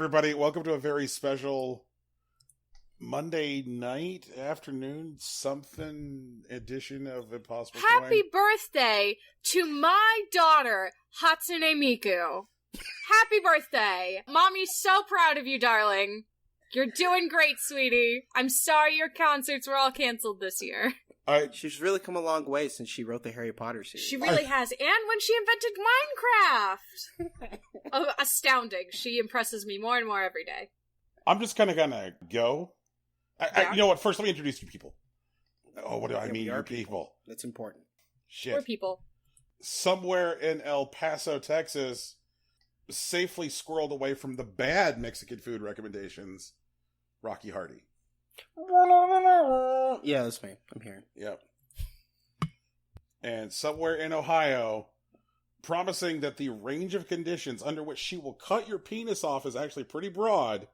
everybody. Welcome to a very special Monday night, afternoon, something edition of Impossible Happy Coin. birthday to my daughter, Hatsune Miku. Happy birthday. Mommy's so proud of you, darling. You're doing great, sweetie. I'm sorry your concerts were all canceled this year. She's really come a long way since she wrote the Harry Potter series. She really has. And when she invented Minecraft. Astounding. She impresses me more and more every day. I'm just kind of gonna go. You know what? First, let me introduce you people. Oh, what do I mean? Your people. That's important. Shit. We're people. Somewhere in El Paso, Texas, safely squirreled away from the bad Mexican food recommendations, Rocky Hardy. Yeah, that's me. I'm here. Yep. And somewhere in Ohio, promising that the range of conditions under which she will cut your penis off is actually pretty broad,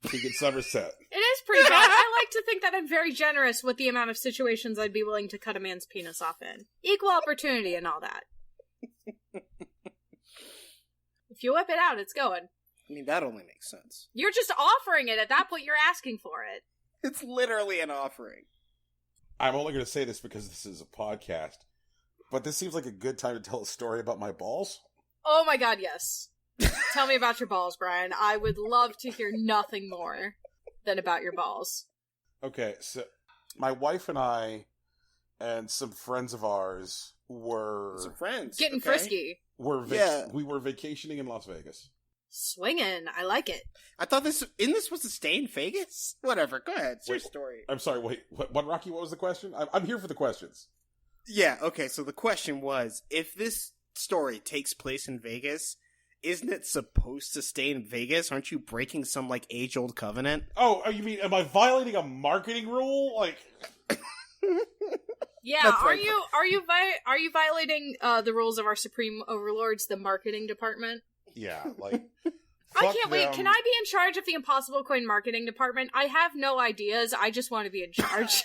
Tegan Somerset. It is pretty bad. I like to think that I'm very generous with the amount of situations I'd be willing to cut a man's penis off in. Equal opportunity and all that. If you whip it out, it's going. I mean, that only makes sense. You're just offering it. At that point, you're asking for it. It's literally an offering. I'm only going to say this because this is a podcast, but this seems like a good time to tell a story about my balls. Oh my god, yes. Tell me about your balls, Brian. I would love to hear nothing more than about your balls. Okay, so my wife and I and some friends of ours were... Some friends. Getting frisky. We were vacationing in Las Vegas. Swinging. I like it. I thought this was to stay in Vegas? Whatever, go ahead. It's your story. I'm sorry, wait. What, Rocky, what was the question? I'm here for the questions. Yeah, okay, so the question was, if this story takes place in Vegas, isn't it supposed to stay in Vegas? Aren't you breaking some, like, age-old covenant? Oh, you mean, am I violating a marketing rule? Like... Yeah, are you violating the rules of our supreme overlords, the marketing department? Yeah, like... I can't wait. Can I be in charge of the Impossible Coin marketing department? I have no ideas. I just want to be in charge.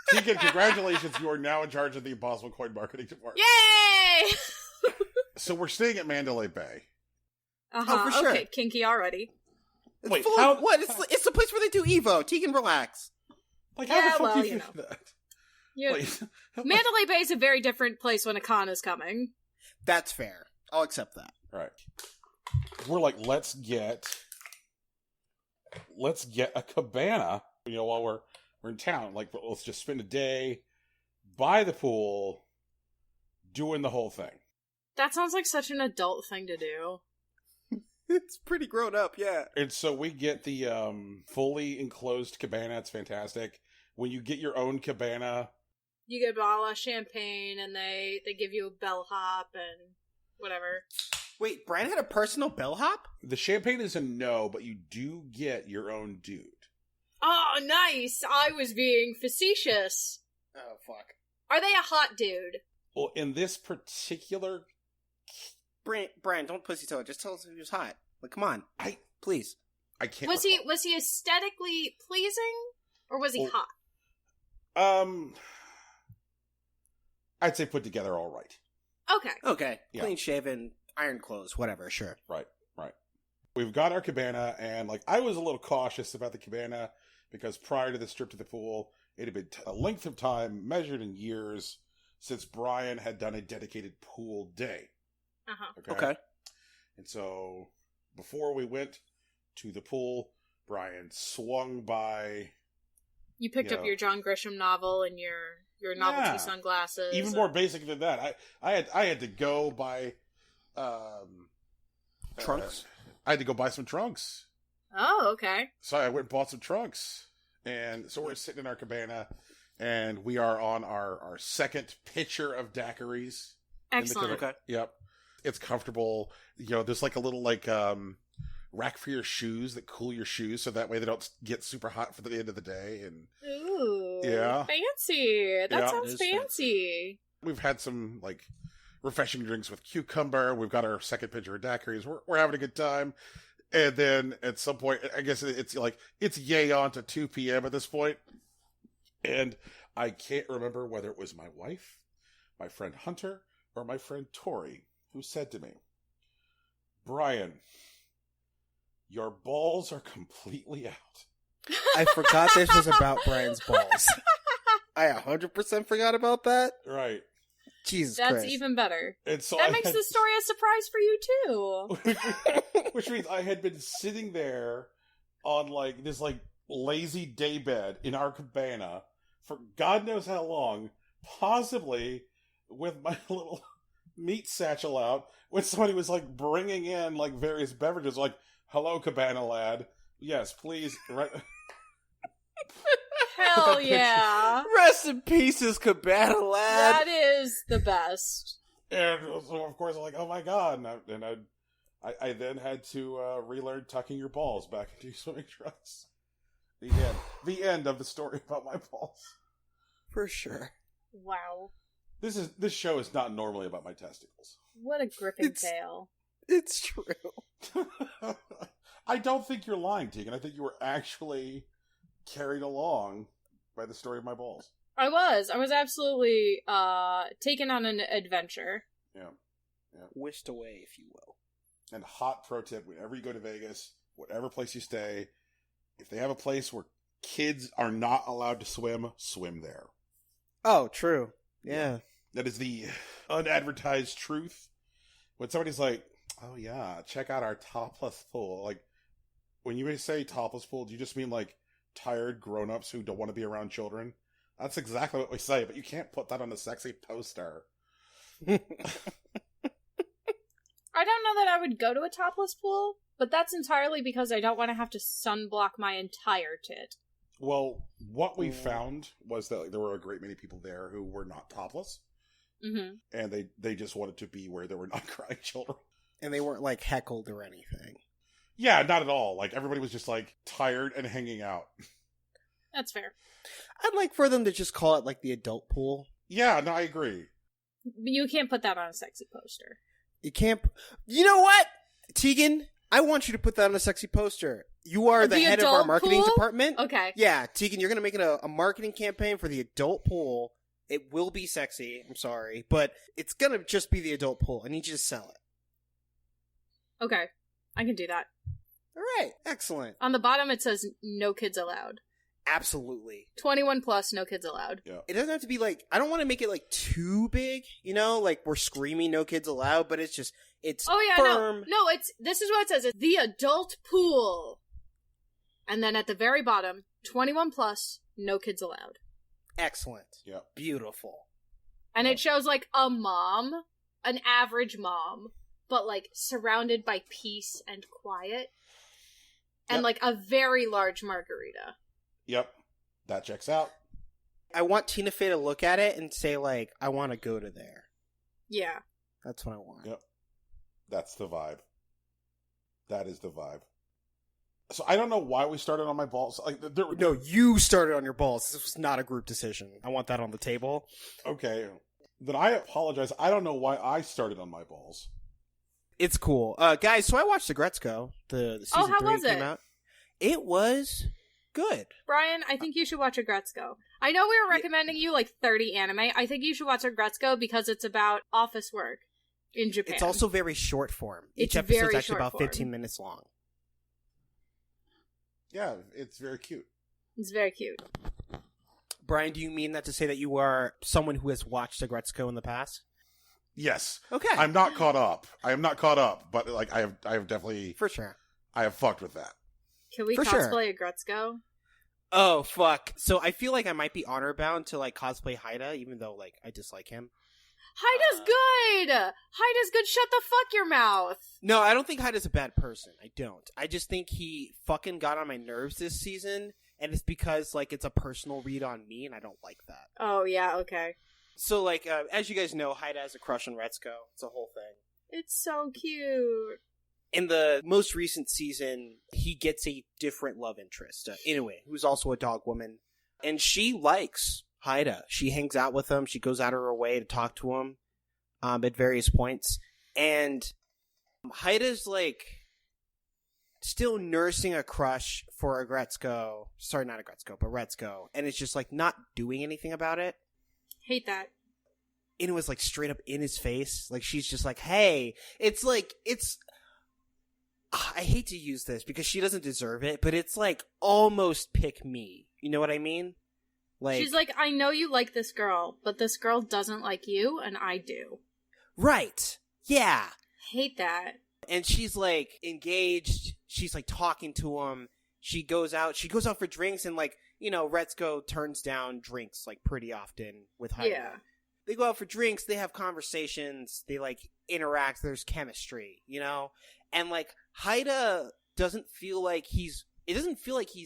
Tegan, congratulations. You are now in charge of the Impossible Coin marketing department. Yay! So we're staying at Mandalay Bay. Uh-huh. Oh, for sure. Okay, kinky already. Wait, what? It's the place where they do Evo. Tegan, relax. Like, how the fuck do you think that? Yeah. Mandalay Bay is a very different place when a con is coming. That's fair. I'll accept that. Right. We're like, let's get a cabana, while we're in town. Like, let's just spend a day by the pool doing the whole thing. That sounds like such an adult thing to do. It's pretty grown up, yeah. And so we get the fully enclosed cabana. It's fantastic. When you get your own cabana, you get a bottle of champagne, and they give you a bellhop and whatever. Wait, Brian had a personal bellhop? The champagne is a no, but you do get your own dude. Oh, nice! I was being facetious. Oh, fuck. Are they a hot dude? Well, in this particular... Brian, don't pussy toe it. Just tell us if he was hot. Like, come on. Please. I can't Was he aesthetically pleasing? Or was he hot? I'd say put together all right. Okay. Yeah. Clean shaven, iron clothes, whatever, sure. Right. We've got our cabana, and I was a little cautious about the cabana because prior to this trip to the pool, it had been a length of time measured in years since Brian had done a dedicated pool day. Uh-huh. Okay. And so before we went to the pool, Brian swung by. You picked up your John Grisham novel and your novelty sunglasses. Even more basic than that. I had to go buy trunks. I had to go buy some trunks. Oh, okay. So I went and bought some trunks. And so we're sitting in our cabana, and we are on our second pitcher of daiquiris. Excellent. Okay. Yep. It's comfortable. There's like a little rack for your shoes that cool your shoes so that way they don't get super hot for the end of the day. And ooh, yeah, fancy. That sounds fancy. We've had some refreshing drinks with cucumber. We've got our second pitcher of daiquiris. We're having a good time. And then at some point, I guess it's yay on to 2 p.m. at this point. And I can't remember whether it was my wife, my friend Hunter, or my friend Tori who said to me, Brian, your balls are completely out. I forgot this was about Brian's balls. I 100% forgot about that. Right. Jesus That's Christ. even better. And so That makes the story a surprise for you, too. Which means I had been sitting there on, like, this, like, lazy daybed in our cabana for God knows how long, possibly with my little meat satchel out, when somebody was, like, bringing in, like, various beverages, like, hello, cabana lad. Yes, please. Right. Hell yeah. Rest in pieces, Cabana Lad. That is the best. And so, of course, I'm like, oh my God. And I then had to relearn tucking your balls back into your swimming trunks. The end. The end of the story about my balls. For sure. Wow. This show is not normally about my testicles. What a gripping tale. It's true. I don't think you're lying, Tegan. I think you were actually carried along by the story of my balls. I was absolutely taken on an adventure. Yeah. Whisked away, if you will. And hot pro tip, whenever you go to Vegas, whatever place you stay, if they have a place where kids are not allowed to swim there. Oh, true. Yeah. That is the unadvertised truth. When somebody's like, oh yeah, check out our topless pool. Like, when you say topless pool, do you just mean like tired grown-ups who don't want to be around children? That's exactly what we say, but you can't put that on a sexy poster. I don't know that I would go to a topless pool, but that's entirely because I don't want to have to sunblock my entire tit. Well, what we found was that there were a great many people there who were not topless. Mm-hmm. And they just wanted to be where there were not crying children. And they weren't, like, heckled or anything. Yeah, not at all. Like, everybody was just, like, tired and hanging out. That's fair. I'd like for them to just call it, like, the adult pool. Yeah, no, I agree. You can't put that on a sexy poster. You can't... You know what? Tegan, I want you to put that on a sexy poster. You are the head of our marketing pool? department. Okay. Yeah, Tegan, you're going to make it a marketing campaign for the adult pool. It will be sexy, I'm sorry, but it's going to just be the adult pool. I need you to sell it. Okay. I can do that. All right, excellent. On the bottom it says no kids allowed. Absolutely. 21 plus, no kids allowed. Yeah. It doesn't have to be like, I don't want to make it like too big, you know, like we're screaming no kids allowed, but it's just, it's firm. No, this is what it says. It's the adult pool. And then at the very bottom, 21 plus, no kids allowed. Excellent. Yeah. Beautiful. And it shows like a mom, an average mom, but like surrounded by peace and quiet. And like a very large margarita. Yep. That checks out. I want Tina Fey to look at it and say like, I want to go to there. Yeah. That's what I want. Yep. That's the vibe. That is the vibe. So I don't know why we started on my balls. Like, No, you started on your balls. This was not a group decision. I want that on the table. Okay. Then I apologize. I don't know why I started on my balls. It's cool. Guys, so I watched the Gretzko. The season how 3 was came it? out. It was good. Brian, I think you should watch a Gretzko. I know we were recommending you like 30 anime. I think you should watch a Gretzko because it's about office work in Japan. It's also very short form. It's Each episode's very actually short about form. 15 minutes long. Yeah, it's very cute. It's very cute. Brian, do you mean that to say that you are someone who has watched the Gretzko in the past? Yes. Okay. I'm not caught up. I am not caught up, but like I have definitely For sure. I have fucked with that. Can we For sure. cosplay a Gretzko? Oh, fuck. So I feel like I might be honor bound to like cosplay Haida, even though like I dislike him. Haida's good! Haida's good, shut the fuck your mouth! No, I don't think Haida's a bad person. I don't. I just think he fucking got on my nerves this season, and it's because like it's a personal read on me, and I don't like that. Oh, yeah, okay. So like, as you guys know, Haida has a crush on Retzko. It's a whole thing. It's so cute. In the most recent season, he gets a different love interest, Inoue, who's also a dog woman. And she likes Haida. She hangs out with him. She goes out of her way to talk to him at various points. And Haida's, like, still nursing a crush for a Gretzko. Sorry, not a Gretzko, but Retzko. And it's just, like, not doing anything about it. Hate that. Inoue's, like, straight up in his face. Like, she's just like, hey. It's like, it's... I hate to use this because she doesn't deserve it, but it's like almost pick me. You know what I mean? Like, she's like, I know you like this girl, but this girl doesn't like you, and I do. Right. Yeah. Hate that. And she's like engaged. She's like talking to him. She goes out for drinks, and like, you know, Retsuko turns down drinks like pretty often with Haida. Yeah. They go out for drinks, they have conversations, they like interact, there's chemistry, you know? And like Haida doesn't feel like he's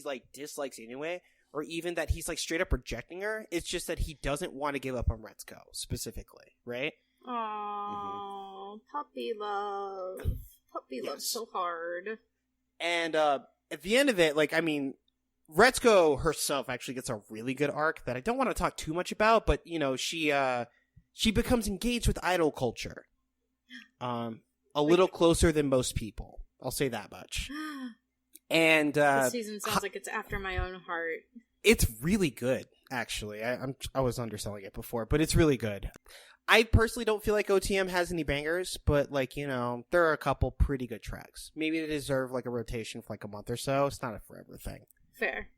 like dislikes anyway, or even that he's like straight up rejecting her. It's just that he doesn't want to give up on Retsuko specifically, right? Aww, puppy love. Puppy love so hard. And at the end of it, like, I mean, Retsuko herself actually gets a really good arc that I don't want to talk too much about, but, you know, she becomes engaged with idol culture. A little closer than most people. I'll say that much. And this season sounds like it's after my own heart. It's really good, actually. I was underselling it before, but it's really good. I personally don't feel like OTM has any bangers, but, like, you know, there are a couple pretty good tracks. Maybe they deserve, like, a rotation for, like, a month or so. It's not a forever thing. Fair.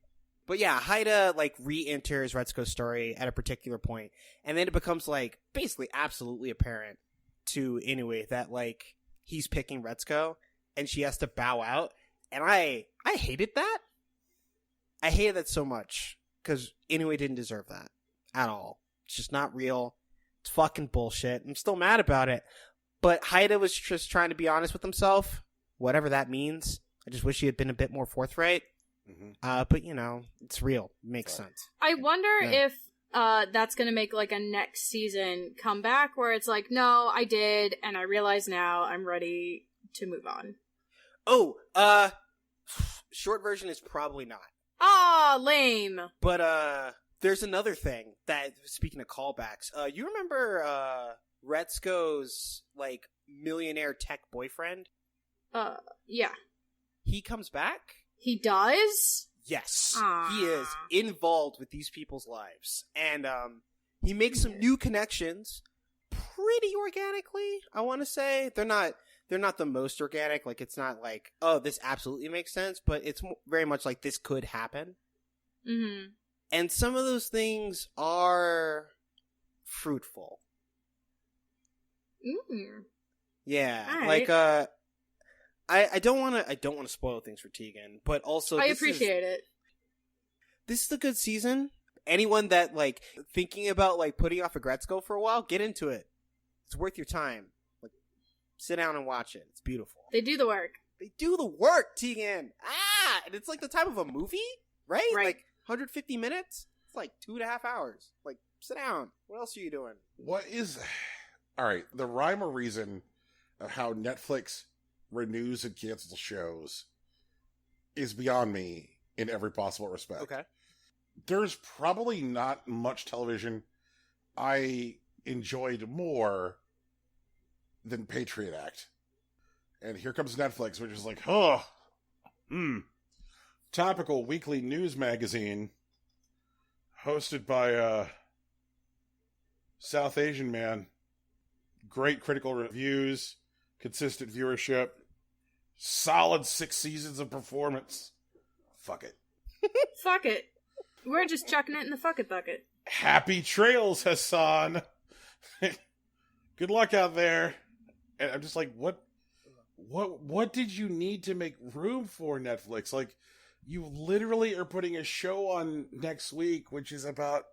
But yeah, Haida, like, re-enters Retsuko's story at a particular point, and then it becomes, like, basically absolutely apparent to Inoue that, like, he's picking Retsuko, and she has to bow out, and I hated that. I hated that so much, because Inoue didn't deserve that at all. It's just not real. It's fucking bullshit. I'm still mad about it. But Haida was just trying to be honest with himself, whatever that means. I just wish he had been a bit more forthright. Mm-hmm. But, you know, it's real. It makes sense. I wonder if that's going to make, like, a next season comeback where it's like, no, I did, and I realize now I'm ready to move on. Oh, short version is probably not. Ah, lame. But, there's another thing that, speaking of callbacks, you remember, Retsuko's, like, millionaire tech boyfriend? Yeah. He comes back? He does? Yes. Aww. He is involved with these people's lives. And, he makes some new connections pretty organically, I want to say. They're not the most organic. Like, it's not like, oh, this absolutely makes sense, but it's very much like this could happen. Mm-hmm. And some of those things are fruitful. Mm. Yeah. Right. Like, I don't want to spoil things for Tegan, but also I appreciate it. This is a good season. Anyone that, like, thinking about, like, putting off a Gretzko for a while, get into it. It's worth your time. Like, sit down and watch it. It's beautiful. They do the work. They do the work, Tegan. And it's like the time of a movie, right? Like 150 minutes. It's like 2.5 hours. Like, sit down. What else are you doing? What is... All right, the rhyme or reason of how Netflix renews and cancels shows is beyond me in every possible respect. Okay. There's probably not much television I enjoyed more than Patriot Act. And here comes Netflix, which is like, topical weekly news magazine hosted by a South Asian man. Great critical reviews, consistent viewership, solid 6 seasons of performance. Fuck it. Fuck it. We're just chucking it in the fuck it bucket. Happy trails, Hassan. Good luck out there. And I'm just like, what did you need to make room for, Netflix? Like, you literally are putting a show on next week, which is about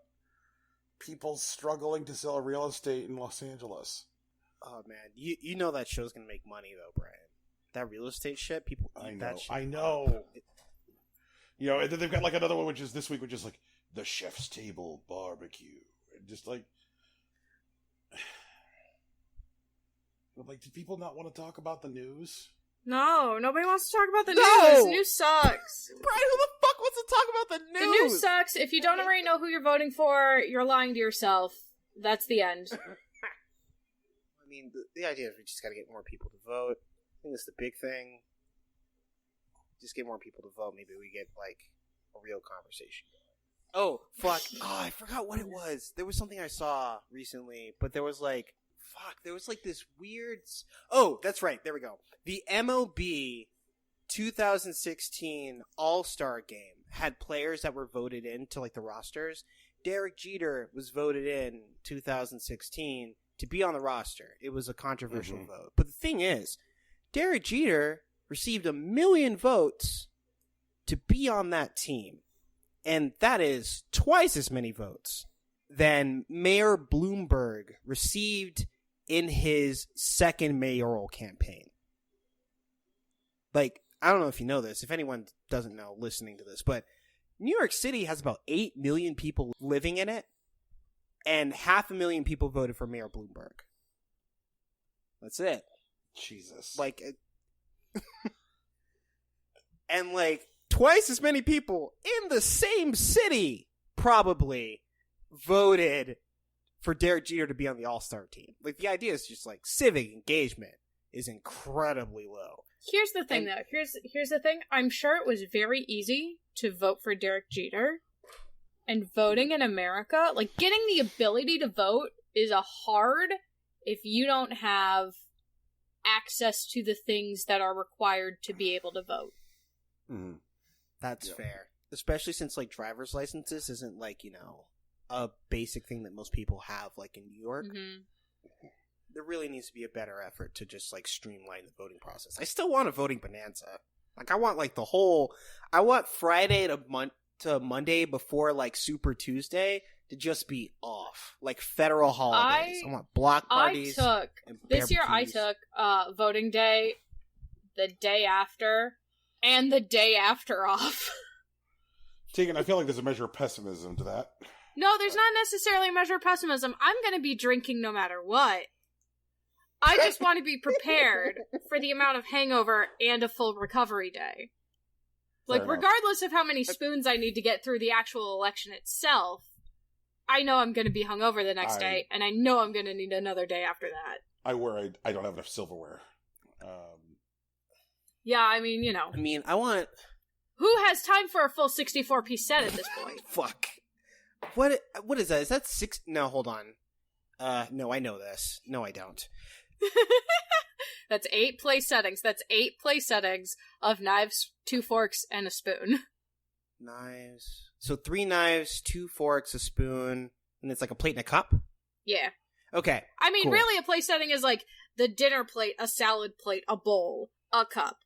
people struggling to sell real estate in Los Angeles. Oh man, you know that show's gonna make money though, Brian. That real estate shit, people eat that shit. I know. You know, and then they've got like another one, which is this week, which is like the Chef's Table Barbecue. And just like, do people not want to talk about the news? No, nobody wants to talk about the news. News sucks. Brian, who the fuck wants to talk about the news? The news sucks. If you don't already know who you're voting for, you're lying to yourself. That's the end. I mean, the idea is we just gotta get more people to vote. I think that's the big thing. Just get more people to vote. Maybe we get, like, a real conversation going. Oh, fuck. Oh, I forgot what it was. There was something I saw recently, but there was, like, there was, like, this weird... Oh, that's right. There we go. The MLB 2016 All-Star Game had players that were voted into like the rosters. Derek Jeter was voted in 2016 to be on the roster. It was a controversial vote. But the thing is, Derek Jeter received 1 million votes to be on that team. And that is twice as many votes than Mayor Bloomberg received in his second mayoral campaign. Like, I don't know if you know this, if anyone doesn't know listening to this, but New York City has about 8 million people living in it, and 500,000 people voted for Mayor Bloomberg. That's it. Jesus. Like, and like, twice as many people in the same city probably voted for Derek Jeter to be on the All-Star team. Like, the idea is just like civic engagement is incredibly low. Here's the thing, though. Here's the thing. I'm sure it was very easy to vote for Derek Jeter. And voting in America, like, getting the ability to vote is a hard if you don't have access to the things that are required to be able to vote. Mm-hmm. That's fair. Especially since, like, driver's licenses isn't, like, you know, a basic thing that most people have, like, in New York. Mm-hmm. There really needs to be a better effort to just, like, streamline the voting process. I still want a voting bonanza. Like, I want, like, I want Friday to Monday before, like, Super Tuesday to just be off. Like, federal holidays. I want block parties. This year I took voting day, the day after, and the day after off. Tegan, I feel like there's a measure of pessimism to that. No, there's not necessarily a measure of pessimism. I'm going to be drinking no matter what. I just want to be prepared for the amount of hangover and a full recovery day. Like, regardless of how many spoons I need to get through the actual election itself, I know I'm going to be hungover the next day, and I know I'm going to need another day after that. I don't have enough silverware. Yeah, I mean, you know. I want... Who has time for a full 64-piece set at this point? Fuck. What is that? Is that 6... No, hold on. No, I know this. No, I don't. That's 8 place settings. That's 8 place settings of knives, 2 forks, and a spoon. Knives. So 3 knives, 2 forks, a spoon, and it's like a plate and a cup? Yeah. Okay. I mean, cool. Really, a place setting is like the dinner plate, a salad plate, a bowl, a cup.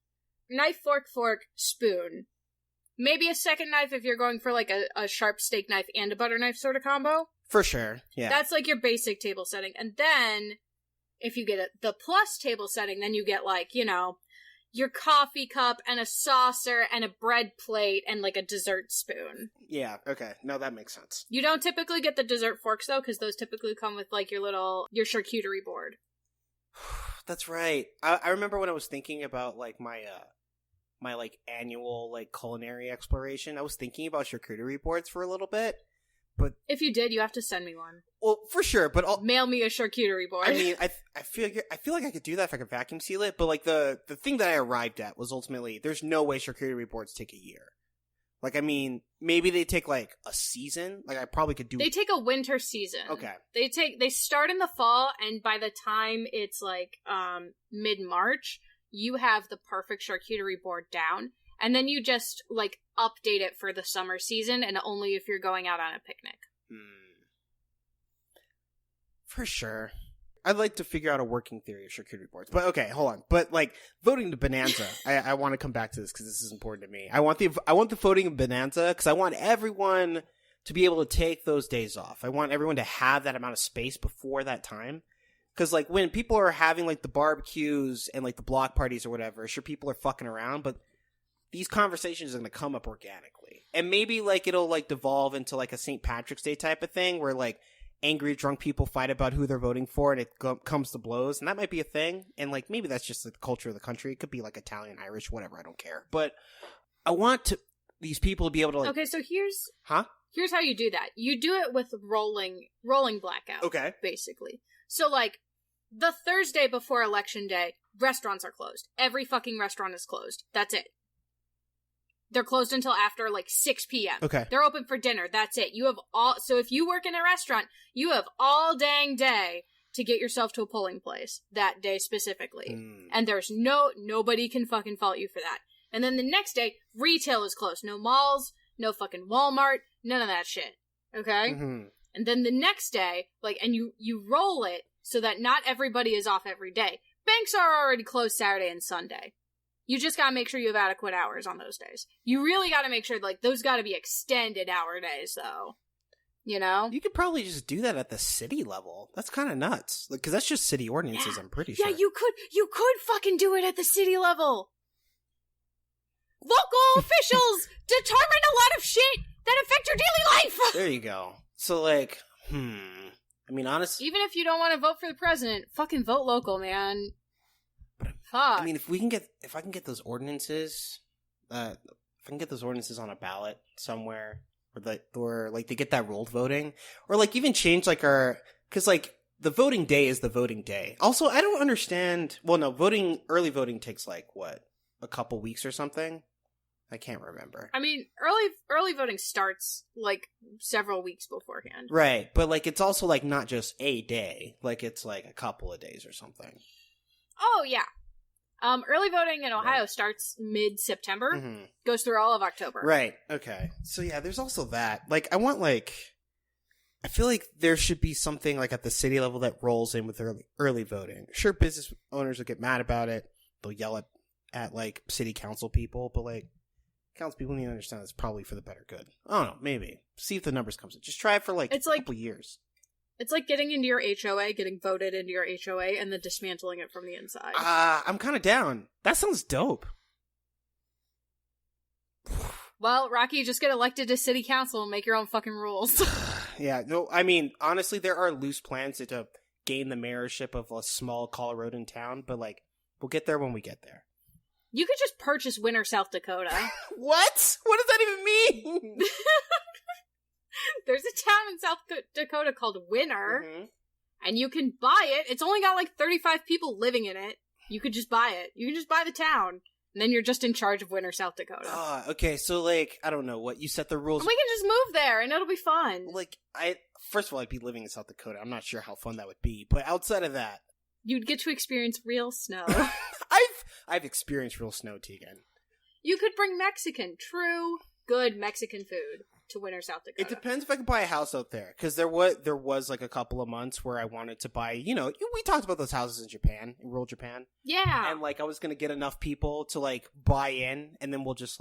Knife, fork, spoon. Maybe a second knife if you're going for like a sharp steak knife and a butter knife sort of combo. For sure, yeah. That's like your basic table setting. And then, if you get the plus table setting, then you get like, you know, your coffee cup and a saucer and a bread plate and like a dessert spoon. Yeah, okay. No, that makes sense. You don't typically get the dessert forks though, because those typically come with like your charcuterie board. That's right. I remember when I was thinking about like my like annual like culinary exploration, I was thinking about charcuterie boards for a little bit. But if you did, you have to send me one. Well, for sure, but mail me a charcuterie board. I mean, I feel like I could do that if I could vacuum seal it. But like the thing that I arrived at was ultimately there's no way charcuterie boards take a year. Like, I mean, maybe they take like a season. Like, I probably could do. They take a winter season. Okay. They start in the fall, and by the time it's like mid-March, you have the perfect charcuterie board down. And then you just, like, update it for the summer season, and only if you're going out on a picnic. For sure. I'd like to figure out a working theory of charcuterie boards. But, okay, hold on. But, like, voting to Bonanza, I want to come back to this because this is important to me. I want the voting of Bonanza because I want everyone to be able to take those days off. I want everyone to have that amount of space before that time. Because, like, when people are having, like, the barbecues and, like, the block parties or whatever, sure, people are fucking around, but these conversations are going to come up organically. And maybe, like, it'll, like, devolve into, like, a St. Patrick's Day type of thing where, like, angry drunk people fight about who they're voting for and it comes to blows. And that might be a thing. And, like, maybe that's just like, the culture of the country. It could be, like, Italian, Irish, whatever. I don't care. But I want these people to be able to, like... Okay, so here's... Huh? Here's how you do that. You do it with rolling blackout. Okay. Basically. So, like, the Thursday before Election Day, restaurants are closed. Every fucking restaurant is closed. That's it. They're closed until after, like, 6 p.m. Okay. They're open for dinner. That's it. So if you work in a restaurant, you have all dang day to get yourself to a polling place that day specifically. And there's nobody can fucking fault you for that. And then the next day, retail is closed. No malls, no fucking Walmart, none of that shit. Okay? Mm-hmm. And then the next day, and you roll it so that not everybody is off every day. Banks are already closed Saturday and Sunday. You just gotta make sure you have adequate hours on those days. You really gotta make sure, those gotta be extended hour days, though. You know? You could probably just do that at the city level. That's kind of nuts. Because that's just city ordinances, I'm pretty sure. Yeah, you could fucking do it at the city level. Local officials determine a lot of shit that affect your daily life! There you go. So, I mean, honestly... Even if you don't want to vote for the president, fucking vote local, man. Fuck. I mean, if I can get those ordinances, on a ballot somewhere, or they get that rolled voting, or even change because the voting day is the voting day. Also, I don't understand. Well, no, early voting takes a couple weeks or something. I can't remember. I mean, early voting starts several weeks beforehand. Right, but it's also not just a day. It's a couple of days or something. Oh yeah. Early voting in Ohio starts mid-September, goes through all of October. Right, okay. So yeah, there's also that. I feel like there should be something at the city level that rolls in with early voting. Sure, business owners will get mad about it. They'll yell at city council people, but council people need to understand it's probably for the better good. I don't know, maybe. See if the numbers comes in. Just try it for a couple years. It's like getting into your HOA, getting voted into your HOA, and then dismantling it from the inside. I'm kind of down. That sounds dope. Well, Rocky, just get elected to city council and make your own fucking rules. Yeah, no, I mean, honestly, there are loose plans to gain the mayorship of a small Coloradoan town, but we'll get there when we get there. You could just purchase Winter, South Dakota. What? What does that even mean? There's a town in South Dakota called Winter, and you can buy it. It's only got 35 people living in it. You could just buy it. You can just buy the town, and then you're just in charge of Winter, South Dakota. Okay, so I don't know what you set the rules. And we can just move there, and it'll be fun. First of all, I'd be living in South Dakota. I'm not sure how fun that would be, but outside of that, you'd get to experience real snow. I've experienced real snow, Tegan. You could bring Mexican, true, good Mexican food to Winter, South Dakota. It depends if I can buy a house out there, because there was a couple of months where I wanted to buy, we talked about those houses in Japan, in rural Japan. Yeah. And I was going to get enough people to buy in, and then we'll just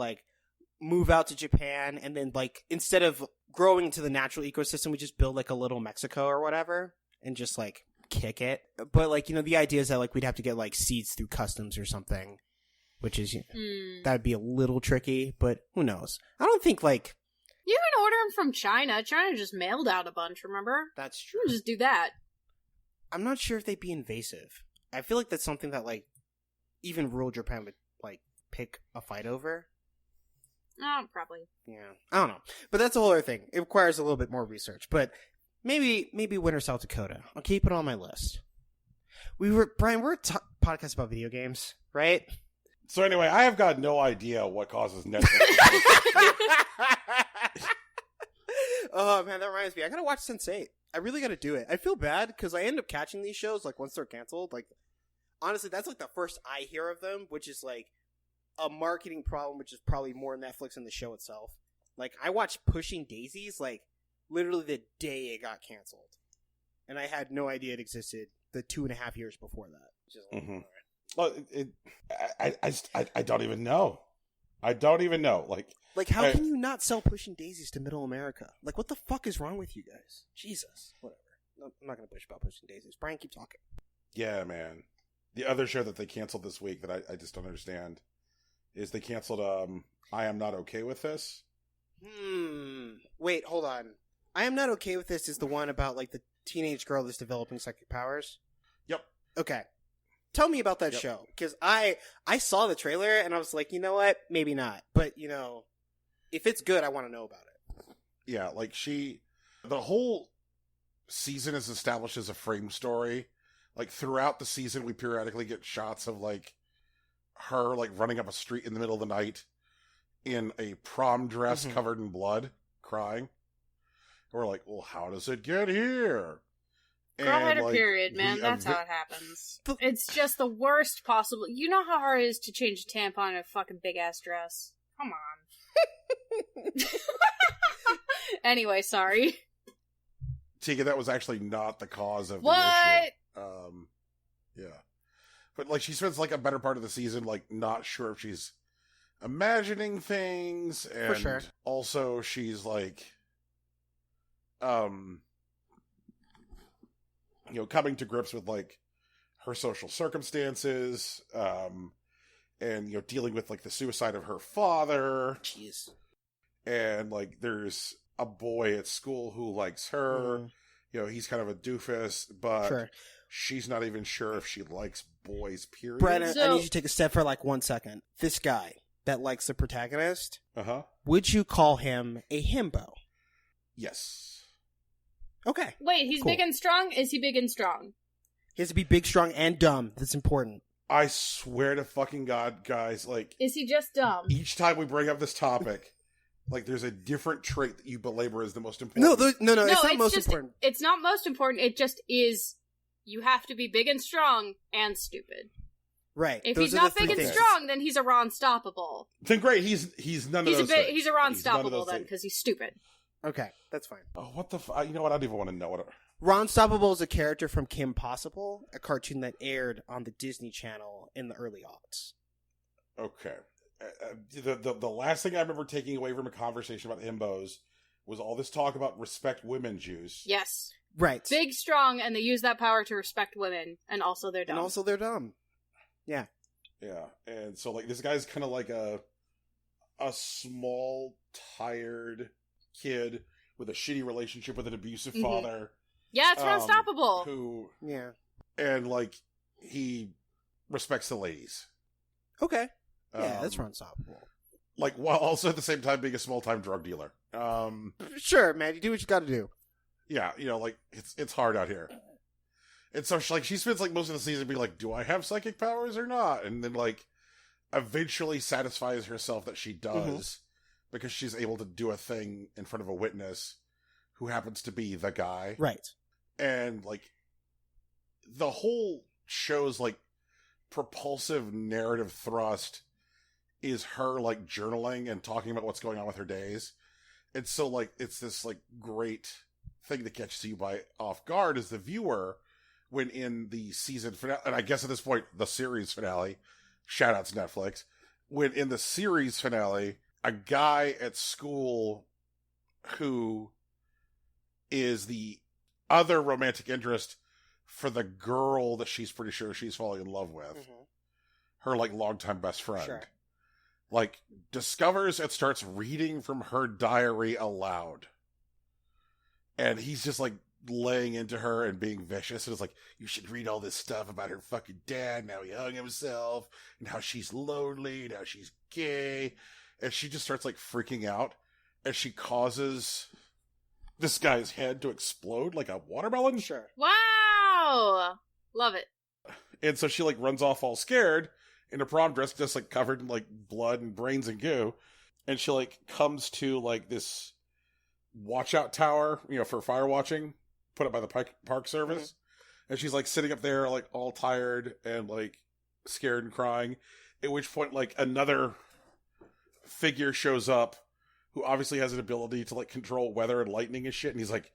move out to Japan, and then instead of growing into the natural ecosystem, we just build a little Mexico or whatever, and just kick it. But the idea is that we'd have to get seeds through customs or something, which is that would be a little tricky, but who knows? I don't think you can order them from China. China just mailed out a bunch, remember? That's true. Just do that. I'm not sure if they'd be invasive. I feel that's something that even rural Japan would pick a fight over. Oh, probably. Yeah, I don't know, but that's a whole other thing. It requires a little bit more research, but maybe Winter, South Dakota. I'll keep it on my list. Brian, we're a podcast about video games, right? So anyway, I have got no idea what causes Netflix. Oh man, that reminds me. I gotta watch Sense8. I really gotta do it. I feel bad because I end up catching these shows once they're canceled. Honestly, that's the first I hear of them, which is a marketing problem, which is probably more Netflix than the show itself. I watched Pushing Daisies literally the day it got canceled, and I had no idea it existed the 2.5 years before that. Which is Well, I don't even know. I don't even know. How can you not sell Pushing Daisies to Middle America? What the fuck is wrong with you guys? Jesus. Whatever. No, I'm not going to push about Pushing Daisies. Brian, keep talking. Yeah, man. The other show that they canceled this week that I just don't understand is they canceled I Am Not Okay With This. Wait, hold on. I Am Not Okay With This is the one about the teenage girl that's developing psychic powers? Yep. Okay. Tell me about that show, because I saw the trailer and I was like, you know what? Maybe not. But, if it's good, I want to know about it. Yeah, the whole season is established as a frame story. Throughout the season, we periodically get shots of her running up a street in the middle of the night in a prom dress covered in blood, crying. And we're like, well, how does it get here? Girl had a like, period, man. we That's how it happens. It's just the worst possible. You know how hard it is to change a tampon in a fucking big ass dress. Come on. Anyway, sorry. Tika, that was actually not the cause of the What? issue. Yeah. But, like, she spends, like, a better part of the season, like, not sure if she's imagining things, and For sure. also she's, like, coming to grips with, like, her social circumstances, and, dealing with, like, the suicide of her father. Jeez. And, like, there's a boy at school who likes her. He's kind of a doofus, but Sure. she's not even sure if she likes boys, period. Brad, I So- need you to take a step for like 1 second. This guy that likes the protagonist, Uh-huh. would you call him a himbo? Yes. Okay. Wait, he's Cool. big and strong? Is he big and strong? He has to be big, strong, and dumb. That's important. I swear to fucking God, guys, like, Is he just dumb? each time we bring up this topic, like, there's a different trait that you belabor as the most No, important. no, it's not most just, important. It's not most important. It just is. You have to be big and strong and stupid. Right. If Those he's are the not big three and things. strong, then he's a Ron Stoppable. Then great, he's none of those things. He's a He's none Ron of Stoppable those then, things. because he's stupid. Okay, that's fine. Oh, what the you know what? I don't even want to know what Ron Stoppable is a character from Kim Possible, a cartoon that aired on the Disney Channel in the early aughts. Okay. The last thing I remember taking away from a conversation about himbos was all this talk about respect women juice. Yes. Right. Big, strong, and they use that power to respect women, and also they're dumb. And also they're dumb. Yeah. Yeah, and so, like, this guy's kind of like a small, tired kid with a shitty relationship with an abusive Mhm. father. Yeah, it's Ron Stoppable. Who, Yeah. and, like, he respects the ladies. Okay. Yeah, that's Um, Ron Stoppable. Like, while also at the same time being a small-time drug dealer. Sure, man. You do what you got to do. Yeah, like, it's hard out here. And so, she spends, like, most of the season being like, do I have psychic powers or not? And then, like, eventually satisfies herself that she does, because she's able to do a thing in front of a witness who happens to be the guy. Right. And, like, the whole show's, like, propulsive narrative thrust is her, like, journaling and talking about what's going on with her days. And so, like, it's this, like, great thing that catches you by off guard as the viewer when in the season finale, and I guess at this point, the series finale, shout out to Netflix, when in the series finale, a guy at school who is the other romantic interest for the girl that she's pretty sure she's falling in love with, her, like, longtime best friend, Sure. like, discovers and starts reading from her diary aloud. And he's just, like, laying into her and being vicious. And it's like, you should read all this stuff about her fucking dad and how he hung himself and how she's lonely and how she's gay. And she just starts, like, freaking out as she causes this guy's head to explode like a watermelon. Sure. Wow! Love it. And so she, like, runs off all scared in a prom dress, just, like, covered in, like, blood and brains and goo. And she, like, comes to, like, this watch out tower, for fire watching, put up by the park service. And she's, like, sitting up there, like, all tired and, like, scared and crying. At which point, like, another figure shows up who obviously has an ability to, like, control weather and lightning and shit. And he's like,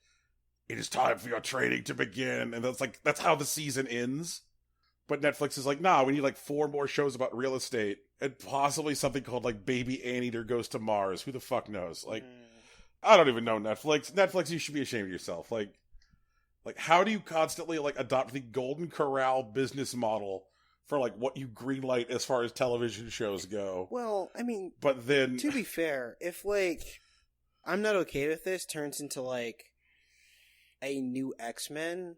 it is time for your training to begin. And that's how the season ends. But Netflix is like, nah, we need, like, 4 more shows about real estate and possibly something called, like, Baby Anteater Goes to Mars. Who the fuck knows? Like, I don't even know Netflix. Netflix, you should be ashamed of yourself. Like, how do you constantly, like, adopt the Golden Corral business model for, like, what you greenlight as far as television shows go? Well, I mean, But then, to be fair, if, like, I'm Not Okay With This turns into, like, a new X-Men,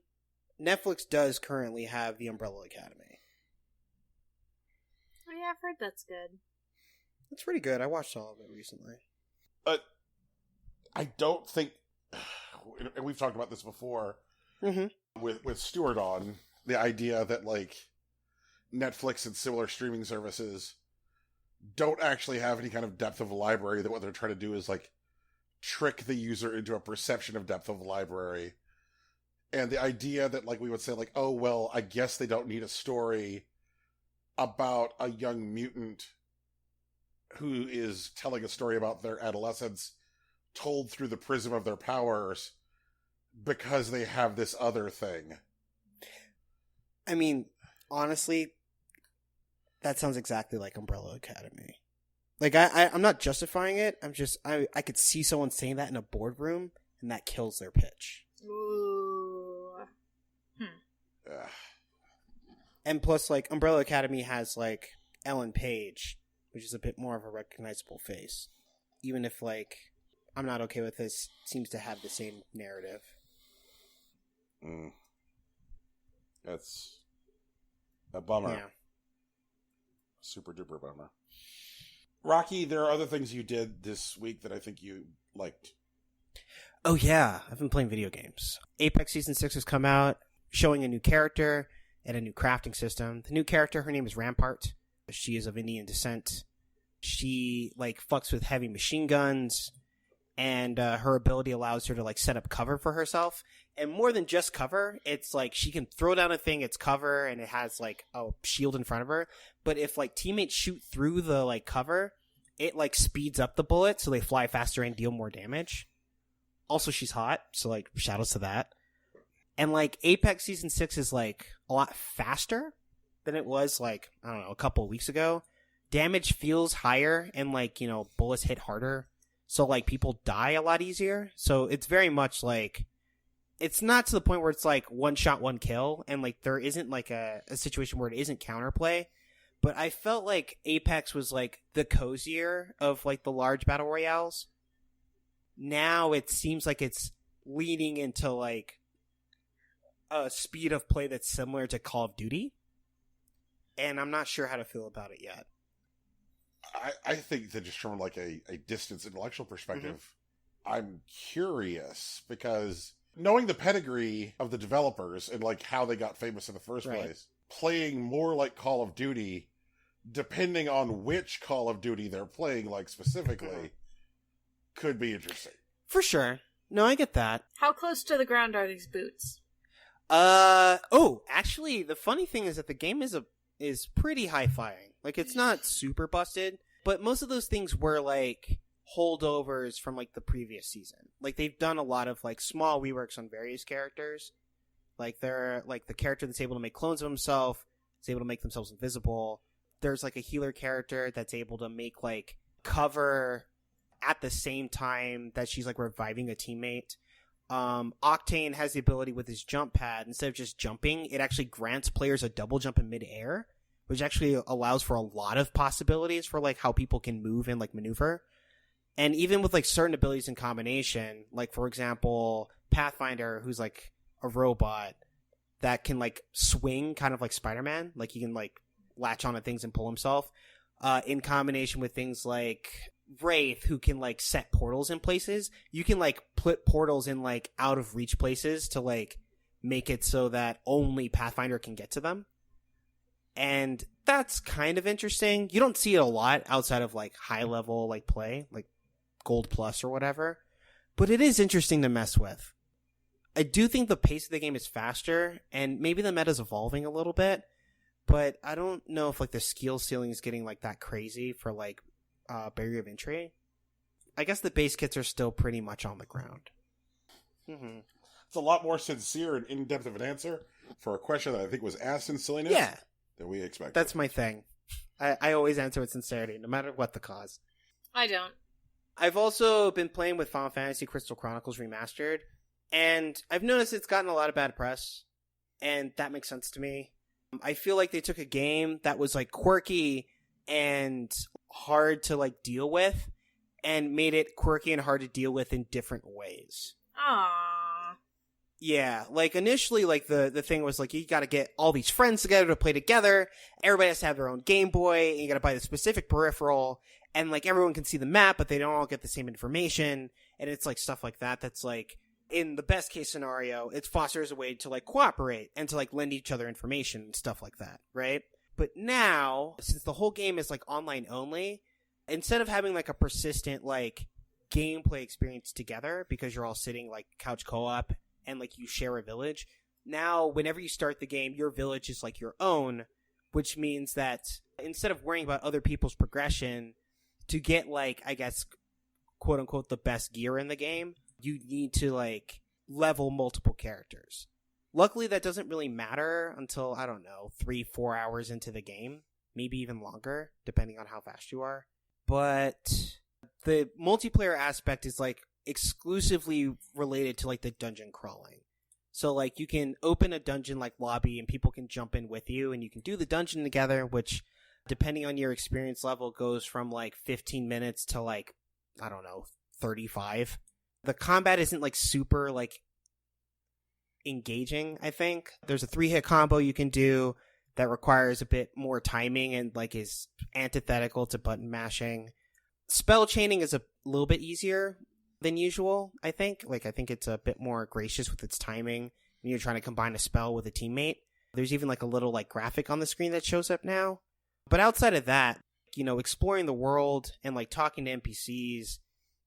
Netflix does currently have the Umbrella Academy. Oh, yeah, I've heard that's good. It's pretty good. I watched all of it recently. I don't think, and we've talked about this before, with Stuart on, the idea that, like, Netflix and similar streaming services don't actually have any kind of depth of library, that what they're trying to do is, like, trick the user into a perception of depth of library And the idea that, like, we would say, like, oh, well, I guess they don't need a story about a young mutant who is telling a story about their adolescence told through the prism of their powers because they have this other thing. I mean, honestly, that sounds exactly like Umbrella Academy. Like, I'm not justifying it. I could see someone saying that in a boardroom, and that kills their pitch. Ooh. And plus, like, Umbrella Academy has, like, Ellen Page, which is a bit more of a recognizable face. Even if, like, I'm not okay with this, seems to have the same narrative. That's a bummer. Yeah. Super duper bummer. Rocky, there are other things you did this week that I think you liked. Oh, yeah. I've been playing video games. Apex Season 6 has come out, showing a new character and a new crafting system. The new character, her name is Rampart. She is of Indian descent. She, like, fucks with heavy machine guns, and her ability allows her to, like, set up cover for herself. And more than just cover, it's like she can throw down a thing, it's cover, and it has, like, a shield in front of her. But if, like, teammates shoot through the, like, cover, it, like, speeds up the bullet so they fly faster and deal more damage. Also, she's hot, so, like, shout outs to that. And, like, Apex Season 6 is, like, a lot faster than it was, like, I don't know, a couple of weeks ago. Damage feels higher, and, like, you know, bullets hit harder. So, like, people die a lot easier. So, it's very much, like, it's not to the point where it's, like, one shot, one kill, and, like, there isn't, like, a situation where it isn't counterplay. But I felt like Apex was, like, the cozier of, like, the large battle royales. Now it seems like it's leading into, like, a speed of play that's similar to Call of Duty. And I'm not sure how to feel about it yet. I think that just from, like, a distance intellectual perspective, I'm curious because knowing the pedigree of the developers and, like, how they got famous in the first place, playing more like Call of Duty, depending on which Call of Duty they're playing, like, specifically, could be interesting. For sure. No, I get that. How close to the ground are these boots? Actually, the funny thing is that the game is pretty high-flying. Like, it's not super busted, but most of those things were, like, holdovers from, like, the previous season. Like, they've done a lot of, like, small reworks on various characters. Like, they're, like, the character that's able to make clones of himself, is able to make themselves invisible. There's, like, a healer character that's able to make, like, cover at the same time that she's, like, reviving a teammate. Octane has the ability with his jump pad, instead of just jumping, it actually grants players a double jump in midair, which actually allows for a lot of possibilities for, like, how people can move and, like, maneuver. And even with, like, certain abilities in combination, like, for example, Pathfinder, who's, like, a robot that can, like, swing kind of like Spider-Man, like, he can, like, latch onto things and pull himself, in combination with things like Wraith, who can, like, set portals in places. You can, like, put portals in, like, out of reach places to, like, make it so that only Pathfinder can get to them. And that's kind of interesting. You don't see it a lot outside of, like, high level, like, play, like Gold Plus or whatever. But it is interesting to mess with. I do think the pace of the game is faster, and maybe the meta's evolving a little bit, but I don't know if, like, the skill ceiling is getting, like, that crazy for, like, barrier of entry. I guess the base kits are still pretty much on the ground. It's a lot more sincere and in-depth of an answer for a question that I think was asked in silliness than we expected. That's my thing. I always answer with sincerity, no matter what the cause. I don't. I've also been playing with Final Fantasy Crystal Chronicles Remastered, and I've noticed it's gotten a lot of bad press, and that makes sense to me. I feel like they took a game that was, like, quirky and hard to, like, deal with, and made it quirky and hard to deal with in different ways. Aww. Yeah, like, initially, like, the thing was, like, you gotta get all these friends together to play together, everybody has to have their own Game Boy, and you gotta buy the specific peripheral, and, like, everyone can see the map, but they don't all get the same information, and it's, like, stuff like that that's, like, in the best case scenario, it fosters a way to, like, cooperate, and to, like, lend each other information and stuff like that, right? But now, since the whole game is, like, online only, instead of having, like, a persistent, like, gameplay experience together, because you're all sitting, like, couch co-op, and like you share a village. Now, whenever you start the game, your village is like your own, which means that instead of worrying about other people's progression to get like, I guess, quote unquote, the best gear in the game, you need to like level multiple characters. Luckily, that doesn't really matter until, I don't know, 3-4 hours into the game, maybe even longer, depending on how fast you are. But the multiplayer aspect is like exclusively related to like the dungeon crawling. So like you can open a dungeon like lobby and people can jump in with you and you can do the dungeon together, which depending on your experience level goes from like 15 minutes to like, I don't know, 35. The combat isn't like super like engaging, I think. There's a 3-hit combo you can do that requires a bit more timing and like is antithetical to button mashing. Spell chaining is a little bit easier than usual, I think. Like, I think it's a bit more gracious with its timing when you're trying to combine a spell with a teammate. There's even like a little like graphic on the screen that shows up now. But outside of that, you know, exploring the world and like talking to NPCs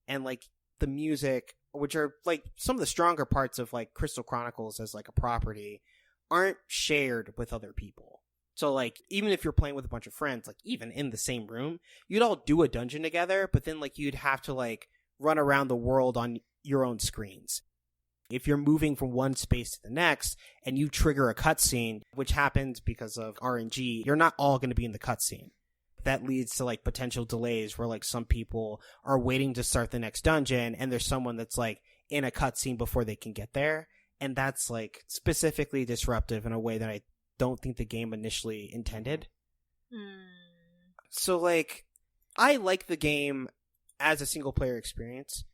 and like the music, which are like some of the stronger parts of like Crystal Chronicles as like a property, aren't shared with other people. So like even if you're playing with a bunch of friends, like even in the same room, you'd all do a dungeon together, but then like you'd have to like run around the world on your own screens. If you're moving from one space to the next and you trigger a cutscene, which happens because of RNG, you're not all going to be in the cutscene. That leads to like potential delays where like some people are waiting to start the next dungeon and there's someone that's like in a cutscene before they can get there. And that's like specifically disruptive in a way that I don't think the game initially intended. So like, I like the game as a single player experience.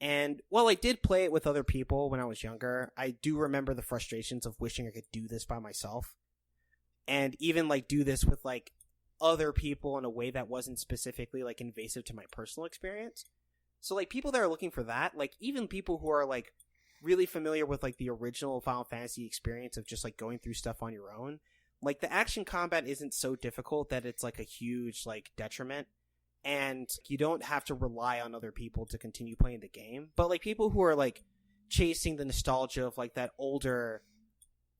And while I did play it with other people when I was younger, I do remember the frustrations of wishing I could do this by myself. And even like do this with like other people in a way that wasn't specifically like invasive to my personal experience. So like people that are looking for that, like even people who are like really familiar with like the original Final Fantasy experience of just like going through stuff on your own, like the action combat isn't so difficult that it's like a huge like detriment. And you don't have to rely on other people to continue playing the game. But like people who are like chasing the nostalgia of like that older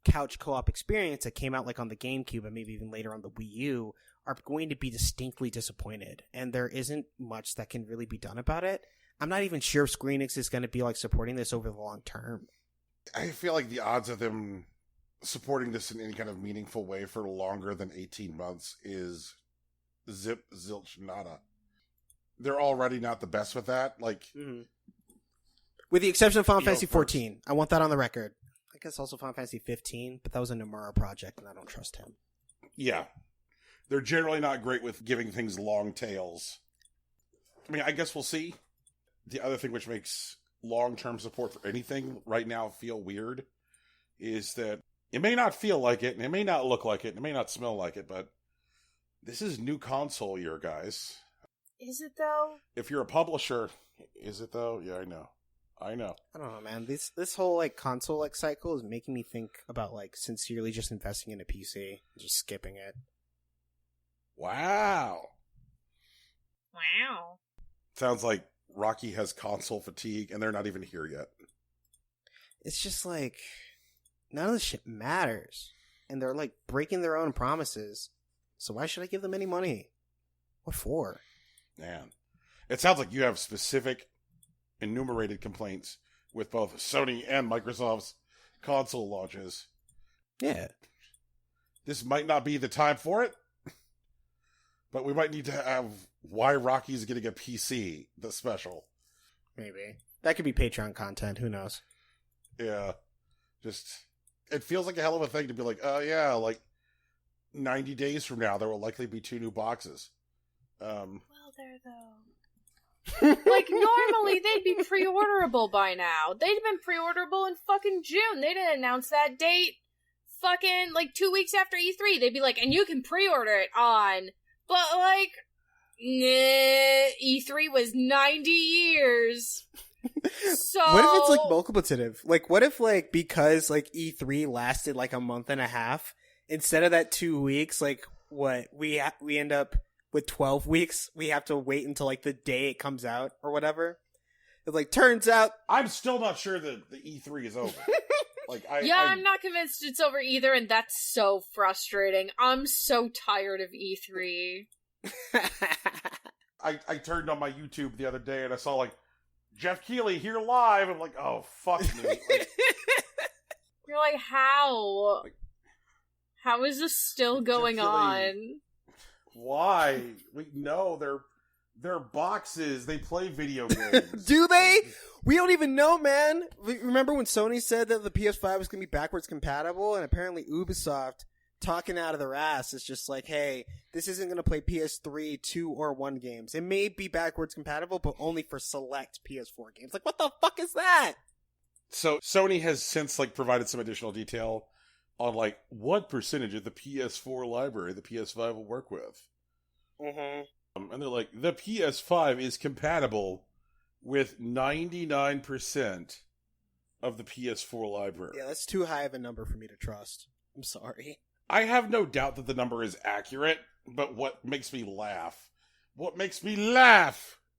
couch co-op experience that came out like on the GameCube and maybe even later on the Wii U are going to be distinctly disappointed. And there isn't much that can really be done about it. I'm not even sure if Square Enix is going to be like supporting this over the long term. I feel like the odds of them supporting this in any kind of meaningful way for longer than 18 months is zip, zilch, nada. They're already not the best with that. Like, with the exception of Final Fantasy 14. I want that on the record. I guess also Final Fantasy 15, but that was a Nomura project, and I don't trust him. Yeah. They're generally not great with giving things long tails. I mean, I guess we'll see. The other thing which makes long-term support for anything right now feel weird is that it may not feel like it, and it may not look like it, and it may not smell like it, but this is new console year, guys. Is it though? If you're a publisher, is it though? Yeah, I know. I don't know, man. This whole like console like cycle is making me think about like sincerely just investing in a PC and just skipping it. Wow. Wow. Sounds like Rocky has console fatigue and they're not even here yet. It's just like none of this shit matters. And they're like breaking their own promises. So why should I give them any money? What for? Man, it sounds like you have specific enumerated complaints with both Sony and Microsoft's console launches. Yeah. This might not be the time for it, but we might need to have why Rocky's getting a PC, the special. Maybe. That could be Patreon content, who knows? Yeah. Just, it feels like a hell of a thing to be like, oh yeah, like 90 days from now, there will likely be 2 new boxes. Well, there though. Like normally they'd be pre-orderable by now. They'd have been pre-orderable in fucking June. They didn't announce that date fucking like 2 weeks after E3. They'd be like, and you can pre-order it on. But like, E3 was 90 years. So what if it's like multiplicative? Like what if like because like E3 lasted like a month and a half, instead of that 2 weeks, like what we end up with 12 weeks, we have to wait until like the day it comes out or whatever. It like turns out I'm still not sure that the E3 is over. Like, I'm not convinced it's over either, and that's so frustrating. I'm so tired of E3. I turned on my YouTube the other day and I saw, like, Jeff Keighley here live. I'm like, oh, fuck me. Like, You're like, how? Like, how is this still going on? Why? No, they're boxes. They play video games. Do they? We don't even know, man. Remember when Sony said that the PS5 was going to be backwards compatible, and apparently Ubisoft, talking out of their ass, is just like, hey, this isn't going to play PS3, 2, or 1 games. It may be backwards compatible, but only for select PS4 games. Like, what the fuck is that? So Sony has since, like, provided some additional detail on, like, what percentage of the PS4 library the PS5 will work with. Mm-hmm. And they're like, the PS5 is compatible with 99% of the PS4 library. Yeah, that's too high of a number for me to trust. I'm sorry. I have no doubt that the number is accurate, but what makes me laugh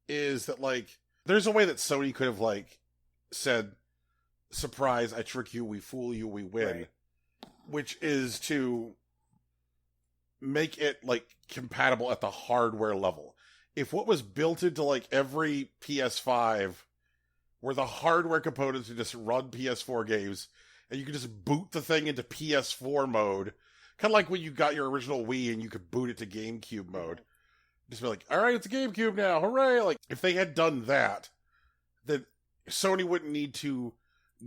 is that, like, there's a way that Sony could have, like, said, surprise, I trick you, we fool you, we win. Right. Which is to make it, like, compatible at the hardware level. If what was built into, like, every PS5 were the hardware components to just run PS4 games, and you could just boot the thing into PS4 mode, kind of like when you got your original Wii and you could boot it to GameCube mode. Just be like, alright, it's a GameCube now, hooray! Like, if they had done that, then Sony wouldn't need to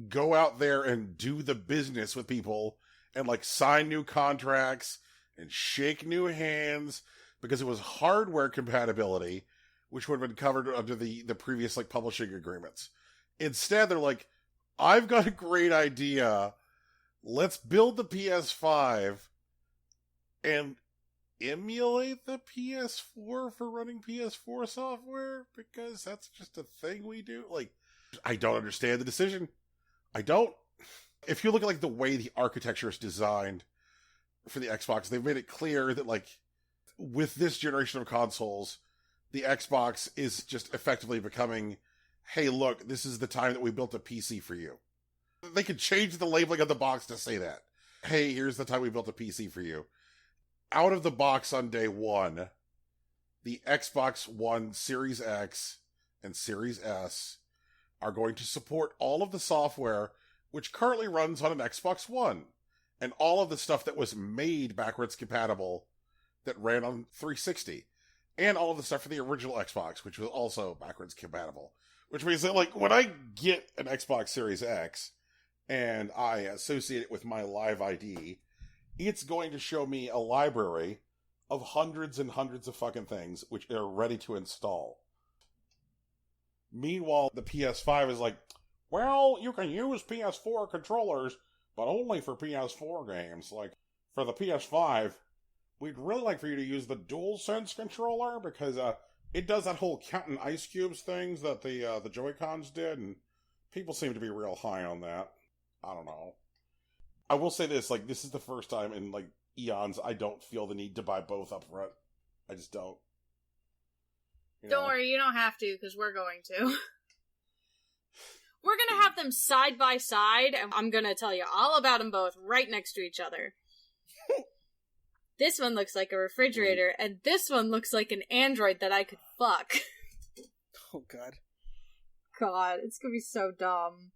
go out there and do the business with people and, like, sign new contracts and shake new hands, because it was hardware compatibility, which would have been covered under the previous, like, publishing agreements. Instead, they're like, I've got a great idea. Let's build the PS5 and emulate the PS4 for running PS4 software, because that's just a thing we do. Like, I don't understand the decision. I don't. If you look at, like, the way the architecture is designed for the Xbox, they've made it clear that, like, with this generation of consoles, the Xbox is just effectively becoming, hey, look, this is the time that we built a PC for you. They could change the labeling of the box to say that. Hey, here's the time we built a PC for you. Out of the box on day one, the Xbox One, Series X, and Series S are going to support all of the software which currently runs on an Xbox One, and all of the stuff that was made backwards compatible that ran on 360, and all of the stuff for the original Xbox, which was also backwards compatible. Which means that, like, when I get an Xbox Series X and I associate it with my Live ID, it's going to show me a library of hundreds and hundreds of fucking things which are ready to install. Meanwhile, the PS5 is like, well, you can use PS4 controllers, but only for PS4 games. Like, for the PS5, we'd really like for you to use the DualSense controller, because it does that whole counting ice cubes things that the Joy-Cons did, and people seem to be real high on that. I don't know. I will say this, like, this is the first time in, like, eons I don't feel the need to buy both up front. I just don't. Don't worry, you don't have to, because we're going to. We're going to have them side by side, and I'm going to tell you all about them both right next to each other. This one looks like a refrigerator, and this one looks like an android that I could fuck. Oh, God. God, it's going to be so dumb.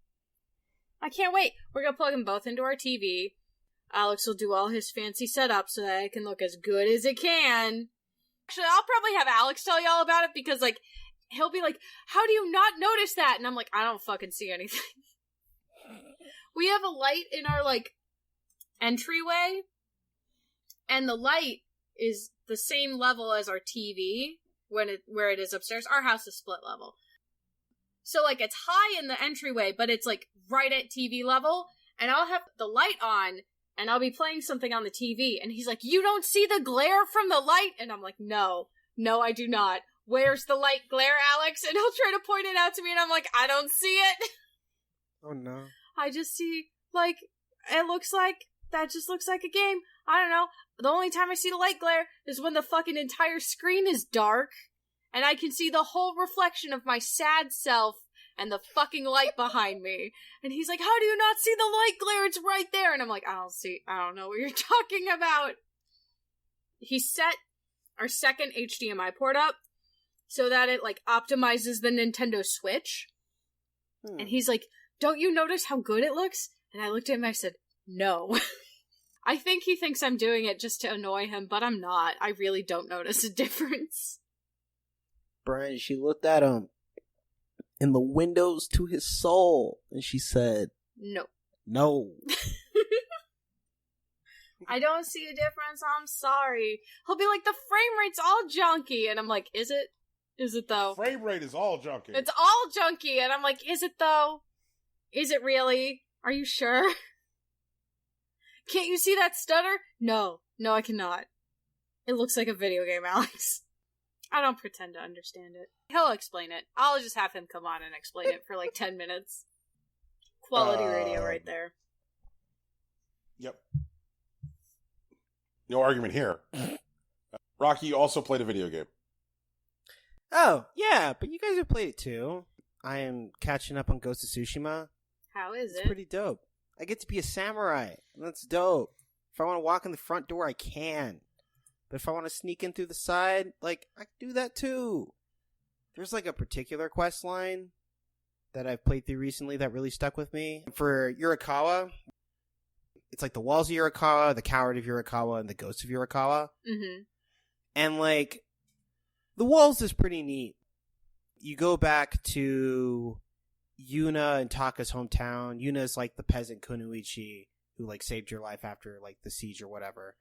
I can't wait. We're going to plug them both into our TV. Alex will do all his fancy setup so that it can look as good as it can. Actually, I'll probably have Alex tell you all about it, because, like, he'll be like, how do you not notice that? And I'm like, I don't fucking see anything. We have a light in our, like, entryway, and the light is the same level as our TV where it is upstairs. Our house is split level. So, like, it's high in the entryway, but it's, like, right at TV level, and I'll have the light on, and I'll be playing something on the TV, and he's like, you don't see the glare from the light? And I'm like, no, I do not. Where's the light glare, Alex? And he'll try to point it out to me, and I'm like, I don't see it. Oh, no. I just see, like, that just looks like a game. I don't know. The only time I see the light glare is when the fucking entire screen is dark, and I can see the whole reflection of my sad self and the fucking light behind me. And he's like, how do you not see the light glare? It's right there. And I'm like, I don't know what you're talking about. He set our second HDMI port up so that it, like, optimizes the Nintendo Switch. And he's like, don't you notice how good it looks? And I looked at him and I said, no. I think he thinks I'm doing it just to annoy him, but I'm not. I really don't notice a difference. Brian, she looked at him in the windows to his soul, and she said, No. No. I don't see a difference. I'm sorry. He'll be like, the frame rate's all junky. And I'm like, is it? Is it though? Frame rate is all junky. It's all junky. And I'm like, is it though? Is it really? Are you sure? Can't you see that stutter? No. No, I cannot. It looks like a video game, Alex. I don't pretend to understand it. He'll explain it. I'll just have him come on and explain it for like 10 minutes. Quality radio right there. Yep. No argument here. Rocky also played a video game. Oh, yeah, but you guys have played it too. I am catching up on Ghost of Tsushima. How is It's it? pretty dope. I get to be a samurai. That's dope. If I want to walk in the front door, I can. But if I want to sneak in through the side, like, I can do that too. There's like a particular quest line that I've played through recently that really stuck with me. For Yurikawa, it's like the Walls of Yurikawa, the Coward of Yurikawa, and the Ghost of Yurikawa. Mm-hmm. And like, the Walls is pretty neat. You go back to Yuna and Taka's hometown. Yuna's like the peasant kunoichi who like saved your life after like the siege or whatever.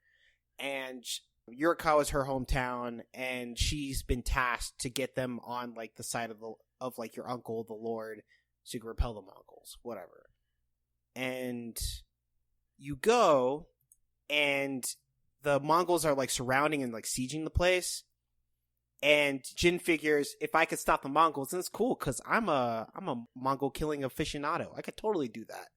And Yurikawa's her hometown, and she's been tasked to get them on like the side of like your uncle, the Lord, so you can repel the Mongols, whatever. And you go, and the Mongols are like surrounding and like sieging the place. And Jin figures, if I could stop the Mongols, then it's cool, because I'm a Mongol killing aficionado. I could totally do that.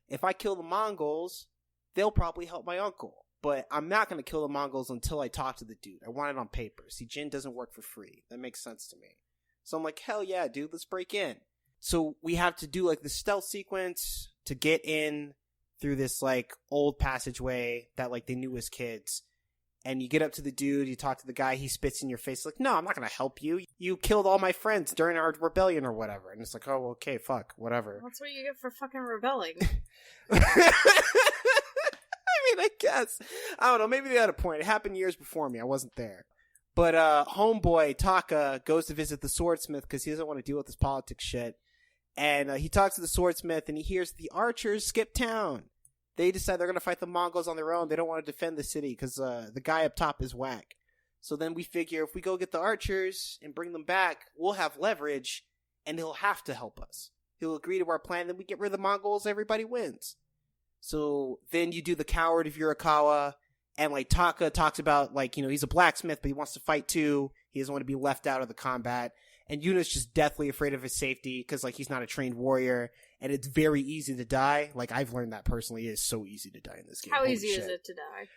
If I kill the Mongols, they'll probably help my uncle. But I'm not going to kill the Mongols until I talk to the dude. I want it on paper. See, Jin doesn't work for free. That makes sense to me. So I'm like, hell yeah, dude, let's break in. So we have to do like the stealth sequence to get in through this like old passageway that like they knew as kids. And you get up to the dude, you talk to the guy, he spits in your face like, no, I'm not going to help you. You killed all my friends during our rebellion or whatever. And it's like, oh, okay, fuck, whatever. That's what you get for fucking rebelling. I guess. I don't know, maybe they had a point. It happened years before me. I wasn't there. But homeboy Taka goes to visit the swordsmith because he doesn't want to deal with this politics shit. And he talks to the swordsmith and he hears the archers skip town. They decide they're going to fight the Mongols on their own. They don't want to defend the city because the guy up top is whack. So then we figure if we go get the archers and bring them back, we'll have leverage and he'll have to help us. He'll agree to our plan, then we get rid of the Mongols, everybody wins. So then you do the Coward of Yurikawa, and like Taka talks about like, you know, he's a blacksmith, but he wants to fight too. He doesn't want to be left out of the combat. And Yuna's just deathly afraid of his safety because like he's not a trained warrior, and it's very easy to die. Like I've learned that personally. It is so easy to die in this game. How Holy easy shit. is it to die?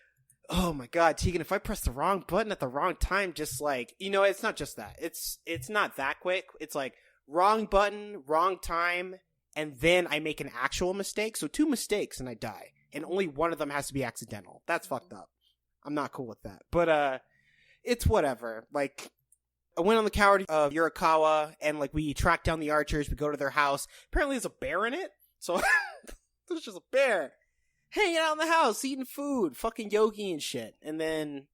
Oh my god, Tegan, if I press the wrong button at the wrong time, just like, you know, it's not just that. It's not that quick. It's like wrong button, wrong time, and then I make an actual mistake. So 2 mistakes and I die. And only one of them has to be accidental. That's fucked up. I'm not cool with that. But it's whatever. Like, I went on the Coward of Yurikawa, and like we track down the archers, we go to their house. Apparently there's a bear in it. So there's just a bear hanging out in the house, eating food, fucking yogi and shit. And then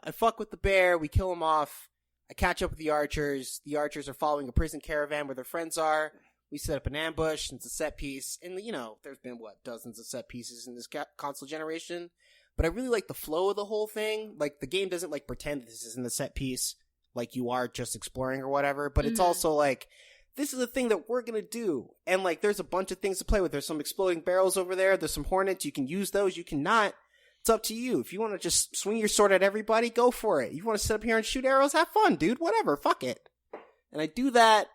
I fuck with the bear, we kill him off. I catch up with the archers. The archers are following a prison caravan where their friends are. We set up an ambush, and it's a set piece. And, you know, there's been, dozens of set pieces in this console generation. But I really like the flow of the whole thing. Like, the game doesn't, like, pretend this isn't a set piece, like you are just exploring or whatever. But it's also, like, this is a thing that we're gonna do. And, like, there's a bunch of things to play with. There's some exploding barrels over there. There's some hornets. You can use those. You cannot. It's up to you. If you want to just swing your sword at everybody, go for it. You want to sit up here and shoot arrows? Have fun, dude. Whatever. Fuck it. And I do that.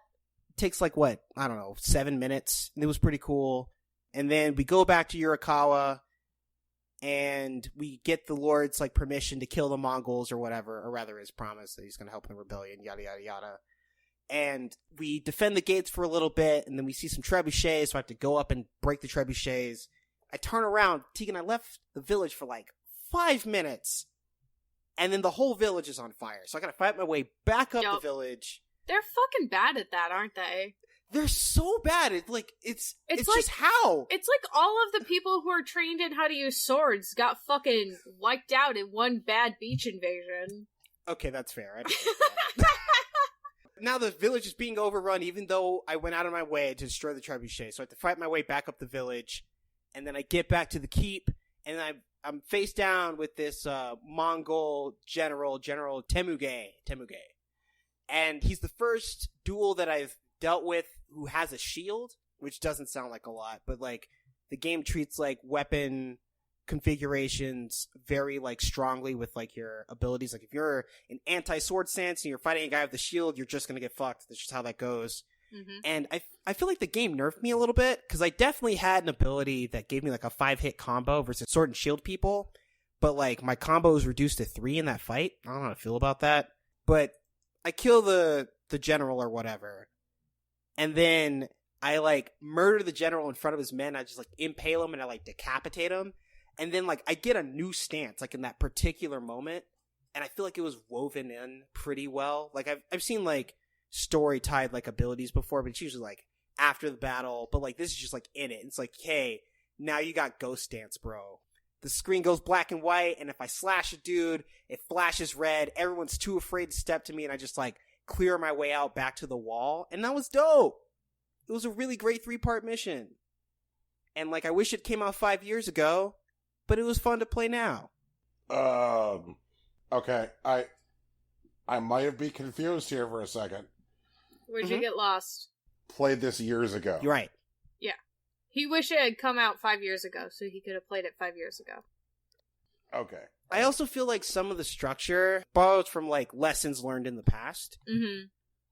Takes like what, I don't know, 7 minutes. And it was pretty cool. And then we go back to Yurikawa and we get the Lord's like permission to kill the Mongols or whatever, or rather his promise that he's going to help in the rebellion, yada yada yada. And we defend the gates for a little bit, and then we see some trebuchets, so I have to go up and break the trebuchets. I turn around, Tegan, I left the village for like 5 minutes, and then the whole village is on fire. So I gotta fight my way back up the village. They're fucking bad at that, aren't they? They're so bad. It's like, it's like, just how? It's like all of the people who are trained in how to use swords got fucking wiped out in one bad beach invasion. Okay, that's fair. I didn't get that. Now the village is being overrun, even though I went out of my way to destroy the trebuchet. So I have to fight my way back up the village, and then I get back to the keep, and I'm face down with this Mongol General Temuge. And he's the first duel that I've dealt with who has a shield, which doesn't sound like a lot, but like the game treats like weapon configurations very like strongly with like your abilities. Like if you're an anti-sword stance and you're fighting a guy with the shield, you're just gonna get fucked. That's just how that goes. Mm-hmm. And I feel like the game nerfed me a little bit, because I definitely had an ability that gave me like a 5-hit combo versus sword and shield people, but like my combo was reduced to 3 in that fight. I don't know how I feel about that, but I kill the general or whatever, and then I like murder the general in front of his men. I just like impale him and I like decapitate him. And then, like, I get a new stance, like, in that particular moment, and I feel like it was woven in pretty well. Like, I've seen, like, story-tied, like, abilities before, but it's usually, like, after the battle. But, like, this is just, like, in it. It's like, hey, now you got ghost stance, bro. The screen goes black and white, and if I slash a dude, it flashes red. Everyone's too afraid to step to me, and I just, like, clear my way out back to the wall. And that was dope. It was a really great 3-part mission. And, like, I wish it came out 5 years ago, but it was fun to play now. Okay. I might have been confused here for a second. Where'd you get lost? Played this years ago. You're right. Yeah. He wished it had come out 5 years ago, so he could have played it 5 years ago. Okay. I also feel like some of the structure borrows from, like, lessons learned in the past. Mm-hmm.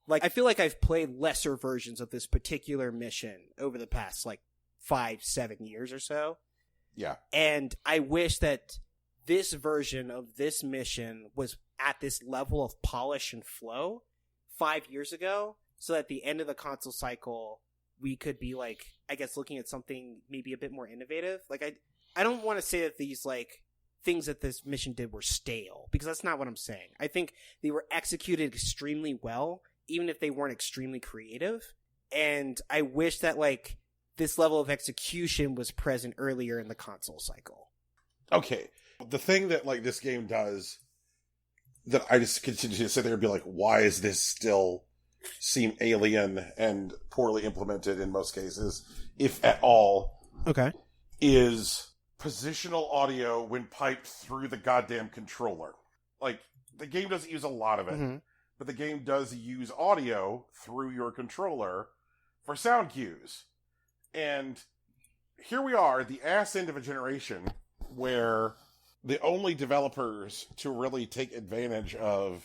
Like, I feel like I've played lesser versions of this particular mission over the past, like, 5-7 years or so. Yeah. And I wish that this version of this mission was at this level of polish and flow 5 years ago, so that at the end of the console cycle, we could be, like, I guess looking at something maybe a bit more innovative. Like, I don't want to say that these, like, things that this mission did were stale, because that's not what I'm saying. I think they were executed extremely well, even if they weren't extremely creative. And I wish that, like, this level of execution was present earlier in the console cycle. Okay. The thing that, like, this game does that I just continue to sit there and be like, why is this still seem alien and poorly implemented in most cases, if at all, okay, is positional audio when piped through the goddamn controller. Like, the game doesn't use a lot of it, but the game does use audio through your controller for sound cues. And here we are at the ass end of a generation where the only developers to really take advantage of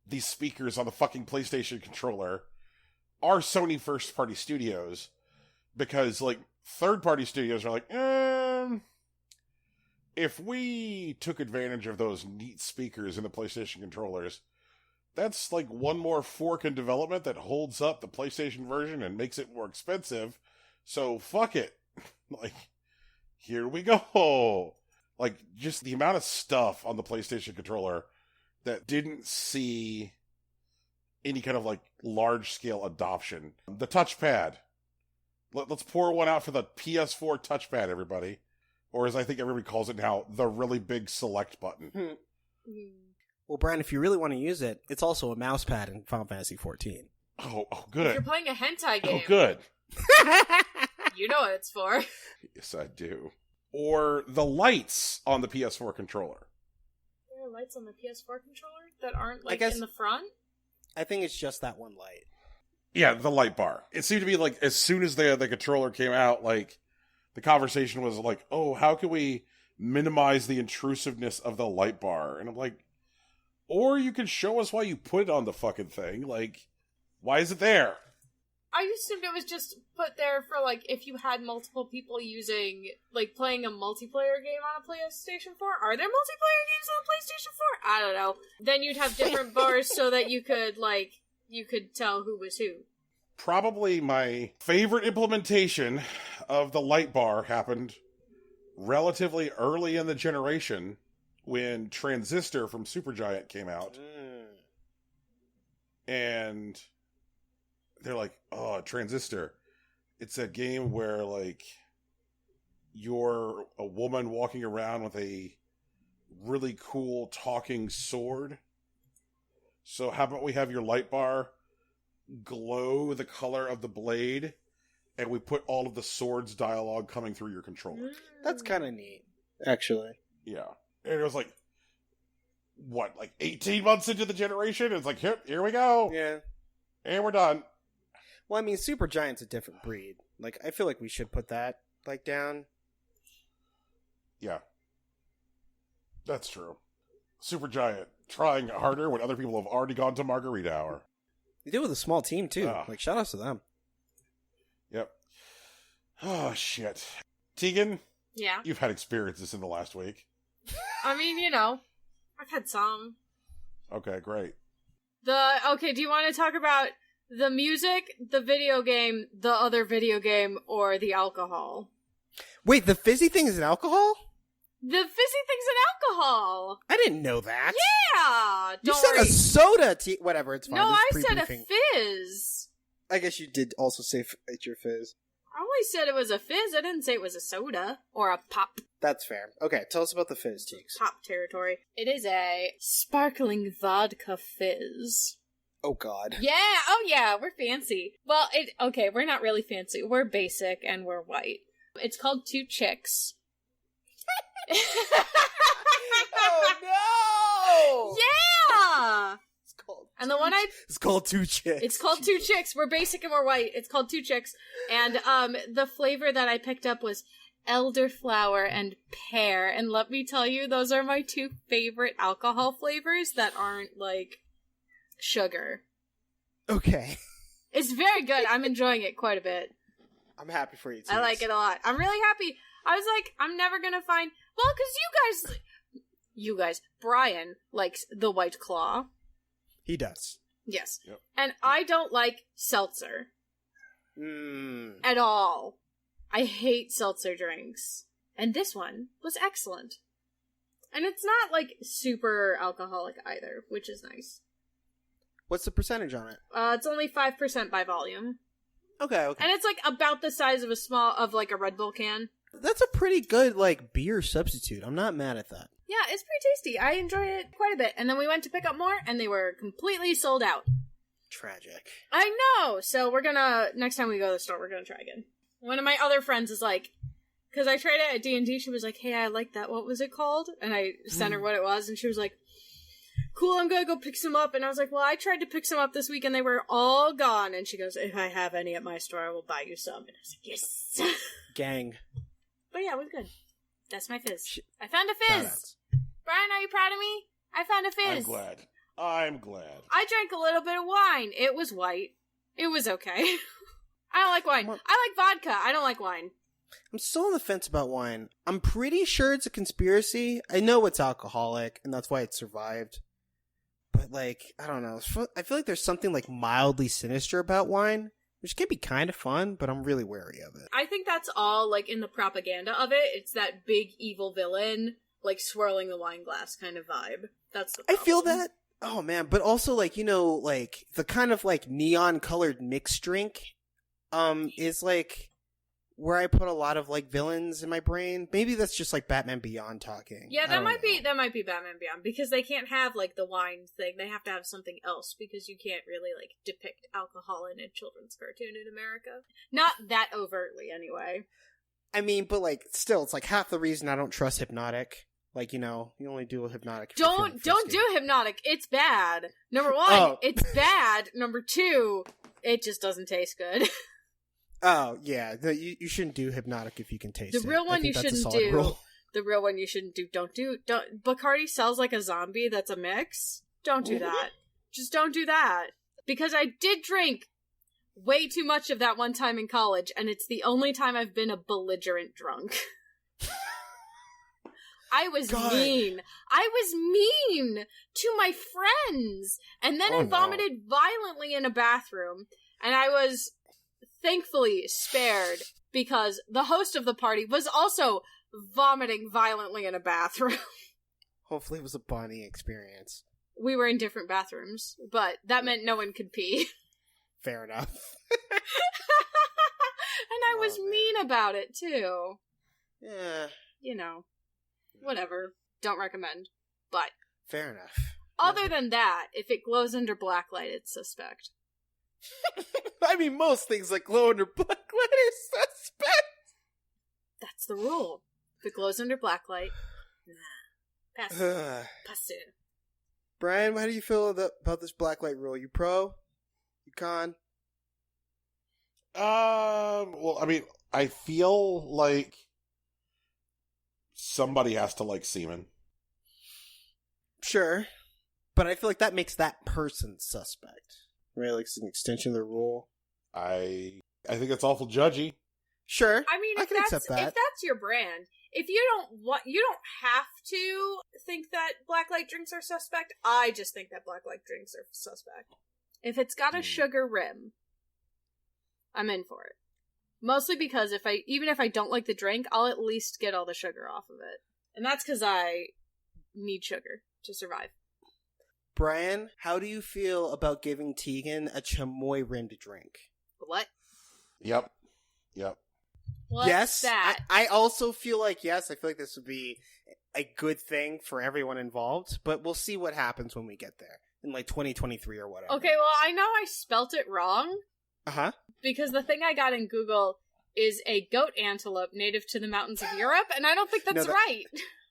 these speakers on the fucking PlayStation controller are Sony first-party studios, because, like, third-party studios are like, if we took advantage of those neat speakers in the PlayStation controllers, that's like one more fork in development that holds up the PlayStation version and makes it more expensive. So fuck it. Like, here we go. Like, just the amount of stuff on the PlayStation controller that didn't see any kind of, like, large-scale adoption. The touchpad. Let's pour one out for the PS4 touchpad, everybody. Or as I think everybody calls it now, the really big select button. Well, Brian, if you really want to use it, it's also a mouse pad in Final Fantasy XIV. Oh, good. If you're playing a hentai game. Oh, good. You know what it's for. Yes, I do. Or the lights on the PS4 controller. There are lights on the PS4 controller that aren't, like, in the front? I think it's just that one light. Yeah, the light bar. It seemed to be like, as soon as the controller came out, like, the conversation was like, oh, how can we minimize the intrusiveness of the light bar? And I'm like, or you can show us why you put it on the fucking thing. Like, why is it there? I assumed it was just put there for, like, if you had multiple people using, like, playing a multiplayer game on a PlayStation 4. Are there multiplayer games on a PlayStation 4? I don't know. Then you'd have different bars so that you could, like, you could tell who was who. Probably my favorite implementation of the light bar happened relatively early in the generation when Transistor from Supergiant came out. And they're like, oh, Transistor. It's a game where, like, you're a woman walking around with a really cool talking sword. So how about we have your light bar glow the color of the blade, and we put all of the sword's dialogue coming through your controller. That's kind of neat, actually. Yeah. And it was like, what, like 18 months into the generation? It's like, here we go. Yeah. And we're done. Well, I mean, Supergiant's a different breed. Like, I feel like we should put that, like, down. Yeah. That's true. Supergiant, trying harder when other people have already gone to Margarita Hour. They do it with a small team, too. Like, shout outs to them. Yep. Oh, shit. Tegan? Yeah? You've had experiences in the last week. I mean, you know, I've had some. Okay, great. Okay, do you want to talk about the music, the video game, the other video game, or the alcohol? Wait, the fizzy thing is an alcohol? The fizzy thing's an alcohol! I didn't know that. Yeah! You Don't said worry. a soda whatever, it's fine. No, I This is said a pre-briefing. fizz. I guess you did also say it's your fizz. I always said it was a fizz. I didn't say it was a soda. Or a pop. That's fair. Okay, tell us about the fizz, Teeks. Pop territory. It is a sparkling vodka fizz. Oh, God. Yeah, oh yeah, we're fancy. Well, okay, we're not really fancy. We're basic and we're white. It's called Two Chicks. Oh, no! Yeah! It's called And the one It's called Two Chicks. It's called Two Chicks. We're basic and we're white. It's called Two Chicks. And the flavor that I picked up was elderflower and pear. And let me tell you, those are my two favorite alcohol flavors that aren't, like, sugar. Okay. It's very good. I'm enjoying it quite a bit. I'm happy for you, Teeks. I like it a lot. I'm really happy. I was like, I'm never gonna find... Well, because you guys... Brian likes the White Claw. He does. Yes. Yep. And I don't like seltzer. At all. I hate seltzer drinks. And this one was excellent. And it's not, like, super alcoholic either, which is nice. What's the percentage on it? It's only 5% by volume. Okay. And it's, like, about the size of a Red Bull can. That's a pretty good, like, beer substitute. I'm not mad at that. Yeah, it's pretty tasty. I enjoy it quite a bit. And then we went to pick up more, and they were completely sold out. Tragic. I know! So next time we go to the store, we're gonna try again. One of my other friends is like, because I tried it at D&D, she was like, hey, I like that. What was it called? And I sent her what it was, and she was like, cool, I'm gonna go pick some up. And I was like, well, I tried to pick some up this week, and they were all gone. And she goes, if I have any at my store, I will buy you some. And I was like, yes! Gang. But yeah, it was good. That's my fizz. I found a fizz! Shoutouts. Brian, are you proud of me? I found a fizz. I'm glad. I drank a little bit of wine. It was white. It was okay. I don't like wine. I like vodka. I don't like wine. I'm still on the fence about wine. I'm pretty sure it's a conspiracy. I know it's alcoholic, and that's why it survived. But, like, I don't know. I feel like there's something, like, mildly sinister about wine, which can be kind of fun, but I'm really wary of it. I think that's all, like, in the propaganda of it. It's that big evil villain, like, swirling the wine glass kind of vibe. That's the problem. I feel that. Oh, man. But also, like, you know, like, the kind of, like, neon-colored mixed drink, is, like, where I put a lot of, like, villains in my brain. Maybe that's just, like, Batman Beyond talking. Yeah, that might be Batman Beyond, because they can't have, like, the wine thing. They have to have something else, because you can't really, like, depict alcohol in a children's cartoon in America. Not that overtly, anyway. I mean, but, like, still, it's, like, half the reason I don't trust Hypnotic. Like, you know, you only do Hypnotic if you're feeling Don't frisky. do Hypnotic. It's bad. Number one, it's bad. Number two, it just doesn't taste good. Oh, yeah. You shouldn't do Hypnotic if you can taste it. The real one you that's a shouldn't solid do. rule. The real one you shouldn't do. Don't. Bacardi sells like a zombie that's a mix. Don't do that. Just don't do that. Because I did drink way too much of that one time in college, and it's the only time I've been a belligerent drunk. I was God. mean. I was mean to my friends. And then I vomited violently in a bathroom. And I was thankfully spared because the host of the party was also vomiting violently in a bathroom. Hopefully it was a bonding experience. We were in different bathrooms, but that meant no one could pee. Fair enough. And I was mean about it, too. Yeah. You know, whatever. Don't recommend. But Fair enough. other than that, if it glows under blacklight, it's suspect. I mean, most things like glow under blacklight are suspect. That's the rule. If it glows under blacklight, nah. Pass it. Pass it. Brian, how do you feel about this blacklight rule? You pro? You con? Well, I mean, I feel like somebody has to like semen. Sure. But I feel like that makes that person suspect. Right? Like it's an extension of the rule. I think it's awful judgy. Sure. I mean, I if can accept that. that's your brand, if you don't have to think that blacklight drinks are suspect. I just think that blacklight drinks are suspect. If it's got a sugar rim, I'm in for it. Mostly because even if I don't like the drink, I'll at least get all the sugar off of it. And that's because I need sugar to survive. Brian, how do you feel about giving Tegan a chamoy rim to drink? What? Yep. What's yes, that? I also feel like, yes, I feel like this would be a good thing for everyone involved, but we'll see what happens when we get there in like 2023 or whatever. Okay, well, I know I spelt it wrong. Uh-huh. Because the thing I got in Google is a goat antelope native to the mountains of Europe, and I don't think that's right.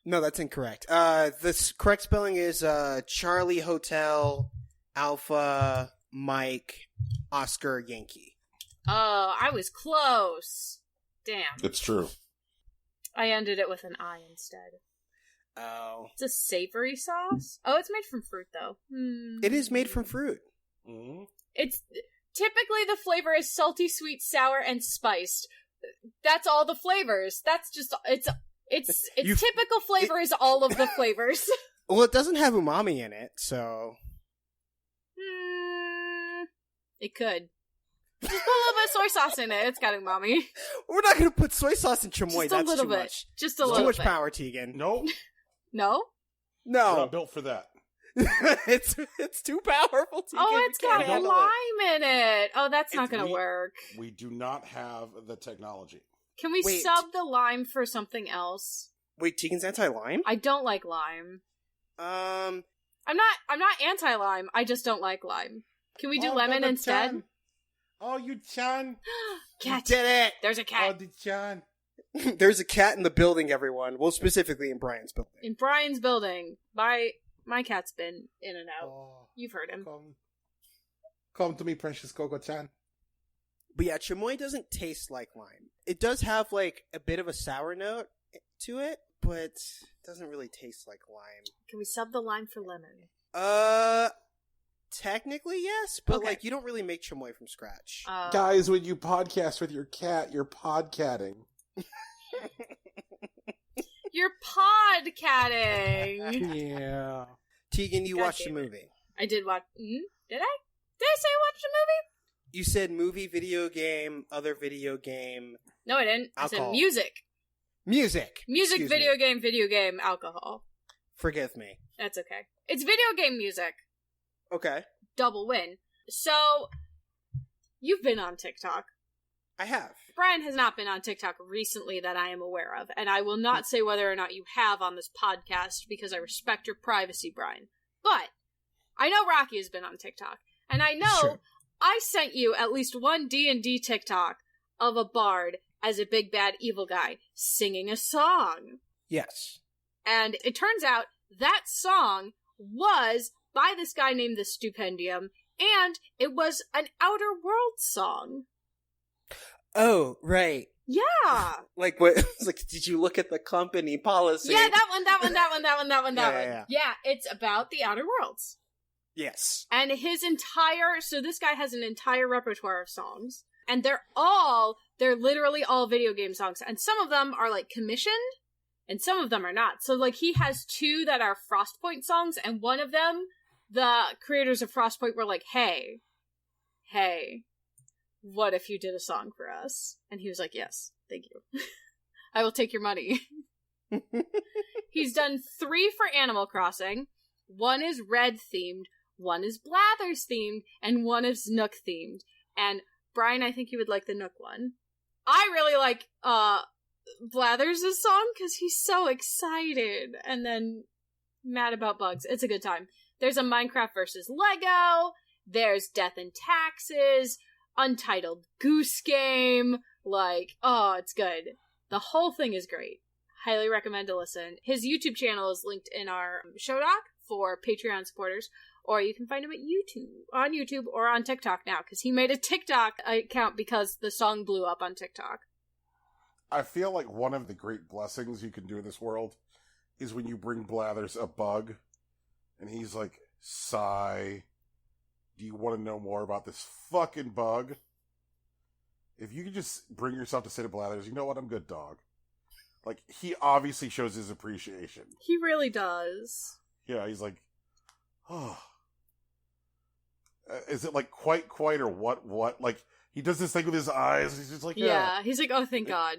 No, that's incorrect. The correct spelling is Charlie Hotel Alpha Mike Oscar Yankee. Oh, I was close. Damn. It's true. I ended it with an I instead. Oh. It's a savory sauce? Oh, it's made from fruit, though. It is made from fruit. Mm-hmm. It's... Typically, the flavor is salty, sweet, sour, and spiced. That's all the flavors. That's just... Its typical flavor is all of the flavors. Well, it doesn't have umami in it, so... It could. Just put a little bit of soy sauce in it. It's got umami. We're not going to put soy sauce in chamoy. Just a That's little too bit. much. Just a little bit. Too much power, Tegan. No, No? we're No. not built for that. it's too powerful, Tegan. Oh, it's got handle lime in it. Oh, that's not going to we- work. We do not have the technology. Can we Wait. sub the lime for something else? Wait, Tegan's anti-lime? I don't like lime. Um, I'm not anti-lime. I just don't like lime. Can we do lemon instead? Chan. Oh, you Chan. Cat. did it! There's a Oh, cat. the Chan. There's a cat in the building, everyone. Well, specifically in Brian's building. In Brian's building. My cat's been in and out. Oh, You've heard him. come to me, precious Coco Chan. But yeah, chamoy doesn't taste like lime. It does have, like, a bit of a sour note to it, but it doesn't really taste like lime. Can we sub the lime for lemon? Technically, yes, but, Okay. like, you don't really make chamoy from scratch. Guys, when you podcast with your cat, you're podcatting. You're podcatting. Yeah. Tegan, you God watched the damn it. movie. I did watch. Did I? Did I say I watched a movie? You said movie, video game, other video game, No, I didn't. I Alcohol. said music. music. Music, Excuse me. video game, alcohol. Forgive me. That's okay. It's video game music. Okay. Double win. So, you've been on TikTok. I have. Brian has not been on TikTok recently that I am aware of, and I will not say whether or not you have on this podcast because I respect your privacy, Brian. But I know Rocky has been on TikTok, and I know Sure. I sent you at least one D&D TikTok of a bard as a big bad evil guy singing a song. Yes. And it turns out that song was by this guy named the Stupendium, and it was an Outer Worlds song. Oh, right. Yeah. Like what? It's like, did you look at the company policy? Yeah, that one. Yeah. Yeah, it's about the Outer Worlds. Yes. And so this guy has an entire repertoire of songs, and they're literally all video game songs, and some of them are like commissioned, and some of them are not. So, like, he has 2 that are Frostpoint songs, and one of them, the creators of Frostpoint were like, hey, what if you did a song for us? And he was like, yes, thank you. I will take your money. He's done 3 for Animal Crossing. 1 is Red themed, 1 is Blathers themed, and 1 is Nook themed. And Brian, I think you would like the Nook one. I really like Blathers' song because he's so excited and then mad about bugs. It's a good time. There's a Minecraft versus Lego. There's Death and Taxes. Untitled Goose Game. Like, oh, it's good. The whole thing is great. Highly recommend to listen. His YouTube channel is linked in our show doc for Patreon supporters, or you can find him on YouTube or on TikTok now, because he made a TikTok account because the song blew up on TikTok. I feel like one of the great blessings you can do in this world is when you bring Blathers a bug, and he's like, sigh, do you want to know more about this fucking bug? If you could just bring yourself to say to Blathers, you know what, I'm good, dog. Like, he obviously shows his appreciation. He really does. Yeah, he's like, oh. Is it like quite, or what? Like, he does this thing with his eyes, and he's just like, yeah. He's like, oh, thank God.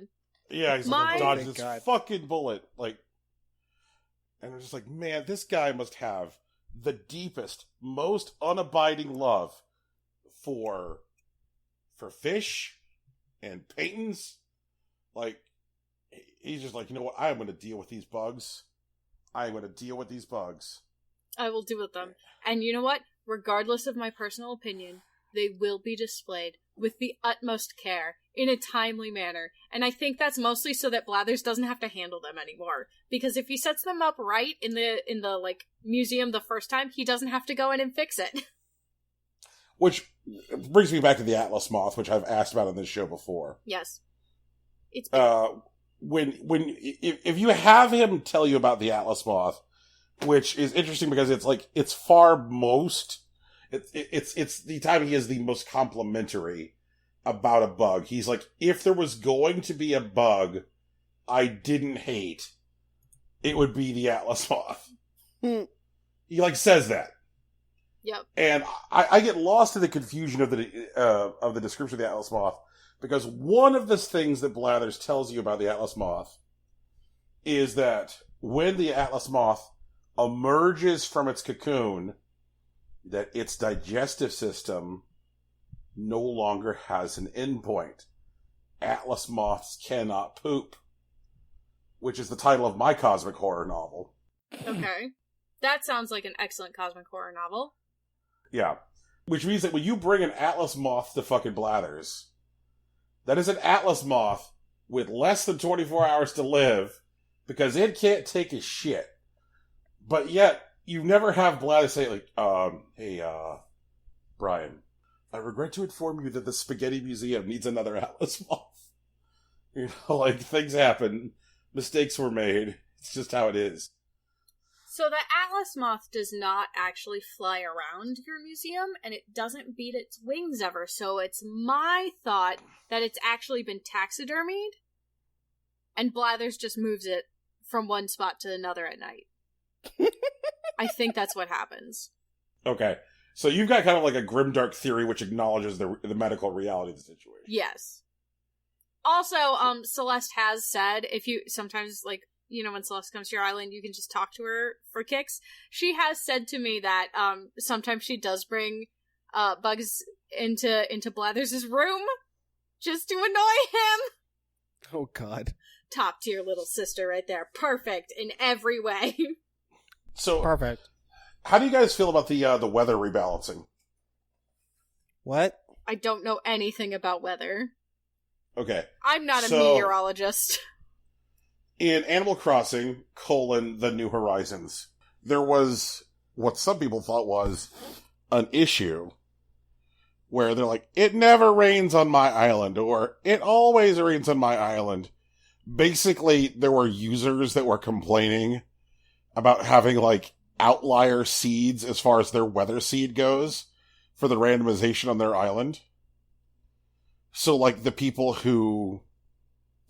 Yeah, he's like, dodge this fucking bullet. Like, and I'm just like, man, this guy must have the deepest, most unabiding love for fish and paintings. Like, he's just like, you know what? I'm going to deal with these bugs. I will deal with them. And you know what? Regardless of my personal opinion, they will be displayed with the utmost care in a timely manner. And I think that's mostly so that Blathers doesn't have to handle them anymore. Because if he sets them up right in the like museum the first time, he doesn't have to go in and fix it. Which brings me back to the Atlas Moth, which I've asked about on this show before. Yes. It's if you have him tell you about the Atlas Moth, which is interesting because it's like it's the time he is the most complimentary about a bug. He's like, if there was going to be a bug I didn't hate, it would be the Atlas Moth. He like says that. Yep. And I get lost in the confusion of the description of the Atlas Moth, because one of the things that Blathers tells you about the Atlas Moth is that when the Atlas Moth emerges from its cocoon, that its digestive system no longer has an endpoint. Atlas Moths cannot poop, which is the title of my cosmic horror novel. Okay. That sounds like an excellent cosmic horror novel. Yeah. Which means that when you bring an Atlas Moth to fucking Blathers, that is an Atlas Moth with less than 24 hours to live, because it can't take a shit. But yet, you never have Blathers say, like, hey, Brian, I regret to inform you that the Spaghetti Museum needs another Atlas Moth. You know, like, things happen. Mistakes were made. It's just how it is. So the Atlas Moth does not actually fly around your museum, and it doesn't beat its wings ever, so it's my thought that it's actually been taxidermied, and Blathers just moves it from one spot to another at night. I think that's what happens. Okay. So you've got kind of like a grimdark theory which acknowledges the medical reality of the situation. Yes. Also, Celeste has said, if you sometimes, like, you know, when Celeste comes to your island, you can just talk to her for kicks. She has said to me that sometimes she does bring bugs into Blathers' room just to annoy him. Oh, God. Top tier little sister right there. Perfect in every way. So perfect. How do you guys feel about the weather rebalancing? What? I don't know anything about weather. Okay. I'm not a meteorologist. In Animal Crossing, The New Horizons, there was what some people thought was an issue where they're like, it never rains on my island, or it always rains on my island. Basically, there were users that were complaining about having, like, outlier seeds as far as their weather seed goes for the randomization on their island. So, like, the people who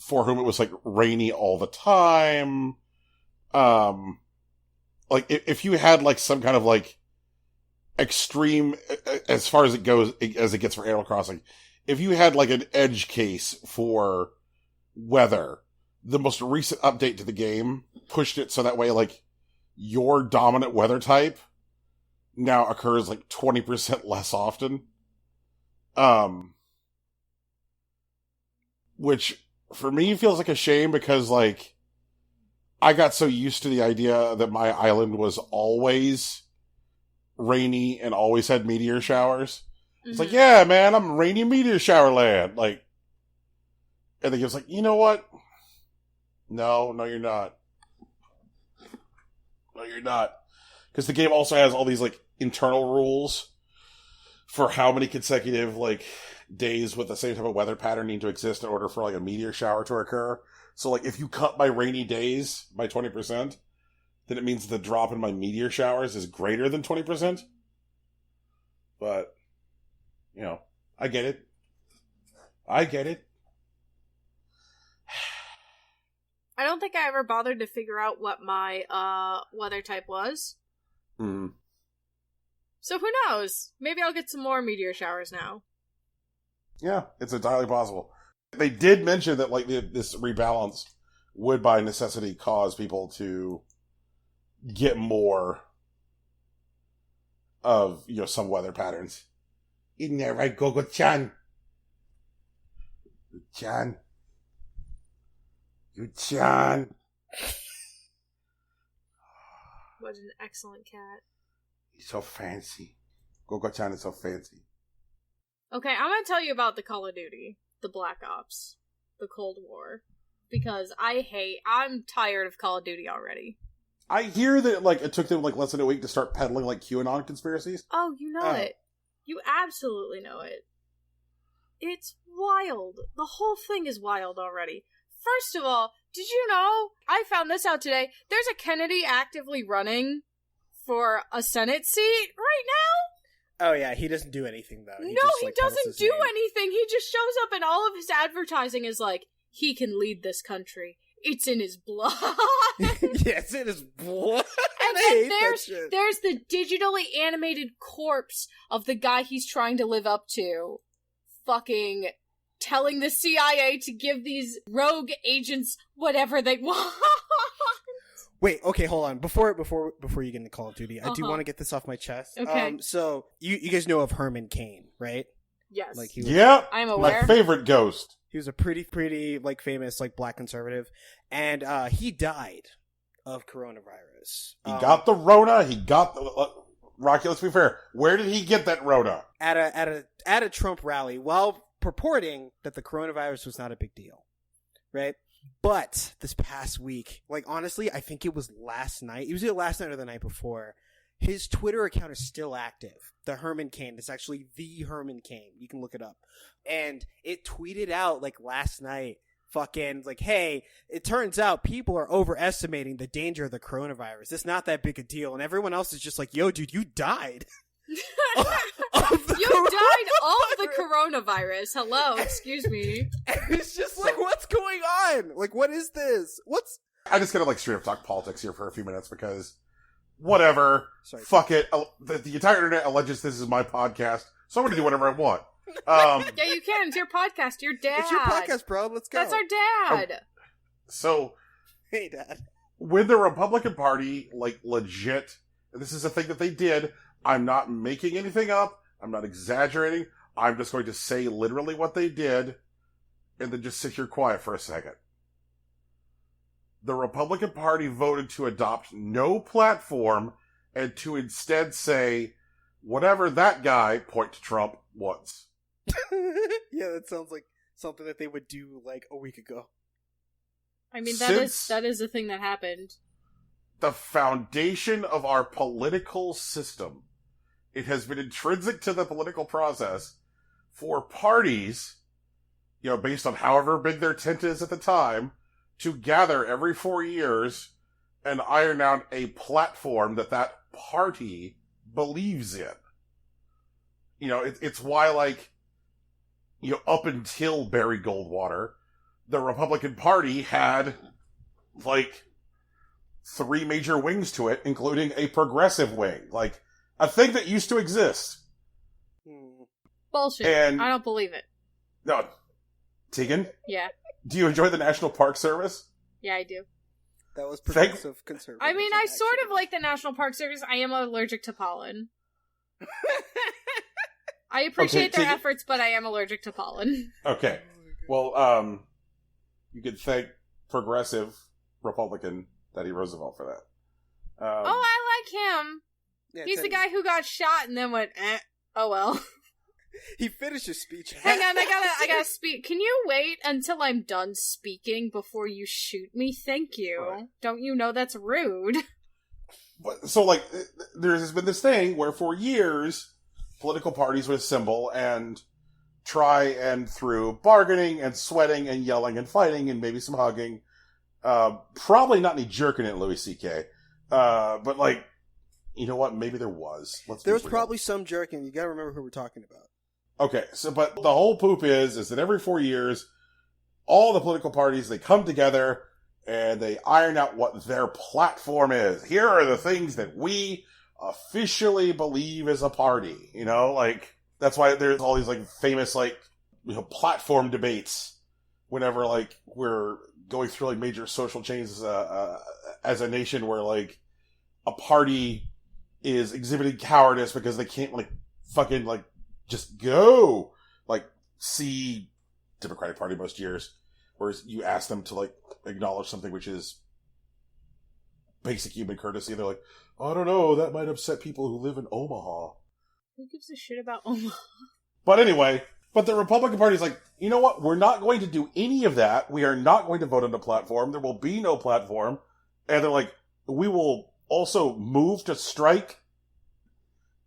for whom it was like rainy all the time. Like if you had like some kind of like extreme, as far as it goes, as it gets for Animal Crossing, if you had like an edge case for weather, the most recent update to the game pushed it so that way like your dominant weather type now occurs like 20% less often. Which for me feels like a shame because like I got so used to the idea that my island was always rainy and always had meteor showers. It's like, yeah, man, I'm rainy meteor shower land. Like, and the game's like, you know what? No, you're not. No, you're not. Because the game also has all these, like, internal rules for how many consecutive, like, days with the same type of weather pattern need to exist in order for, like, a meteor shower to occur. So, like, if you cut my rainy days by 20%, then it means the drop in my meteor showers is greater than 20%. But, you know, I get it. I get it. I don't think I ever bothered to figure out what my weather type was. So who knows? Maybe I'll get some more meteor showers now. Yeah, it's entirely possible. They did mention that like this rebalance would by necessity cause people to get more of, you know, some weather patterns. Isn't that right, Gogo-chan? Chan. You Chan. What an excellent cat. He's so fancy. Gogo-chan is so fancy. Okay, I'm gonna tell you about the Call of Duty, the Black Ops, the Cold War, because I'm tired of Call of Duty already. I hear that like it took them like less than a week to start peddling like QAnon conspiracies. Oh, you know it. You absolutely know it. It's wild. The whole thing is wild already. First of all, did you know? I found this out today. There's a Kennedy actively running for a Senate seat right now. Oh yeah, he doesn't do anything though. He doesn't do anything. He just shows up and all of his advertising is like, he can lead this country. It's in his blood. Yes, in his blood. And then there's the digitally animated corpse of the guy he's trying to live up to. Fucking telling the CIA to give these rogue agents whatever they want. Wait, okay, hold on. Before you get into Call of Duty, I do want to get this off my chest. Okay. So you guys know of Herman Cain, right? Yes. Like he was, yeah, I'm aware. My favorite ghost. He was a pretty like famous like black conservative, and he died of coronavirus. He got the Rona. He got the Rocky. Let's be fair. Where did he get that Rona? At a Trump rally, while purporting that the coronavirus was not a big deal, right? But this past week, like honestly, I think it was last night. It was either last night or the night before. His Twitter account is still active. The Herman Cain. It's actually the Herman Cain. You can look it up. And it tweeted out like last night, fucking like, hey, it turns out people are overestimating the danger of the coronavirus. It's not that big a deal. And everyone else is just like, yo, dude, you died. You died of the coronavirus. Hello, excuse me. It's just like, what's going on? Like, what is this? I just gotta like straight up talk politics here for a few minutes because whatever. Sorry. Fuck it. The entire internet alleges this is my podcast, so I'm gonna do whatever I want. Yeah, you can. It's your podcast. Your dad. It's your podcast, bro. Let's go. That's our dad. So, hey, Dad. When the Republican Party, like, legit, and this is a thing that they did, I'm not making anything up, I'm not exaggerating, I'm just going to say literally what they did, and then just sit here quiet for a second. The Republican Party voted to adopt no platform, and to instead say, whatever that guy, point to Trump, wants. Yeah, that sounds like something that they would do, like, a week ago. I mean, that is a thing that happened. The foundation of our political system, it has been intrinsic to the political process for parties, you know, based on however big their tent is at the time, to gather every 4 years and iron out a platform that party believes in. You know, it's why, like, you know, up until Barry Goldwater, the Republican Party had, like, 3 major wings to it, including a progressive wing. Like, a thing that used to exist. Bullshit. And I don't believe it. No. Tegan? Yeah. Do you enjoy the National Park Service? Yeah, I do. That was progressive conservative. I mean, I sort of like the National Park Service. I am allergic to pollen. I appreciate their efforts, but I am allergic to pollen. Okay. Well, you could thank progressive Republican Teddy Roosevelt for that. I like him. Yeah, he's the guy who got shot and then went, oh well. He finished his speech. Hang on, I gotta speak. Can you wait until I'm done speaking before you shoot me? Thank you. Right. Don't you know that's rude? So, like, there's been this thing where for years, political parties would assemble and try and through bargaining and sweating and yelling and fighting and maybe some hugging, probably not any jerking at Louis C.K., but, like, you know what? Maybe there was. There was probably some jerking. You gotta remember who we're talking about. Okay, so, but the whole poop is that every 4 years, all the political parties, they come together and they iron out what their platform is. Here are the things that we officially believe as a party, you know? Like, that's why there's all these, like, famous, like, you know, platform debates whenever, like, we're going through, like, major social changes as a nation where, like, a party is exhibiting cowardice because they can't, like, fucking, like, just go, like, see Democratic Party most years, whereas you ask them to, like, acknowledge something which is basic human courtesy, they're like, I don't know, that might upset people who live in Omaha. Who gives a shit about Omaha? But anyway, but the Republican Party is like, you know what, we're not going to do any of that, we are not going to vote on the platform, there will be no platform, and they're like, we will also move to strike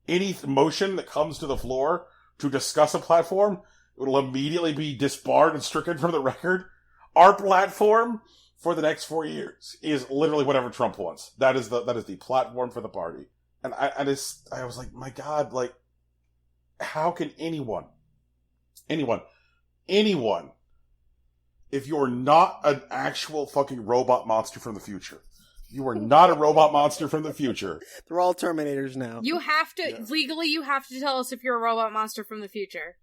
any motion that comes to the floor to discuss a platform. It will immediately be disbarred and stricken from the record. Our platform for the next 4 years is literally whatever Trump wants. That is the platform for the party. And I was like, my God, like, how can anyone, if you're not an actual fucking robot monster from the future, you are not a robot monster from the future. They're all Terminators now. You have to, legally, you have to tell us if you're a robot monster from the future.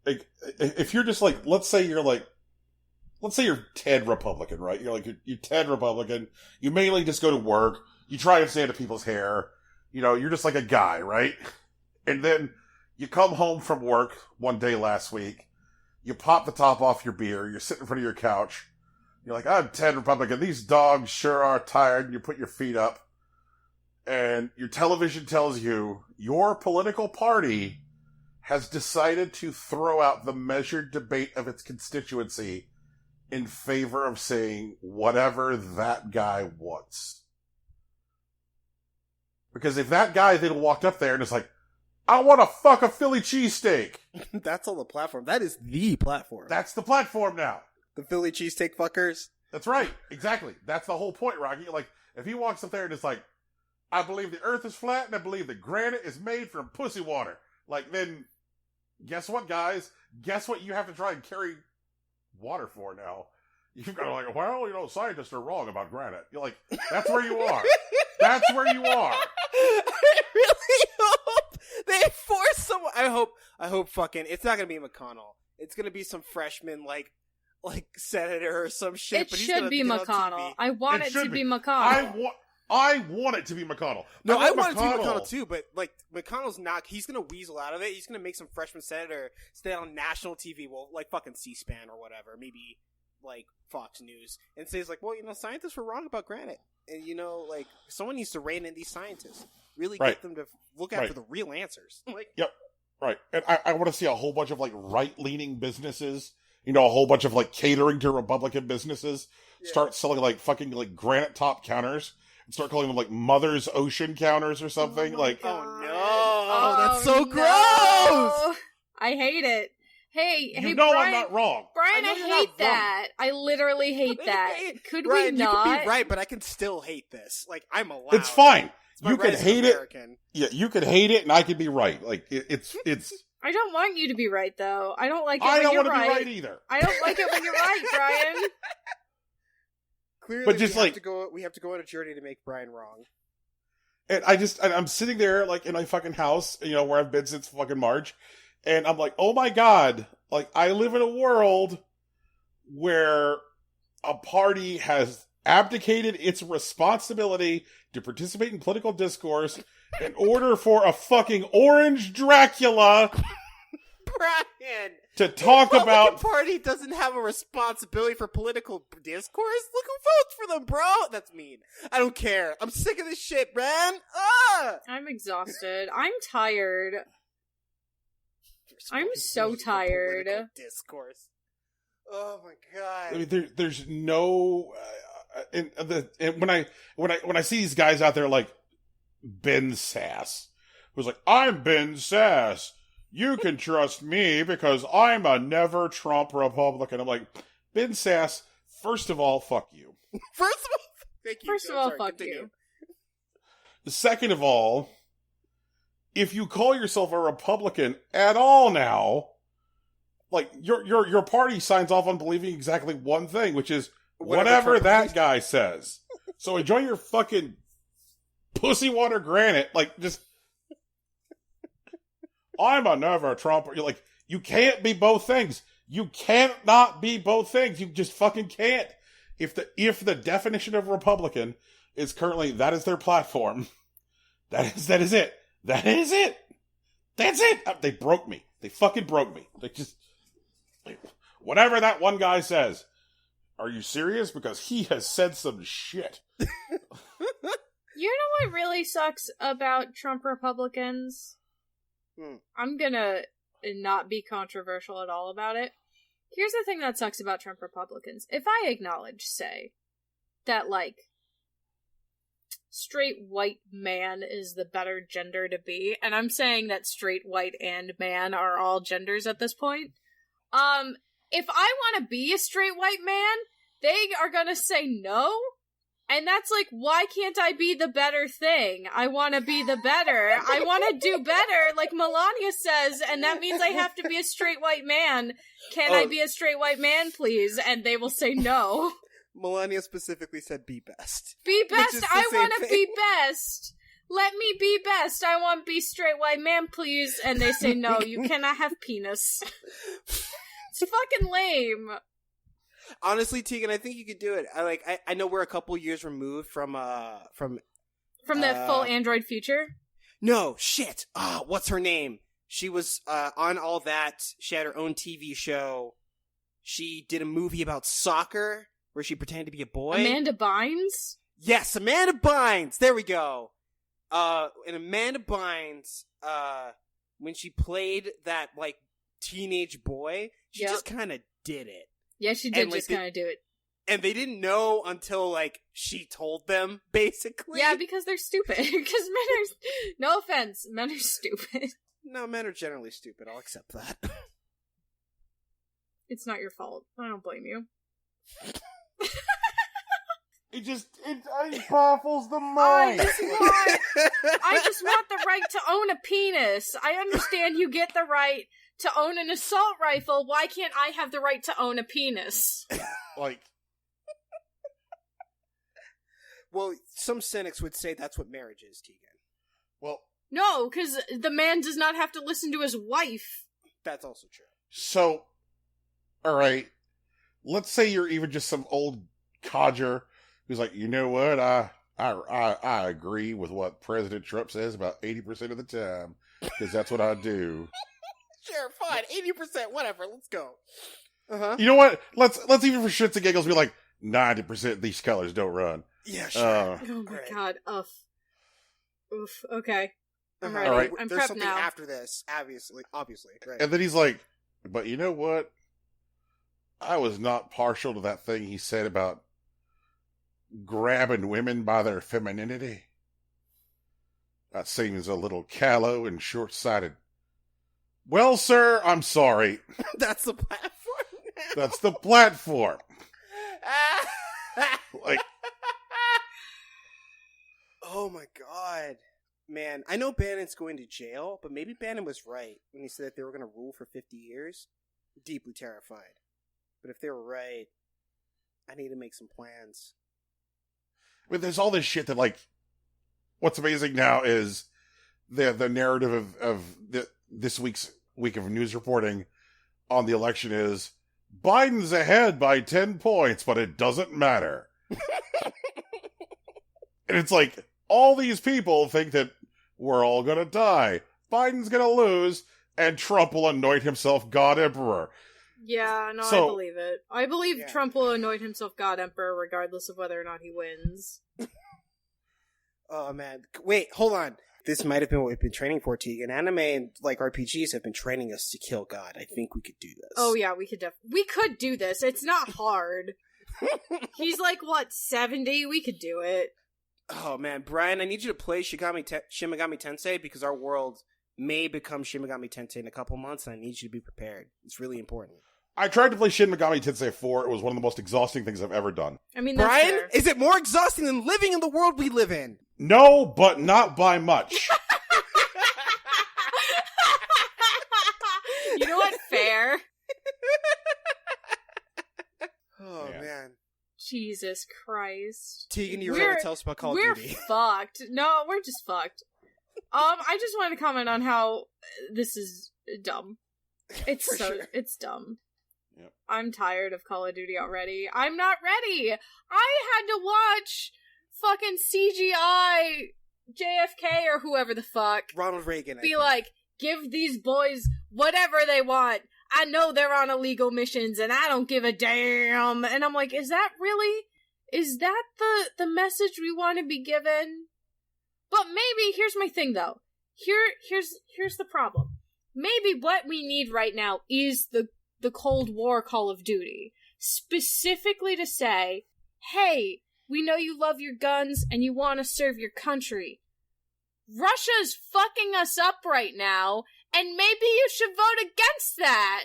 Like, if you're just like, let's say you're Ted Republican, right? You're like, you're Ted Republican. You mainly just go to work. You try and stay out of people's hair. You know, you're just like a guy, right? And then you come home from work one day last week. You pop the top off your beer. You're sitting in front of your couch. You're like, I'm Ted Republican. These dogs sure are tired. And you put your feet up. And your television tells you your political party has decided to throw out the measured debate of its constituency in favor of saying whatever that guy wants. Because if that guy then walked up there and is like, I want to fuck a Philly cheesesteak. That's on the platform. That is the platform. That's the platform now. The Philly cheesesteak fuckers. That's right. Exactly. That's the whole point, Rocky. Like, if he walks up there and is like, I believe the earth is flat and I believe that granite is made from pussy water. Like, then, guess what, guys? Guess what you have to try and carry water for now? You've got to like, well, you know, scientists are wrong about granite. You're like, that's where you are. That's where you are. I really hope they force someone. I hope fucking, it's not going to be McConnell. It's going to be some freshman, like senator or some shit. It but should be McConnell. I want it to be McConnell. I want it to be McConnell. No, I want it to be McConnell too, but like McConnell's not. He's gonna weasel out of it. He's gonna make some freshman senator stay on national TV, well, like fucking C-SPAN or whatever, maybe like Fox News, and says like, well, you know, scientists were wrong about granite, and you know, like someone needs to rein in these scientists, really get them to look out for the real answers. Like, yep, right. And I want to see a whole bunch of like right-leaning businesses. You know, a whole bunch of like catering to Republican businesses start selling like fucking like granite top counters and start calling them like Mother's Ocean counters or something. Oh like, God. Oh no, that's so gross. I hate it. Hey, you know, Brian, I'm not wrong. Brian, I hate that. I literally hate that. Could Brian, we not? You could be right, but I can still hate this. Like, I'm allowed. It's fine. You can hate it. Yeah, you can hate it, and I can be right. Like, it's. I don't want you to be right, though. I don't like it I when don't you're want to right. be right either. I don't like it when you're right, Brian. Clearly, But just we have to go on a journey to make Brian wrong. And I'm sitting there, like, in my fucking house, where I've been since fucking March, and I'm like, oh my god, like, I live in a world where a party has abdicated its responsibility to participate in political discourse in order for a fucking orange Dracula Brian! to talk the about... Republican Party doesn't have a responsibility for political discourse? Look who votes for them, bro! That's mean. I don't care. I'm sick of this shit, man! Ah! I'm exhausted. I'm tired. I'm so tired. Political discourse. Oh my god. I mean, there's no... and when I see these guys out there like Ben Sass, who's like, I'm Ben Sass. You can trust me because I'm a never Trump Republican. I'm like, Ben Sass, first of all, fuck you. First of all, thank you. First of all, fuck you. Second of all, if you call yourself a Republican at all now, like your party signs off on believing exactly one thing, which is whatever that guy says. So enjoy your fucking pussy water granite. Like, just, I'm a never Trump. You're like, you can't be both things. You can't not be both things. You just fucking can't. If the definition of Republican is currently that is their platform, that is it. That is it. That's it. They broke me. They fucking broke me. They just, whatever that one guy says. Are you serious? Because he has said some shit. You know what really sucks about Trump Republicans? I'm gonna not be controversial at all about it. Here's the thing that sucks about Trump Republicans. If I acknowledge, say, that, like, straight white man is the better gender to be, and I'm saying that straight white and man are all genders at this point, if I want to be a straight white man, they are gonna say no. And that's like, why can't I be the better thing? I want to be the better. I want to do better, like Melania says, and that means I have to be a straight white man. Can I be a straight white man, please? And they will say no. Melania specifically said be best. Be best. I want to be best. Let me be best. I want to be straight white man, please. And they say no, you cannot have penis. It's fucking lame. Honestly, Tegan, I think you could do it. I know we're a couple years removed from the full Android future. No, shit. What's her name? She was on All That. She had her own TV show. She did a movie about soccer where she pretended to be a boy. Amanda Bynes? Yes, Amanda Bynes. There we go. And Amanda Bynes, when she played that like teenage boy, she just kind of did it. Yeah, she did just kind of do it. And they didn't know until, like, she told them, basically. Yeah, because they're stupid. Because men are... No offense, men are stupid. No, men are generally stupid. I'll accept that. It's not your fault. I don't blame you. It baffles the mind. I just want the right to own a penis. I understand you get the right to own an assault rifle. Why can't I have the right to own a penis? Like, well, some cynics would say that's what marriage is, Tegan. Well, no, because the man does not have to listen to his wife. That's also true. So, all right, let's say you're even just some old codger who's like, you know what, I agree with what President Trump says about 80% of the time, because that's what I do. Sure, fine, 80%, whatever, let's go. You know what? Let's even for shits and giggles be like, 90% of these colors don't run. Yeah, sure. Oh my god, Oof, okay. I'm ready. All right. I'm There's prepped something now. after this, obviously. Right. And then he's like, but you know what? I was not partial to that thing he said about grabbing women by their femininity. That seems a little callow and short-sighted. Well, sir, I'm sorry. That's the platform now. That's the platform. Like, oh my god. Man, I know Bannon's going to jail, but maybe Bannon was right when he said that they were going to rule for 50 years. Deeply terrified. But if they were right, I need to make some plans. I mean, there's all this shit that, like, what's amazing now is the narrative of this week's week of news reporting on the election is Biden's ahead by 10 points, but it doesn't matter. And it's like, all these people think that we're all gonna die. Biden's gonna lose, and Trump will anoint himself God Emperor. Yeah, no, So- I believe it. I believe Trump will anoint himself God Emperor regardless of whether or not he wins. Oh, man. Wait, hold on. This might have been what we've been training for, Tegan. Anime and, like, RPGs have been training us to kill God. I think we could do this. Oh yeah, we could do this. It's not hard. He's like, what, 70? We could do it. Oh, man. Brian, I need you to play Shimigami Tensei because our world may become Shimigami Tensei in a couple months, and I need you to be prepared. It's really important. I tried to play Shin Megami Tensei 4. It was one of the most exhausting things I've ever done. I mean, that's Brian, fair. is it more exhausting than living in the world we live in? No, but not by much. You know what? Fair. Oh, Yeah. man. Jesus Christ. Tegan, you were going to tell us about Call of We're Duty. fucked. No, we're just fucked. I just wanted to comment on how this is dumb. It's For sure. It's dumb. Yep. I'm tired of Call of Duty already. I'm not ready. I had to watch fucking CGI JFK or whoever the fuck Ronald Reagan. I be think. like, give these boys whatever they want. I know they're on illegal missions and I don't give a damn. And I'm like, is that the message we want to be given? But maybe, here's my thing though. Here's the problem. Maybe what we need right now is the Cold War Call of Duty. Specifically to say, hey, we know you love your guns and you want to serve your country. Russia's fucking us up right now, and maybe you should vote against that.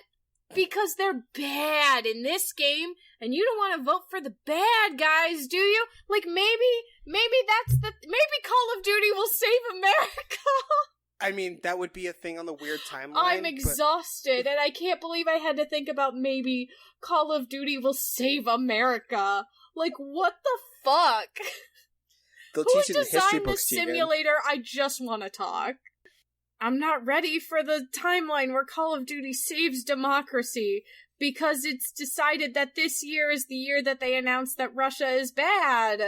Because they're bad in this game, and you don't want to vote for the bad guys, do you? Like, maybe Call of Duty will save America. I mean, that would be a thing on the weird timeline. I'm exhausted, and I can't believe I had to think about maybe Call of Duty will save America. Like, what the fuck? They'll Who teach you the history designed books, this Tegan. simulator? I just want to talk. I'm not ready for the timeline where Call of Duty saves democracy because it's decided that this year is the year that they announced that Russia is bad.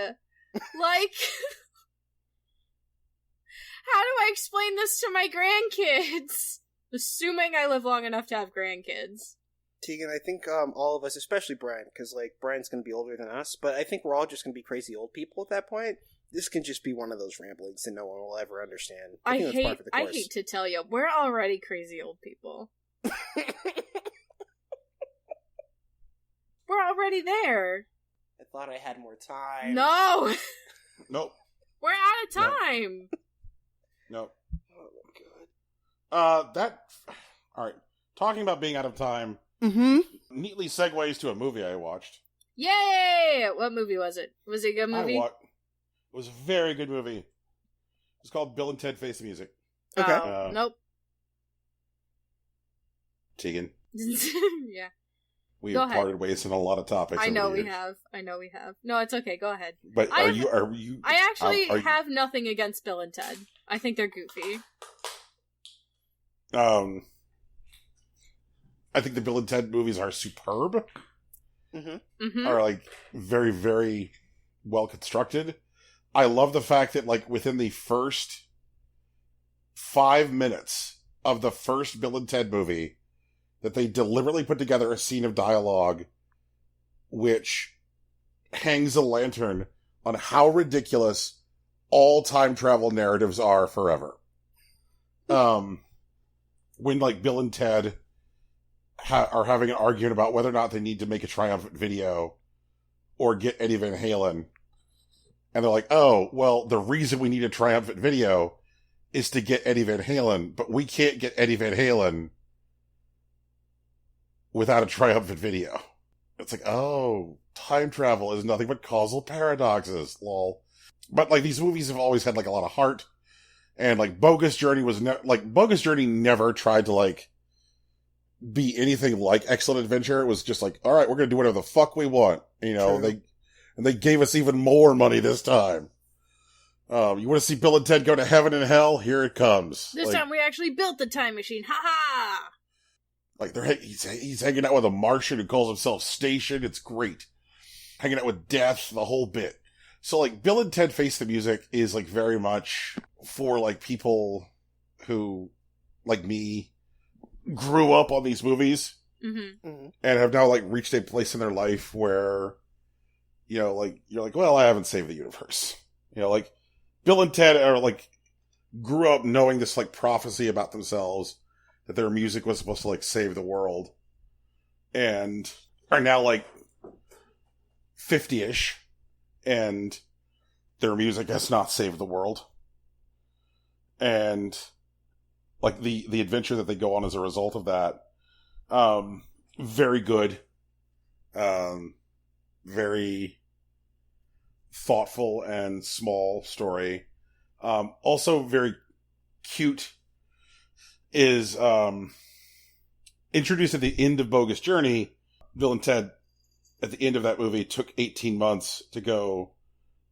Like, how do I explain this to my grandkids? Assuming I live long enough to have grandkids. Tegan, I think all of us, especially Brian, because like Brian's going to be older than us, but I think we're all just going to be crazy old people at that point. This can just be one of those ramblings that no one will ever understand. I think that's part of the course. I hate to tell you, we're already crazy old people. We're already there. I thought I had more time. No! Nope. We're out of time! Nope. Oh my god. Alright. Talking about being out of time, Mm-hmm. neatly segues to a movie I watched. Yay! What movie was it? Was it a good movie? It was a very good movie. It's called Bill and Ted Face the Music. Okay. Nope. Tegan, Yeah. we Go have ahead. parted ways on a lot of topics. I over know the we years. have. No, it's okay. Go ahead. But I are have- you? I actually are you- have nothing against Bill and Ted. I think they're goofy. I think the Bill and Ted movies are superb. Mm-hmm. Are like very, very well constructed. I love the fact that like within the first 5 minutes of the first Bill and Ted movie, that they deliberately put together a scene of dialogue which hangs a lantern on how ridiculous all time travel narratives are forever. When like Bill and Ted are having an argument about whether or not they need to make a triumphant video or get Eddie Van Halen. And they're like, oh, well, the reason we need a triumphant video is to get Eddie Van Halen, but we can't get Eddie Van Halen without a triumphant video. It's like, oh, time travel is nothing but causal paradoxes, lol. But like these movies have always had like a lot of heart. And like Bogus Journey Bogus Journey never tried to like be anything like Excellent Adventure. It was just like, all right, we're gonna do whatever the fuck we want. You know, True. they gave us even more money this time. You want to see Bill and Ted go to heaven and hell? Here it comes. This time we actually built the time machine. Ha ha! Like he's hanging out with a Martian who calls himself Station. It's great. Hanging out with Death, the whole bit. So like Bill and Ted Face the Music is like very much for like people who, like me, grew up on these movies and have now like reached a place in their life where, you know, like you're like, well, I haven't saved the universe. You know, like Bill and Ted are like grew up knowing this like prophecy about themselves that their music was supposed to like save the world, and are now like 50-ish, and their music has not saved the world. And like the adventure that they go on as a result of that, very good, very thoughtful and small story. Also very cute. Is introduced at the end of Bogus Journey. Bill and Ted, at the end of that movie, took 18 months to go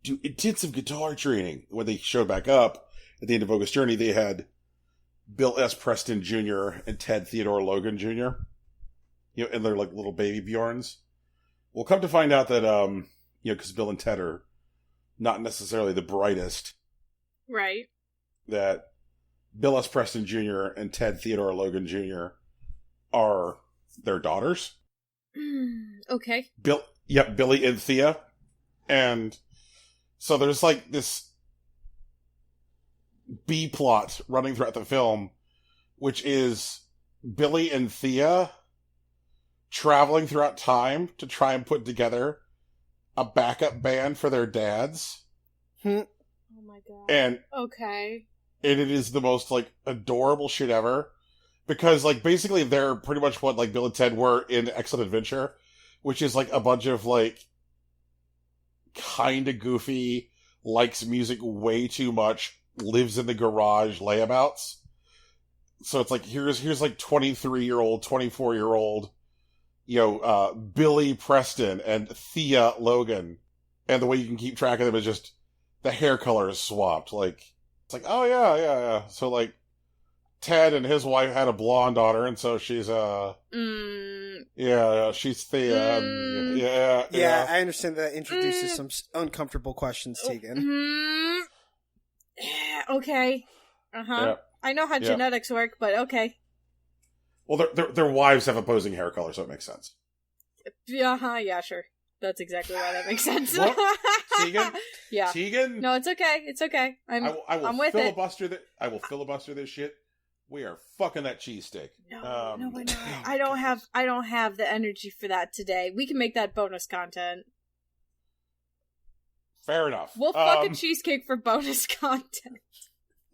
do intensive guitar training. When they showed back up at the end of Bogus Journey, they had Bill S. Preston Jr. and Ted Theodore Logan Jr. You know, and they're like little baby Bjorns. We'll come to find out that, you know, because Bill and Ted are not necessarily the brightest. Right. That Bill S. Preston Jr. and Ted Theodore Logan Jr. are their daughters. Okay. Billy and Thea. And so there's like this B plot running throughout the film, which is Billy and Thea traveling throughout time to try and put together a backup band for their dads. Oh my god. And okay. And it is the most, like, adorable shit ever. Because, like, basically they're pretty much what, like, Bill and Ted were in Excellent Adventure. Which is, like, a bunch of, like, kinda goofy, likes music way too much, lives in the garage layabouts. So it's like, here's like, 23-year-old, 24-year-old, you know, Billy Preston and Thea Logan. And the way you can keep track of them is just, the hair color is swapped, like... It's like, oh, yeah. So, like, Ted and his wife had a blonde daughter, and so she's, she's Thea. Yeah, I understand that introduces some uncomfortable questions, Tegan. Okay. Uh-huh. Yeah. I know how genetics work, but okay. Well, their wives have opposing hair color, so it makes sense. Yeah, sure. That's exactly why that makes sense. Tegan? Yeah. Tegan? No, it's okay. It's okay. I'm with it. I will filibuster this shit. We are fucking that cheesesteak. No, we're not. I don't have the energy for that today. We can make that bonus content. Fair enough. We'll fuck a cheesecake for bonus content.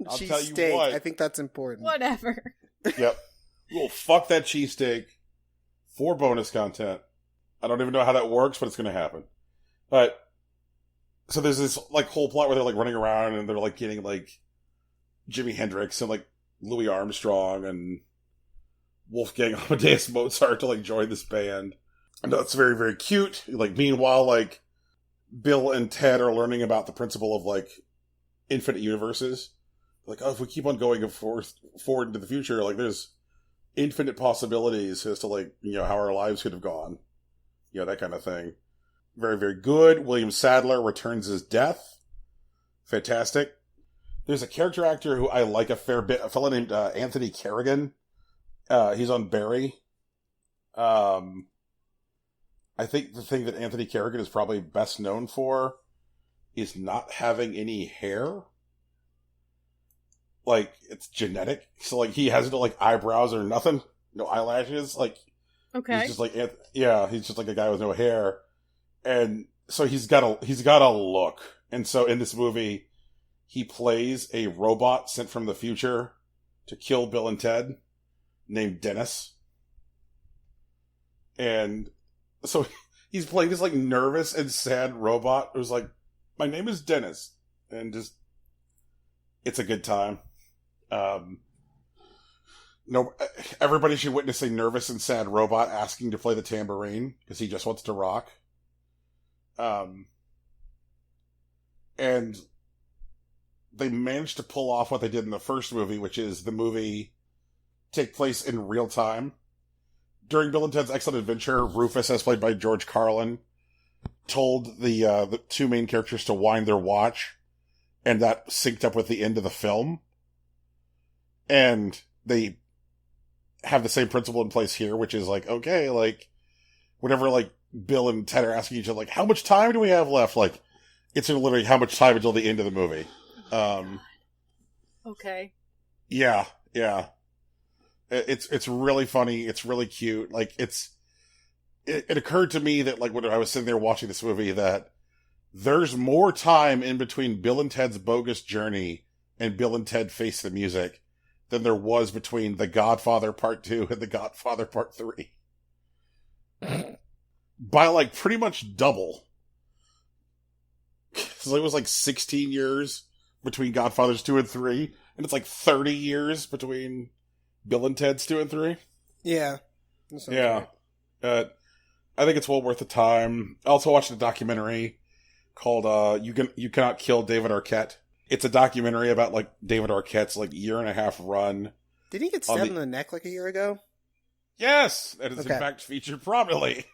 I'll tell you what. I think that's important. Whatever. Yep. We'll fuck that cheesesteak for bonus content. I don't even know how that works, but it's going to happen. But, so there's this, like, whole plot where they're, like, running around and they're, like, getting, like, Jimi Hendrix and, like, Louis Armstrong and Wolfgang Amadeus Mozart to, like, join this band. And that's very, very cute. Like, meanwhile, like, Bill and Ted are learning about the principle of, like, infinite universes. Like, oh, if we keep on going forward into the future, like, there's infinite possibilities as to, like, you know, how our lives could have gone. You know, that kind of thing. Very, very good. William Sadler returns as Death. Fantastic. There's a character actor who I like a fair bit. A fellow named Anthony Kerrigan. He's on Barry. I think the thing that Anthony Kerrigan is probably best known for is not having any hair. Like, it's genetic. So, like, he has no, like, eyebrows or nothing. No eyelashes. Like, okay. He's just like, he's just like a guy with no hair. And so he's got a look. And so in this movie, he plays a robot sent from the future to kill Bill and Ted named Dennis. And so he's playing this, like, nervous and sad robot who's like, my name is Dennis. And just It's a good time. No, everybody should witness a nervous and sad robot asking to play the tambourine because he just wants to rock. And they managed to pull off what they did in the first movie, which is the movie take place in real time. During Bill and Ted's Excellent Adventure, Rufus, as played by George Carlin, told the two main characters to wind their watch, and that synced up with the end of the film. And they have the same principle in place here, which is like, okay, like, whenever, like, Bill and Ted are asking each other, like, how much time do we have left? Like, it's literally how much time until the end of the movie. Okay. Yeah. It's really funny. It's really cute. Like, it occurred to me that, like, when I was sitting there watching this movie, that there's more time in between Bill and Ted's Bogus Journey and Bill and Ted Face the Music than there was between The Godfather Part 2 and The Godfather Part 3. By, like, pretty much double. So it was, like, 16 years between Godfathers 2 and 3, and it's, like, 30 years between Bill and Ted's 2 and 3. Yeah. Yeah. I think it's well worth the time. I also watched a documentary called You Cannot Kill David Arquette. It's a documentary about, like, David Arquette's, like, year-and-a-half run. Did he get stabbed in the neck, like, a year ago? Yes! That is, in fact, featured prominently.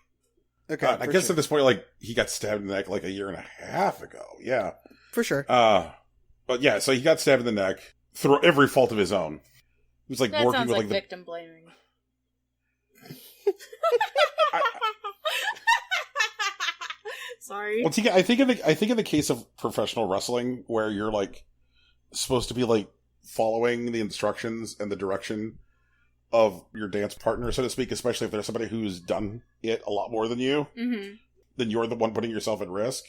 Okay. I guess at this point, like, he got stabbed in the neck, like, a year and a half ago. Yeah. For sure. But yeah, so he got stabbed in the neck through every fault of his own. He was, like, that working sounds with, like like, victim blaming. Sorry. Well, I think in the case of professional wrestling, where you're, like, supposed to be, like, following the instructions and the direction of your dance partner, so to speak, especially if there's somebody who's done it a lot more than you, then you're the one putting yourself at risk.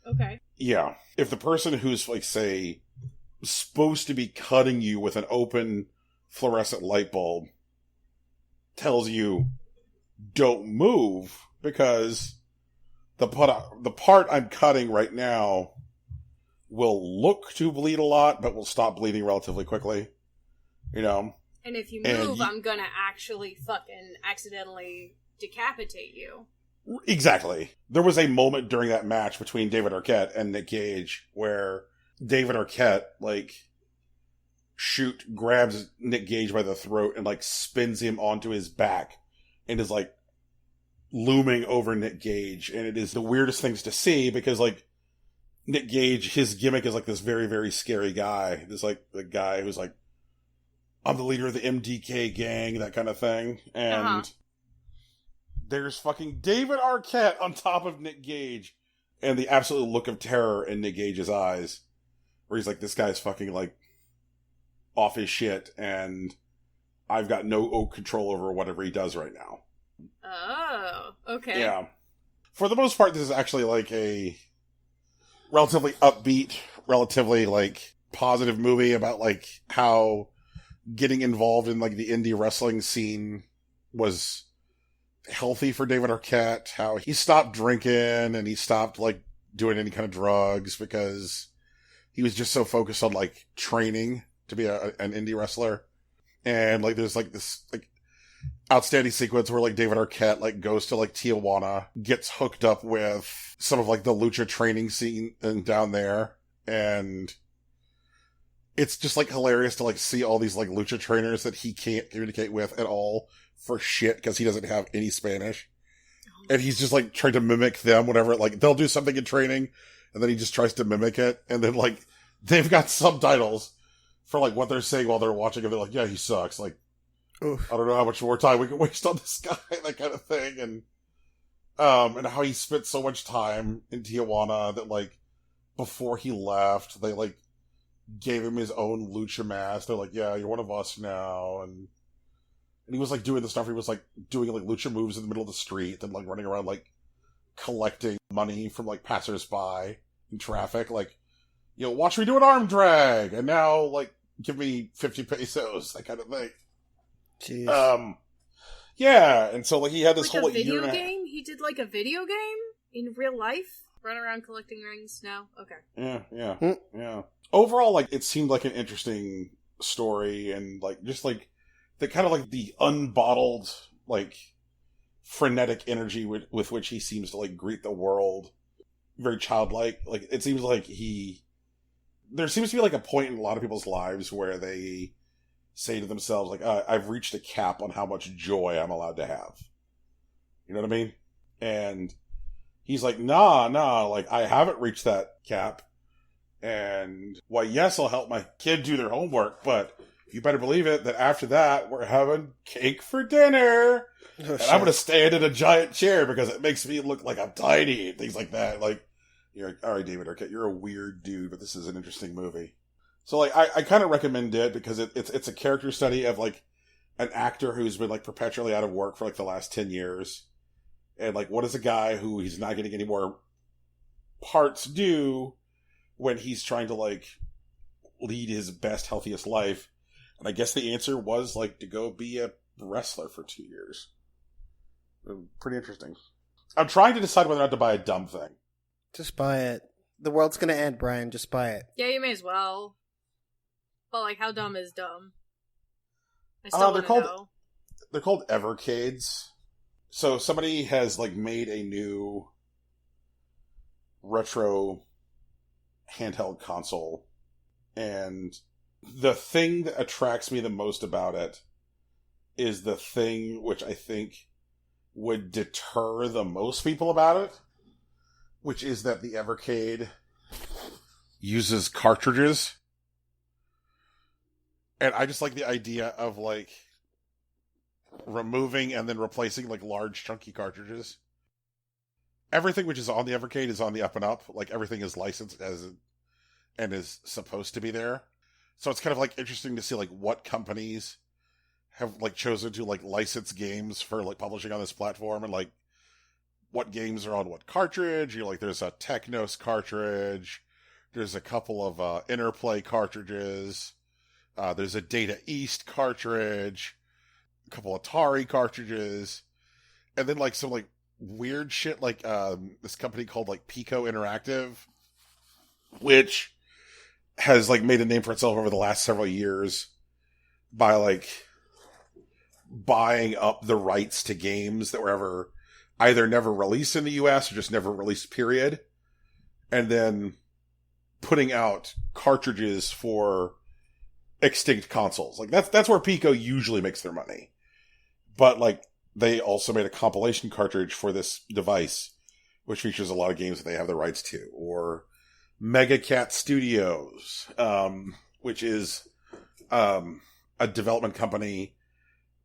Okay. Yeah. If the person who's, like, say, supposed to be cutting you with an open fluorescent light bulb tells you, don't move, because the part I'm cutting right now will look to bleed a lot, but will stop bleeding relatively quickly. You know? And if you move, I'm gonna actually fucking accidentally decapitate you. Exactly. There was a moment during that match between David Arquette and Nick Gage where David Arquette, like, grabs Nick Gage by the throat and, like, spins him onto his back and is, like, looming over Nick Gage. And it is the weirdest things to see because, like, Nick Gage, his gimmick is, like, this very, very scary guy. This, like, the guy who's, like, I'm the leader of the MDK gang, that kind of thing. And there's fucking David Arquette on top of Nick Gage. And the absolute look of terror in Nick Gage's eyes. Where he's like, this guy's fucking, like, off his shit. And I've got no control over whatever he does right now. Oh, okay. Yeah. For the most part, this is actually, like, a relatively upbeat, relatively, like, positive movie about, like, how getting involved in, like, the indie wrestling scene was healthy for David Arquette, how he stopped drinking and he stopped, like, doing any kind of drugs because he was just so focused on, like, training to be an indie wrestler. And, like, there's, like, this, like, outstanding sequence where, like, David Arquette, like, goes to, like, Tijuana, gets hooked up with some of, like, the lucha training scene down there, and it's just, like, hilarious to, like, see all these, like, lucha trainers that he can't communicate with at all for shit because he doesn't have any Spanish. And he's just, like, trying to mimic them, whatever. Like, they'll do something in training, and then he just tries to mimic it, and then, like, they've got subtitles for, like, what they're saying while they're watching, and they're like, yeah, he sucks. Like, oof. I don't know how much more time we can waste on this guy, that kind of thing. And how he spent so much time in Tijuana that, like, before he left, they, like, gave him his own lucha mask. They're like, yeah, you're one of us now. And he was, like, doing the stuff where he was, like, doing, like, lucha moves in the middle of the street and, like, running around, like, collecting money from, like, passersby in traffic. Like, you know, watch me do an arm drag, and now, like, give me 50 pesos, that kind of thing. Jeez. Yeah, and so, like, he had this like whole a video year game? He did, like, a video game in real life? Run around collecting rings? No? Okay. Yeah. overall, like, it seemed like an interesting story, and like just like the kind of like the unbottled, like, frenetic energy with which he seems to like greet the world, very childlike. Like, it seems like there seems to be like a point in a lot of people's lives where they say to themselves, like, I've reached a cap on how much joy I'm allowed to have. You know what I mean? And he's like, nah, like, I haven't reached that cap. And, why, yes, I'll help my kid do their homework, but you better believe it that after that, we're having cake for dinner. Oh, and I'm going to stand in a giant chair because it makes me look like I'm tiny and things like that. Like, you're like, all right, David Arquette, you're a weird dude, but this is an interesting movie. So, like, I kind of recommend it because it's a character study of, like, an actor who's been, like, perpetually out of work for, like, the last 10 years. And, like, what does a guy who he's not getting any more parts do when he's trying to, like, lead his best, healthiest life? And I guess the answer was, like, to go be a wrestler for 2 years. Pretty interesting. I'm trying to decide whether or not to buy a dumb thing. Just buy it. The world's gonna end, Brian. Just buy it. Yeah, you may as well. But, like, how dumb is dumb? I still want to know. They're called Evercades. So somebody has, like, made a new retro handheld console, and the thing that attracts me the most about it is the thing which I think would deter the most people about it, which is that the Evercade uses cartridges. And I just like the idea of, like, removing and then replacing, like, large chunky cartridges. Everything which is on the Evercade is on the up and up. Like, everything is licensed and is supposed to be there. So it's kind of, like, interesting to see, like, what companies have, like, chosen to, like, license games for, like, publishing on this platform, and, like, what games are on what cartridge. You're like, there's a Technos cartridge. There's a couple of Interplay cartridges. There's a Data East cartridge. A couple Atari cartridges. And then, like, some, like, weird shit, like, this company called, like, Pico Interactive, which has, like, made a name for itself over the last several years by, like, buying up the rights to games that were either never released in the US or just never released, period. And then putting out cartridges for extinct consoles. Like, that's where Pico usually makes their money. But, like, they also made a compilation cartridge for this device, which features a lot of games that they have the rights to. Or Mega Cat Studios, which is a development company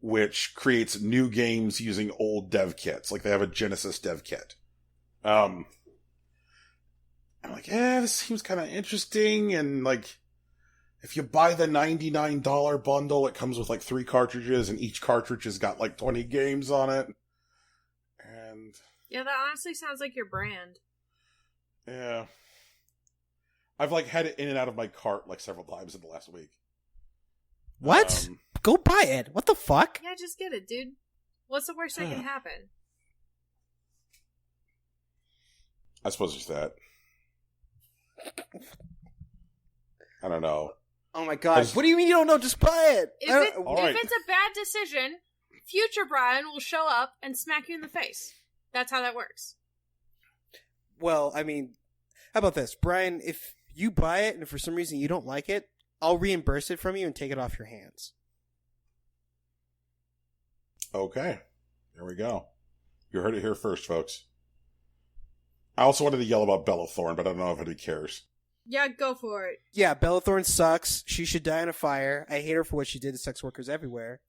which creates new games using old dev kits. Like, they have a Genesis dev kit. I'm like, this seems kind of interesting, and, like, if you buy the $99 bundle, it comes with, like, 3 cartridges, and each cartridge has got, like, 20 games on it. And yeah, that honestly sounds like your brand. Yeah. I've, like, had it in and out of my cart, like, several times in the last week. What? Go buy it. What the fuck? Yeah, just get it, dude. What's the worst that can happen? I suppose it's that. I don't know. Oh my god. What do you mean you don't know? Just buy it. If it's a bad decision, future Brian will show up and smack you in the face. That's how that works. Well, I mean, how about this? Brian, if you buy it and for some reason you don't like it, I'll reimburse it from you and take it off your hands. Okay. There we go. You heard it here first, folks. I also wanted to yell about Bella Thorne, but I don't know if anybody cares. Yeah, go for it. Yeah, Bella Thorne sucks. She should die in a fire. I hate her for what she did to sex workers everywhere.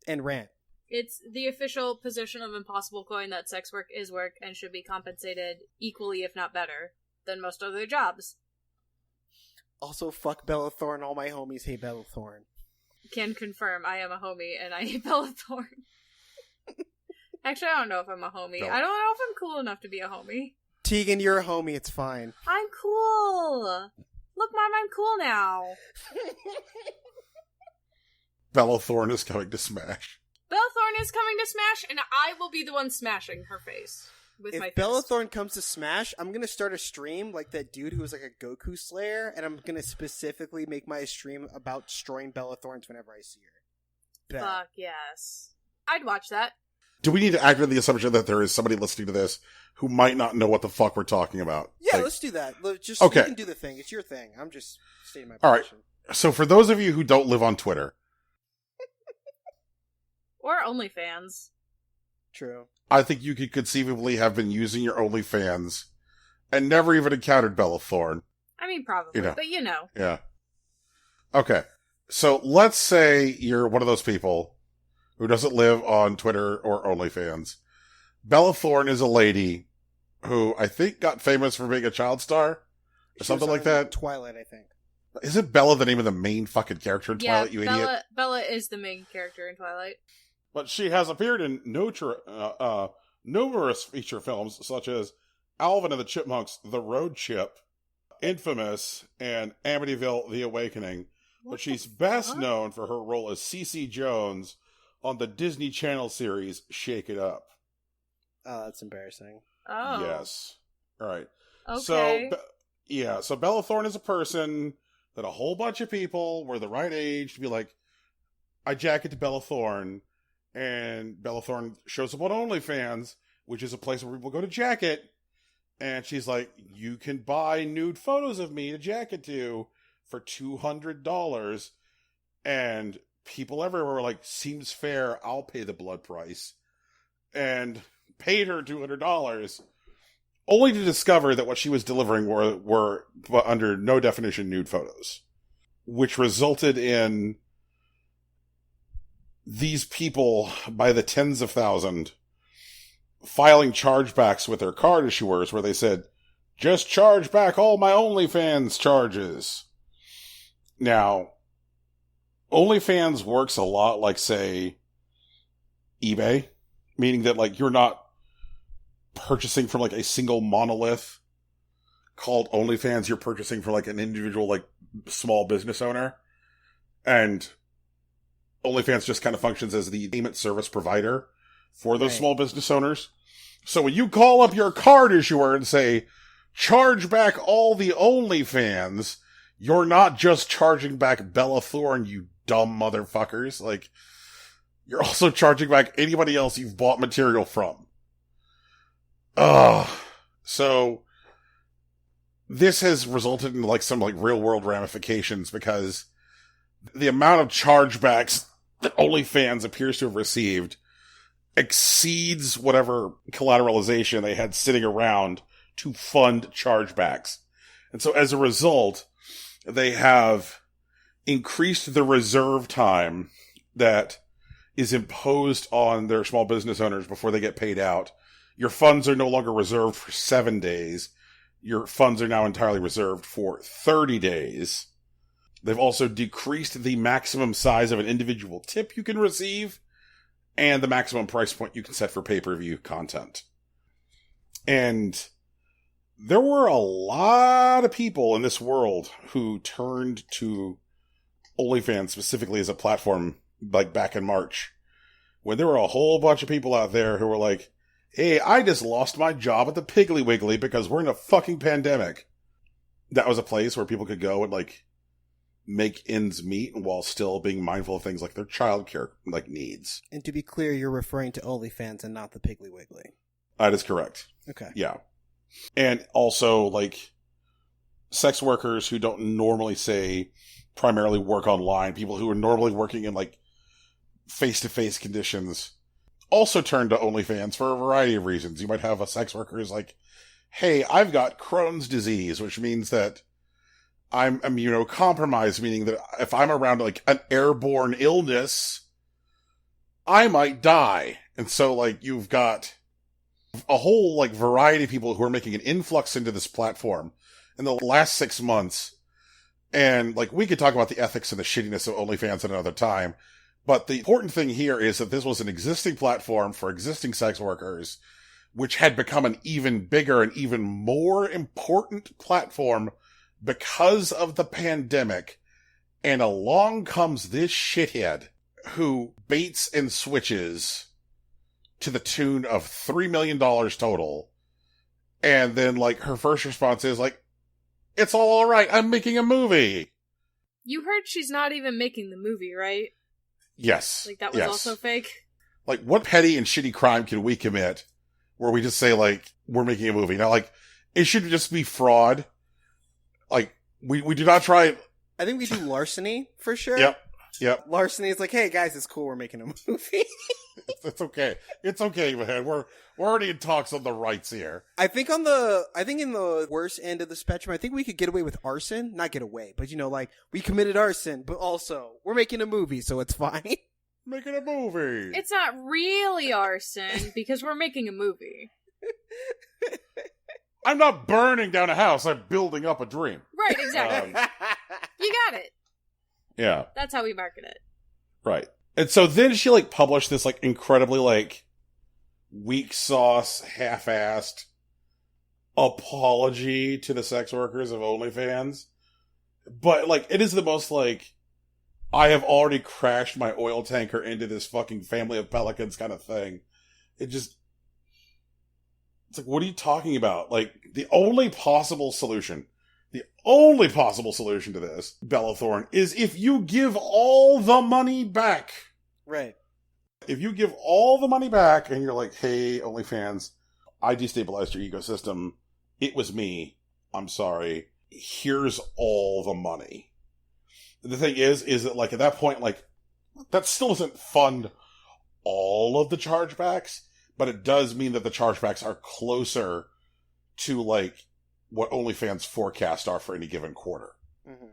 And rant. It's the official position of Impossible Coin that sex work is work and should be compensated equally, if not better, than most other jobs. Also, fuck Bella Thorne. All my homies hate Bella Thorne. Can confirm I am a homie and I hate Bella Thorne. Actually, I don't know if I'm a homie. No. I don't know if I'm cool enough to be a homie. Tegan, you're a homie. It's fine. I'm cool. Look, Mom, I'm cool now. Bella Thorne is coming to Smash. Bella Thorne is coming to Smash, and I will be the one smashing her face. with if my Bella fist. Thorne comes to Smash, I'm gonna start a stream like that dude who was like a Goku Slayer, and I'm gonna specifically make my stream about destroying Bella Thornes whenever I see her. Bet. Fuck yes. I'd watch that. Do we need to act on the assumption that there is somebody listening to this who might not know what the fuck we're talking about? Yeah, Like, let's do that. Just Okay. You can do the thing. It's your thing. I'm just stating my All right. position. so for those of you who don't live on Twitter, Or OnlyFans. True. I think you could conceivably have been using your OnlyFans and never even encountered Bella Thorne. I mean, probably, You know. but you know. Yeah. Okay. So let's say you're one of those people who doesn't live on Twitter or OnlyFans. Bella Thorne is a lady who I think got famous for being a child star or She something was like on that. Twilight, I think. Isn't Bella the name of the main fucking character in Twilight, you idiot? Bella is the main character in Twilight. But she has appeared in numerous feature films such as Alvin and the Chipmunks, The Road Chip, Infamous, and Amityville: The Awakening. But she's best known for her role as Cece Jones on the Disney Channel series Shake It Up. Oh, that's embarrassing. Oh. Yes. All right. Okay. So Bella Thorne is a person that a whole bunch of people were the right age to be like, I jack it to Bella Thorne, and Bella Thorne shows up on OnlyFans, which is a place where people go to jack it, and she's like, you can buy nude photos of me to jack it to for $200, and people everywhere were like, seems fair, I'll pay the blood price, and paid her $200, only to discover that what she was delivering were under no definition nude photos, which resulted in these people by the tens of thousands filing chargebacks with their card issuers where they said, just charge back all my OnlyFans charges. Now, OnlyFans works a lot like, say, eBay, meaning that, like, you're not purchasing from, like, a single monolith called OnlyFans. You're purchasing from, like, an individual, like, small business owner. And OnlyFans just kind of functions as the payment service provider for those small business owners. So when you call up your card issuer and say, charge back all the OnlyFans, you're not just charging back Bella Thorne, you dumb motherfuckers. Like, you're also charging back anybody else you've bought material from. So this has resulted in, like, some, like, real world ramifications because the amount of chargebacks that OnlyFans appears to have received exceeds whatever collateralization they had sitting around to fund chargebacks. And so as a result, they have increased the reserve time that is imposed on their small business owners before they get paid out. Your funds are no longer reserved for 7 days. Your funds are now entirely reserved for 30 days. They've also decreased the maximum size of an individual tip you can receive and the maximum price point you can set for pay-per-view content. And there were a lot of people in this world who turned to OnlyFans specifically as a platform, like back in March, when there were a whole bunch of people out there who were like, hey, I just lost my job at the Piggly Wiggly because we're in a fucking pandemic. That was a place where people could go and, like, make ends meet while still being mindful of things like their childcare, like, needs. And to be clear, you're referring to OnlyFans and not the Piggly Wiggly. That is correct. Okay. Yeah. And also, like, sex workers who don't normally, say, primarily work online, people who are normally working in, like, face-to-face conditions, also turn to OnlyFans for a variety of reasons. You might have a sex worker who's like, hey, I've got Crohn's disease, which means that I'm immunocompromised, meaning that if I'm around, like, an airborne illness, I might die. And so, like, you've got a whole, like, variety of people who are making an influx into this platform in the last 6 months. And, like, we could talk about the ethics and the shittiness of OnlyFans at another time. But the important thing here is that this was an existing platform for existing sex workers, which had become an even bigger and even more important platform because of the pandemic. And along comes this shithead who baits and switches to the tune of $3 million total. And then, like, her first response is, like, it's all right, I'm making a movie. You heard she's not even making the movie, right? Yes. Like, that was also fake? Like, what petty and shitty crime can we commit where we just say, like, we're making a movie? Now, like, it should just be fraud. Like, we do not try... I think we do larceny, for sure. Yep. Larceny is like, hey, guys, it's cool, we're making a movie. It's okay. It's okay, man. We're already in talks on the rights here. I think in the worst end of the spectrum, I think we could get away with arson. Not get away, but like, we committed arson, but also, we're making a movie, so it's fine. Making a movie. It's not really arson, because we're making a movie. I'm not burning down a house, I'm building up a dream. Right, exactly. You got it. Yeah. That's how we market it. Right. And so then she, like, published this, like, incredibly, like, weak sauce, half-assed apology to the sex workers of OnlyFans. But, like, it is the most, like, I have already crashed my oil tanker into this fucking family of pelicans kind of thing. It just... It's like, what are you talking about? Like, the only possible solution to this, Bella Thorne, is if you give all the money back. Right. If you give all the money back and you're like, hey, OnlyFans, I destabilized your ecosystem. It was me. I'm sorry. Here's all the money. The thing is that, like, at that point, like, that still doesn't fund all of the chargebacks, but it does mean that the chargebacks are closer to, like, what OnlyFans forecasts are for any given quarter. Mm-hmm.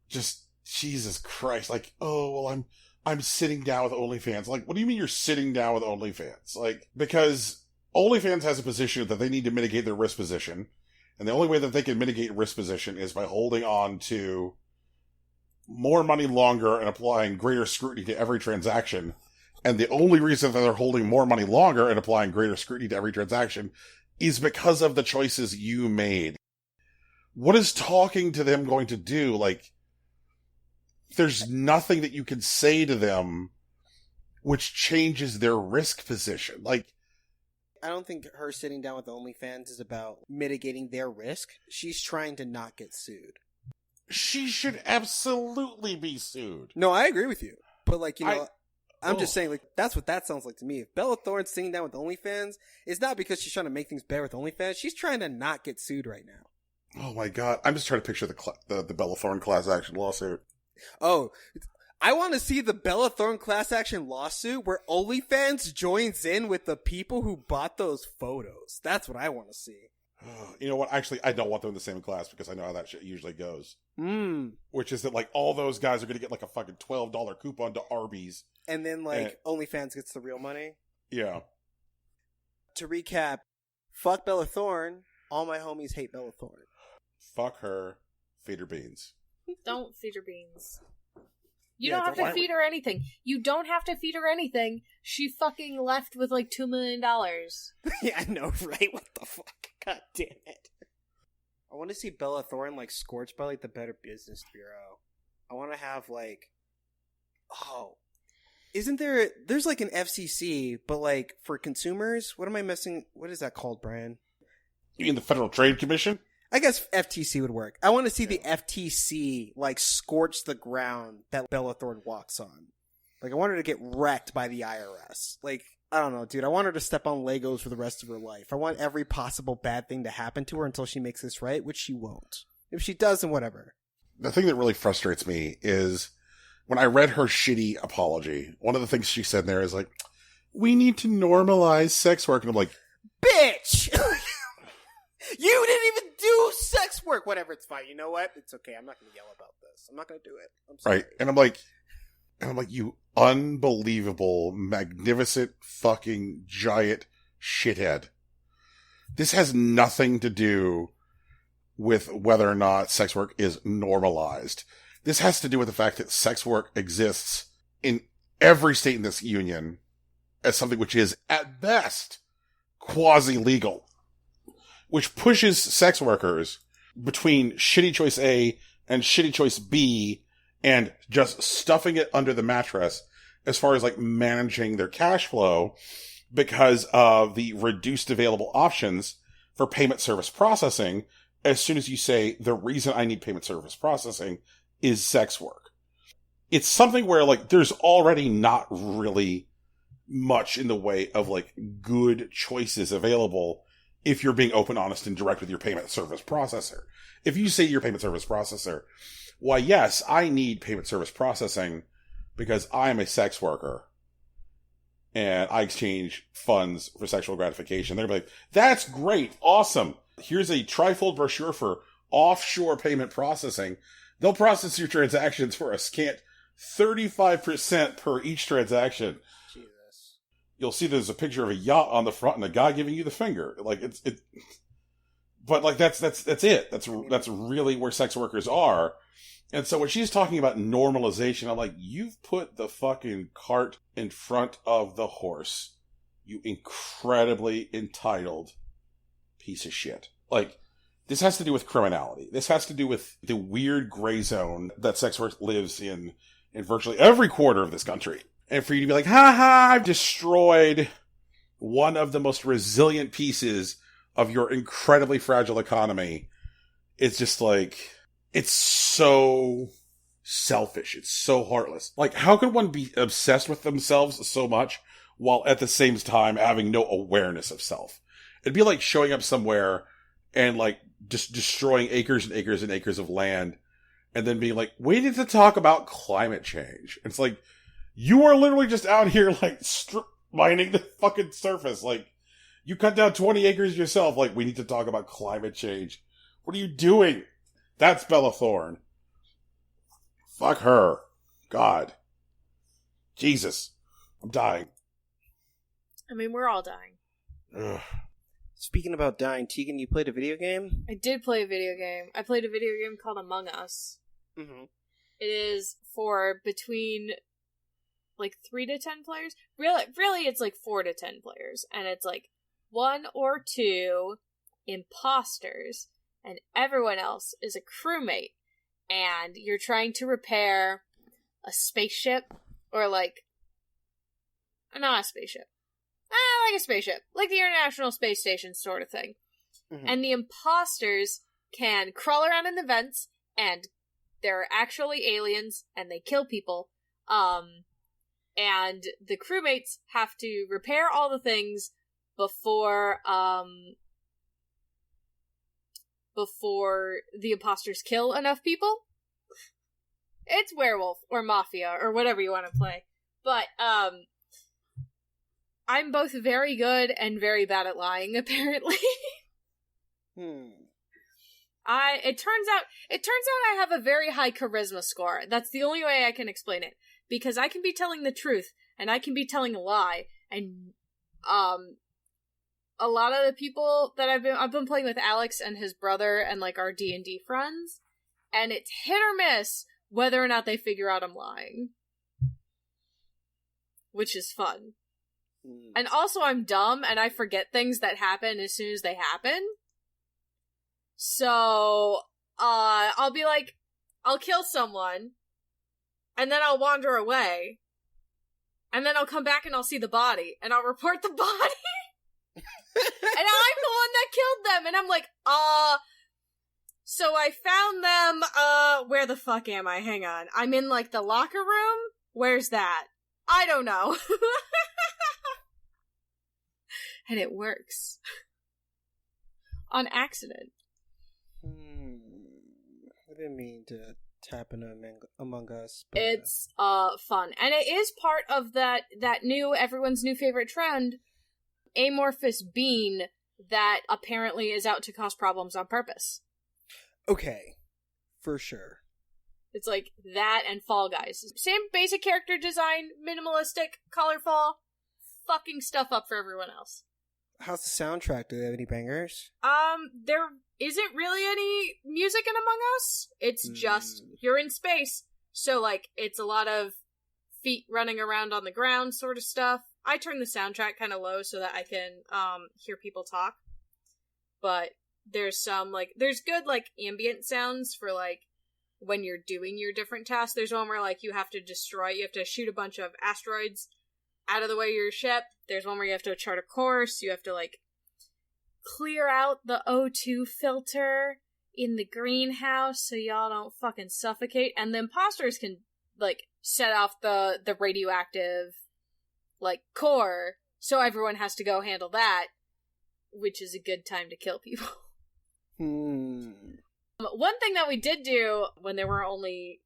Just, Jesus Christ, like, oh, well, I'm sitting down with OnlyFans. Like, what do you mean you're sitting down with OnlyFans? Like, because OnlyFans has a position that they need to mitigate their risk position, and the only way that they can mitigate risk position is by holding on to more money longer and applying greater scrutiny to every transaction. And the only reason that they're holding more money longer and applying greater scrutiny to every transaction is because of the choices you made. What is talking to them going to do? Like, there's nothing that you can say to them which changes their risk position. Like, I don't think her sitting down with OnlyFans is about mitigating their risk. She's trying to not get sued. She should absolutely be sued. No, I agree with you. But, like, you know, I'm just saying, like, that's what that sounds like to me. If Bella Thorne's sitting down with OnlyFans, it's not because she's trying to make things better with OnlyFans. She's trying to not get sued right now. Oh my god. I'm just trying to picture the Bella Thorne class action lawsuit. Oh, I want to see the Bella Thorne class action lawsuit where OnlyFans joins in with the people who bought those photos. That's what I want to see. You know what? Actually, I don't want them in the same class because I know how that shit usually goes. Which is that, like, all those guys are going to get, like, a fucking $12 coupon to Arby's. And then, like, OnlyFans gets the real money? Yeah. To recap, fuck Bella Thorne. All my homies hate Bella Thorne. Fuck her. Feed her beans. Don't feed her beans. You don't have to feed her anything. You don't have to feed her anything. She fucking left with like $2 million. Yeah, I know, right? What the fuck? God damn it. I want to see Bella Thorne, like, scorched by, like, the Better Business Bureau. I want to have, like... Oh. Isn't there's, like, an FCC, but, like, for consumers? What am I missing? What is that called, Brian? You mean the Federal Trade Commission? I guess FTC would work. I want to see the FTC, like, scorch the ground that Bella Thorne walks on. Like, I want her to get wrecked by the IRS. Like, I don't know, dude. I want her to step on Legos for the rest of her life. I want every possible bad thing to happen to her until she makes this right, which she won't. If she does, then whatever. The thing that really frustrates me is when I read her shitty apology, one of the things she said in there is like, we need to normalize sex work. And I'm like, bitch! You didn't even do sex work! Whatever, it's fine. You know what? It's okay. I'm not going to yell about this. I'm not going to do it. I'm sorry. Right. And I'm like, you unbelievable, magnificent, fucking giant shithead. This has nothing to do with whether or not sex work is normalized. This has to do with the fact that sex work exists in every state in this union as something which is, at best, quasi-legal. Which pushes sex workers between shitty choice A and shitty choice B and just stuffing it under the mattress as far as, like, managing their cash flow, because of the reduced available options for payment service processing as soon as you say, the reason I need payment service processing is sex work. It's something where, like, there's already not really much in the way of, like, good choices available if you're being open, honest, and direct with your payment service processor. If you say your payment service processor, why, yes, I need payment service processing because I am a sex worker and I exchange funds for sexual gratification. They're like, that's great, awesome. Here's a trifold brochure for offshore payment processing. They'll process your transactions for a scant 35% per each transaction. Jesus. You'll see there's a picture of a yacht on the front and a guy giving you the finger. Like, but like, that's it. That's really where sex workers are. And so when she's talking about normalization, I'm like, you've put the fucking cart in front of the horse. You incredibly entitled piece of shit. Like, this has to do with criminality. This has to do with the weird gray zone that sex work lives in virtually every quarter of this country. And for you to be like, ha ha, I've destroyed one of the most resilient pieces of your incredibly fragile economy. It's just like, it's so selfish. It's so heartless. Like, how can one be obsessed with themselves so much while at the same time having no awareness of self? It'd be like showing up somewhere and like just destroying acres and acres and acres of land and then being like, we need to talk about climate change. It's like, you are literally just out here like mining the fucking surface. Like, you cut down 20 acres yourself. Like, we need to talk about climate change. What are you doing? That's Bella Thorne. Fuck her. God. Jesus. I'm dying. I mean, we're all dying. Ugh. Speaking about dying, Tegan, you played a video game? I did play a video game. I played a video game called Among Us. Mm-hmm. It is for between like 3 to 10 players. Really, it's like 4 to 10 players, and it's like 1 or 2 imposters, and everyone else is a crewmate, and you're trying to repair a spaceship, or like, not a spaceship. Like a spaceship. Like the International Space Station sort of thing. Mm-hmm. And the imposters can crawl around in the vents, and they're actually aliens, and they kill people. And the crewmates have to repair all the things before the imposters kill enough people. It's werewolf, or mafia, or whatever you want to play. But, I'm both very good and very bad at lying, apparently. It turns out I have a very high charisma score. That's the only way I can explain it. Because I can be telling the truth, and I can be telling a lie, and, a lot of the people that I've been playing with Alex and his brother and, like, our D&D friends, and it's hit or miss whether or not they figure out I'm lying. Which is fun. And also I'm dumb and I forget things that happen as soon as they happen. So, I'll be like, I'll kill someone, and then I'll wander away, and then I'll come back and I'll see the body, and I'll report the body, and I'm the one that killed them, and I'm like, so I found them, where the fuck am I? Hang on. I'm in, like, the locker room? Where's that? I don't know. And it works. On accident. I didn't mean to tap into Among Us. But, it's fun. And it is part of that new, everyone's new favorite trend, amorphous bean that apparently is out to cause problems on purpose. Okay. For sure. It's like that and Fall Guys. Same basic character design, minimalistic, colorful, fucking stuff up for everyone else. How's the soundtrack? Do they have any bangers? There isn't really any music in Among Us. It's just, you're in space. So, like, it's a lot of feet running around on the ground sort of stuff. I turn the soundtrack kind of low so that I can, hear people talk. But there's some, like, there's good, like, ambient sounds for, like, when you're doing your different tasks. There's one where, like, you have to shoot a bunch of asteroids, out of the way of your ship. There's one where you have to chart a course. You have to, like, clear out the O2 filter in the greenhouse so y'all don't fucking suffocate. And the imposters can, like, set off the radioactive, like, core, so everyone has to go handle that, which is a good time to kill people. One thing that we did do when there were only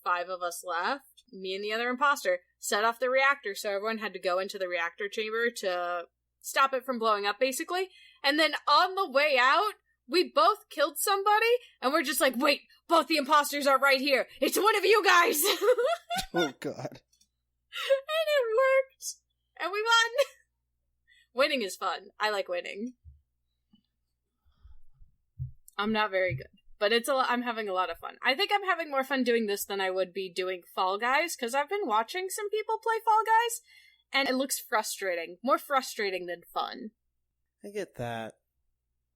5 of us left, me and the other imposter, set off the reactor, so everyone had to go into the reactor chamber to stop it from blowing up, basically. And then on the way out, we both killed somebody, and we're just like, wait, both the imposters are right here. It's one of you guys! Oh, God. And it worked! And we won! Winning is fun. I like winning. I'm not very good. But I'm having a lot of fun. I think I'm having more fun doing this than I would be doing Fall Guys, because I've been watching some people play Fall Guys, and it looks frustrating. More frustrating than fun. I get that.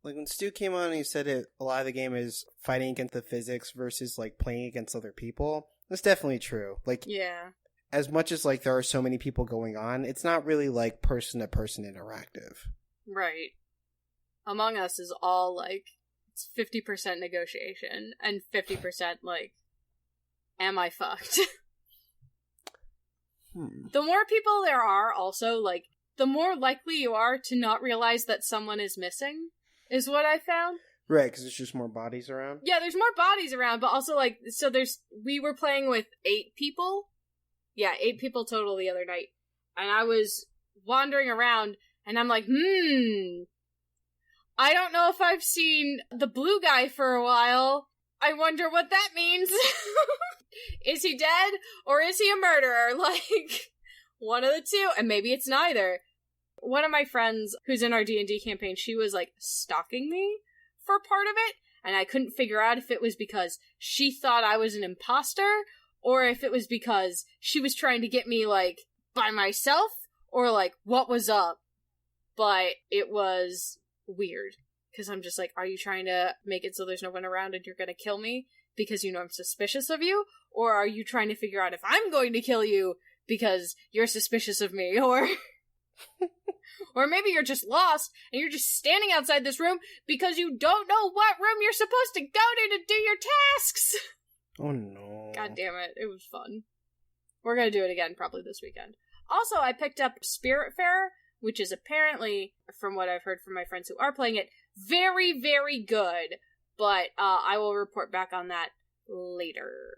Like, when Stu came on and he said a lot of the game is fighting against the physics versus, like, playing against other people, that's definitely true. Like, yeah. As much as, like, there are so many people going on, it's not really, like, person-to-person interactive. Right. Among Us is all, like, it's 50% negotiation, and 50%, like, am I fucked? The more people there are, also, like, the more likely you are to not realize that someone is missing, is what I found. Right, because there's just more bodies around? Yeah, there's more bodies around, but also, like, so we were playing with 8 people. Yeah, 8 people total the other night. And I was wandering around, and I'm like, I don't know if I've seen the blue guy for a while. I wonder what that means. Is he dead, or is he a murderer? Like, one of the two, and maybe it's neither. One of my friends who's in our D&D campaign, she was, like, stalking me for part of it, and I couldn't figure out if it was because she thought I was an imposter, or if it was because she was trying to get me, like, by myself, or, like, what was up. But it was weird, because I'm just like, are you trying to make it so there's no one around and you're gonna kill me because you know I'm suspicious of you? Or are you trying to figure out if I'm going to kill you because you're suspicious of me? Or or maybe you're just lost and you're just standing outside this room because you don't know what room you're supposed to go to do your tasks. Oh no. God damn it, it was fun. We're gonna do it again probably this weekend. Also, I picked up Spiritfarer, which is apparently, from what I've heard from my friends who are playing it, very, very good. But I will report back on that later.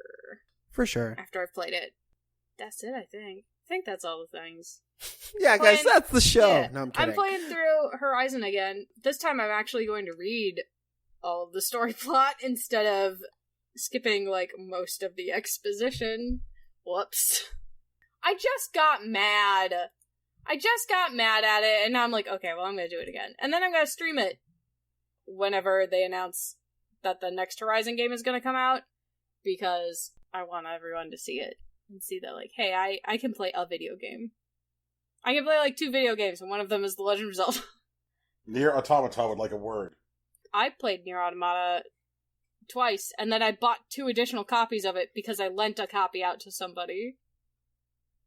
For sure. After I've played it. That's it, I think. I think that's all the things. Yeah, guys, that's the show. Yeah, No, I'm kidding. I'm playing through Horizon again. This time I'm actually going to read all of the story plot instead of skipping, like, most of the exposition. Whoops. I just got mad at it, and now I'm like, okay, well, I'm gonna do it again. And then I'm gonna stream it whenever they announce that the next Horizon game is gonna come out, because I want everyone to see it, and see that, like, hey, I can play a video game. I can play, like, 2 video games, and one of them is The Legend of Zelda. Nier Automata would like a word. I played Nier Automata twice, and then I bought 2 additional copies of it because I lent a copy out to somebody.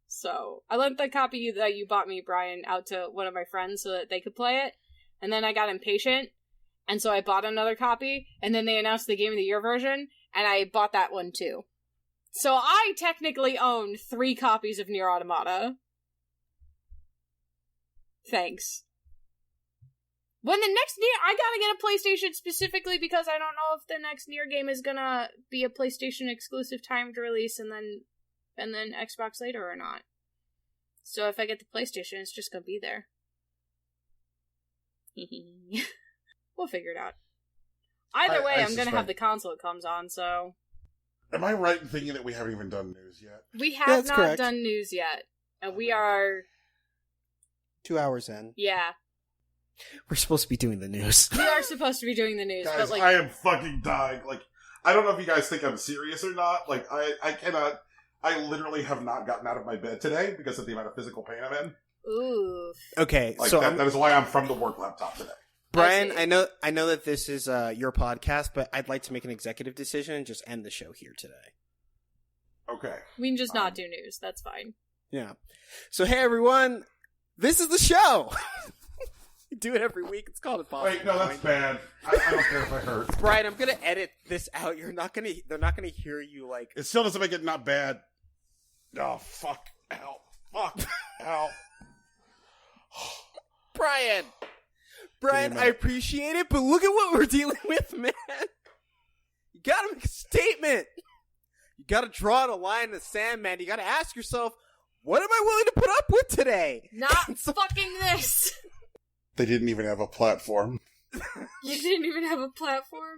So, I lent the copy that you bought me, Brian, out to one of my friends so that they could play it, and then I got impatient, and so I bought another copy, and then they announced the Game of the Year version, and I bought that one too. So I technically own 3 copies of Nier Automata. Thanks. When the next Nier, I gotta get a PlayStation specifically because I don't know if the next Nier game is gonna be a PlayStation exclusive timed release and then Xbox later or not. So if I get the PlayStation, it's just gonna be there. We'll figure it out. Either way, I'm gonna have the console it comes on, so... Am I right in thinking that we haven't even done news yet? We have not done news yet. And we are... 2 hours in. Yeah. We're supposed to be doing the news. We are supposed to be doing the news, Guys, but, like... I am fucking dying. Like, I don't know if you guys think I'm serious or not. Like, I cannot... I literally have not gotten out of my bed today because of the amount of physical pain I'm in. Oof. Okay, like, so... that is why I'm from the work laptop today. Brian, I know that this is your podcast, but I'd like to make an executive decision and just end the show here today. Okay. We can just not do news. That's fine. Yeah. So, hey, everyone. This is the show. We do it every week. It's called Impossible. Wait, no, that's bad. I don't care if I hurt. Brian, I'm going to edit this out. They're not going to hear you like... It still doesn't make it not bad. Oh, fuck. Ow. Fuck. Ow. Brian, I appreciate it, but look at what we're dealing with, man. You gotta make a statement. You gotta draw a line in the sand, man. You gotta ask yourself, what am I willing to put up with today? Not fucking this. They didn't even have a platform. You didn't even have a platform?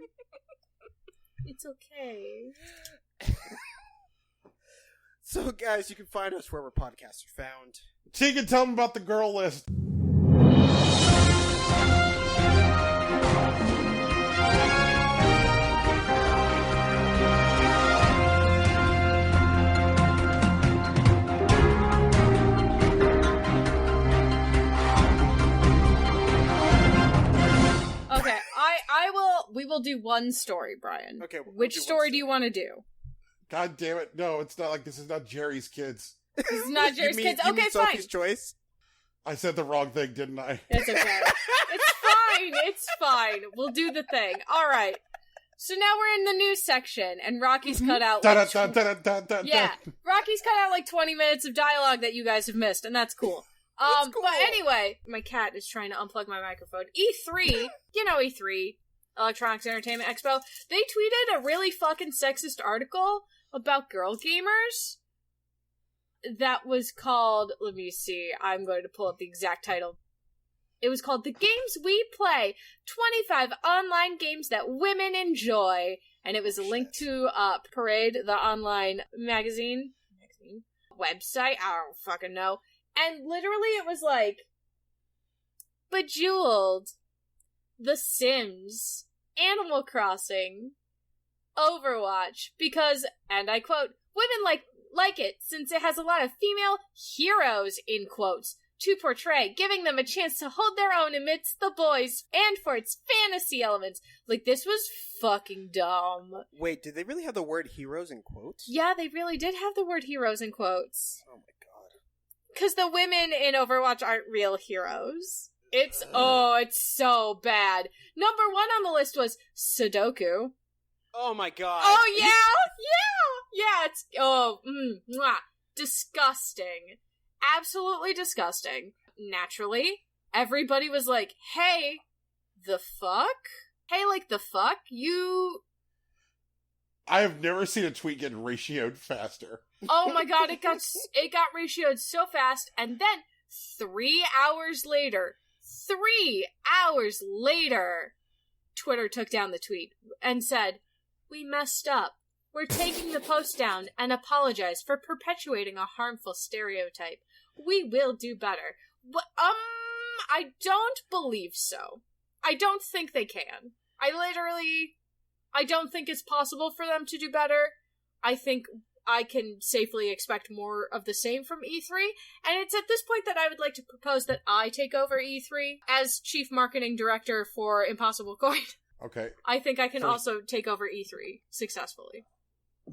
It's okay. So, guys, you can find us wherever podcasts are found. Tegan, tell them about the girl list. Okay, we will do one story, Brian. Okay. Which story do you want to do? God damn it. No, it's not like this is not Jerry's Kids. This is not Jerry's Kids. You Okay, mean fine. Sophie's Choice? I said the wrong thing, didn't I? It's okay. It's fine. It's fine. We'll do the thing. All right. So now we're in the news section, and Rocky's cut out. Like yeah, Rocky's cut out like 20 minutes of dialogue that you guys have missed, and that's cool. That's cool. But anyway, my cat is trying to unplug my microphone. E3, you know E3, Electronics Entertainment Expo, they tweeted a really fucking sexist article about girl gamers that was called, let me see, I'm going to pull up the exact title. It was called The Games We Play, 25 Online Games That Women Enjoy. And it was a link to Parade, the online magazine website, I don't fucking know. And literally it was like, Bejeweled, The Sims, Animal Crossing, Overwatch, because, and I quote, women like it since it has a lot of female heroes, in quotes, to portray, giving them a chance to hold their own amidst the boys, and for its fantasy elements. Like, this was fucking dumb. Wait, did they really have the word heroes in quotes? Yeah, they really did have the word heroes in quotes. Oh my god. Because the women in Overwatch aren't real heroes. It's so bad. Number 1 on the list was Sudoku. Oh my god. Oh yeah? Yeah, it's, disgusting. Absolutely disgusting. Naturally, everybody was like, hey, the fuck? Hey, like, the fuck? I have never seen a tweet get ratioed faster. Oh my god, it got ratioed so fast, and then 3 hours later, Twitter took down the tweet and said, we messed up. We're taking the post down and apologize for perpetuating a harmful stereotype. We will do better. But, I don't believe so. I don't think they can. I don't think it's possible for them to do better. I think I can safely expect more of the same from E3, and it's at this point that I would like to propose that I take over E3 as chief marketing director for Impossible Coin. Okay. I think I can also take over E3 successfully.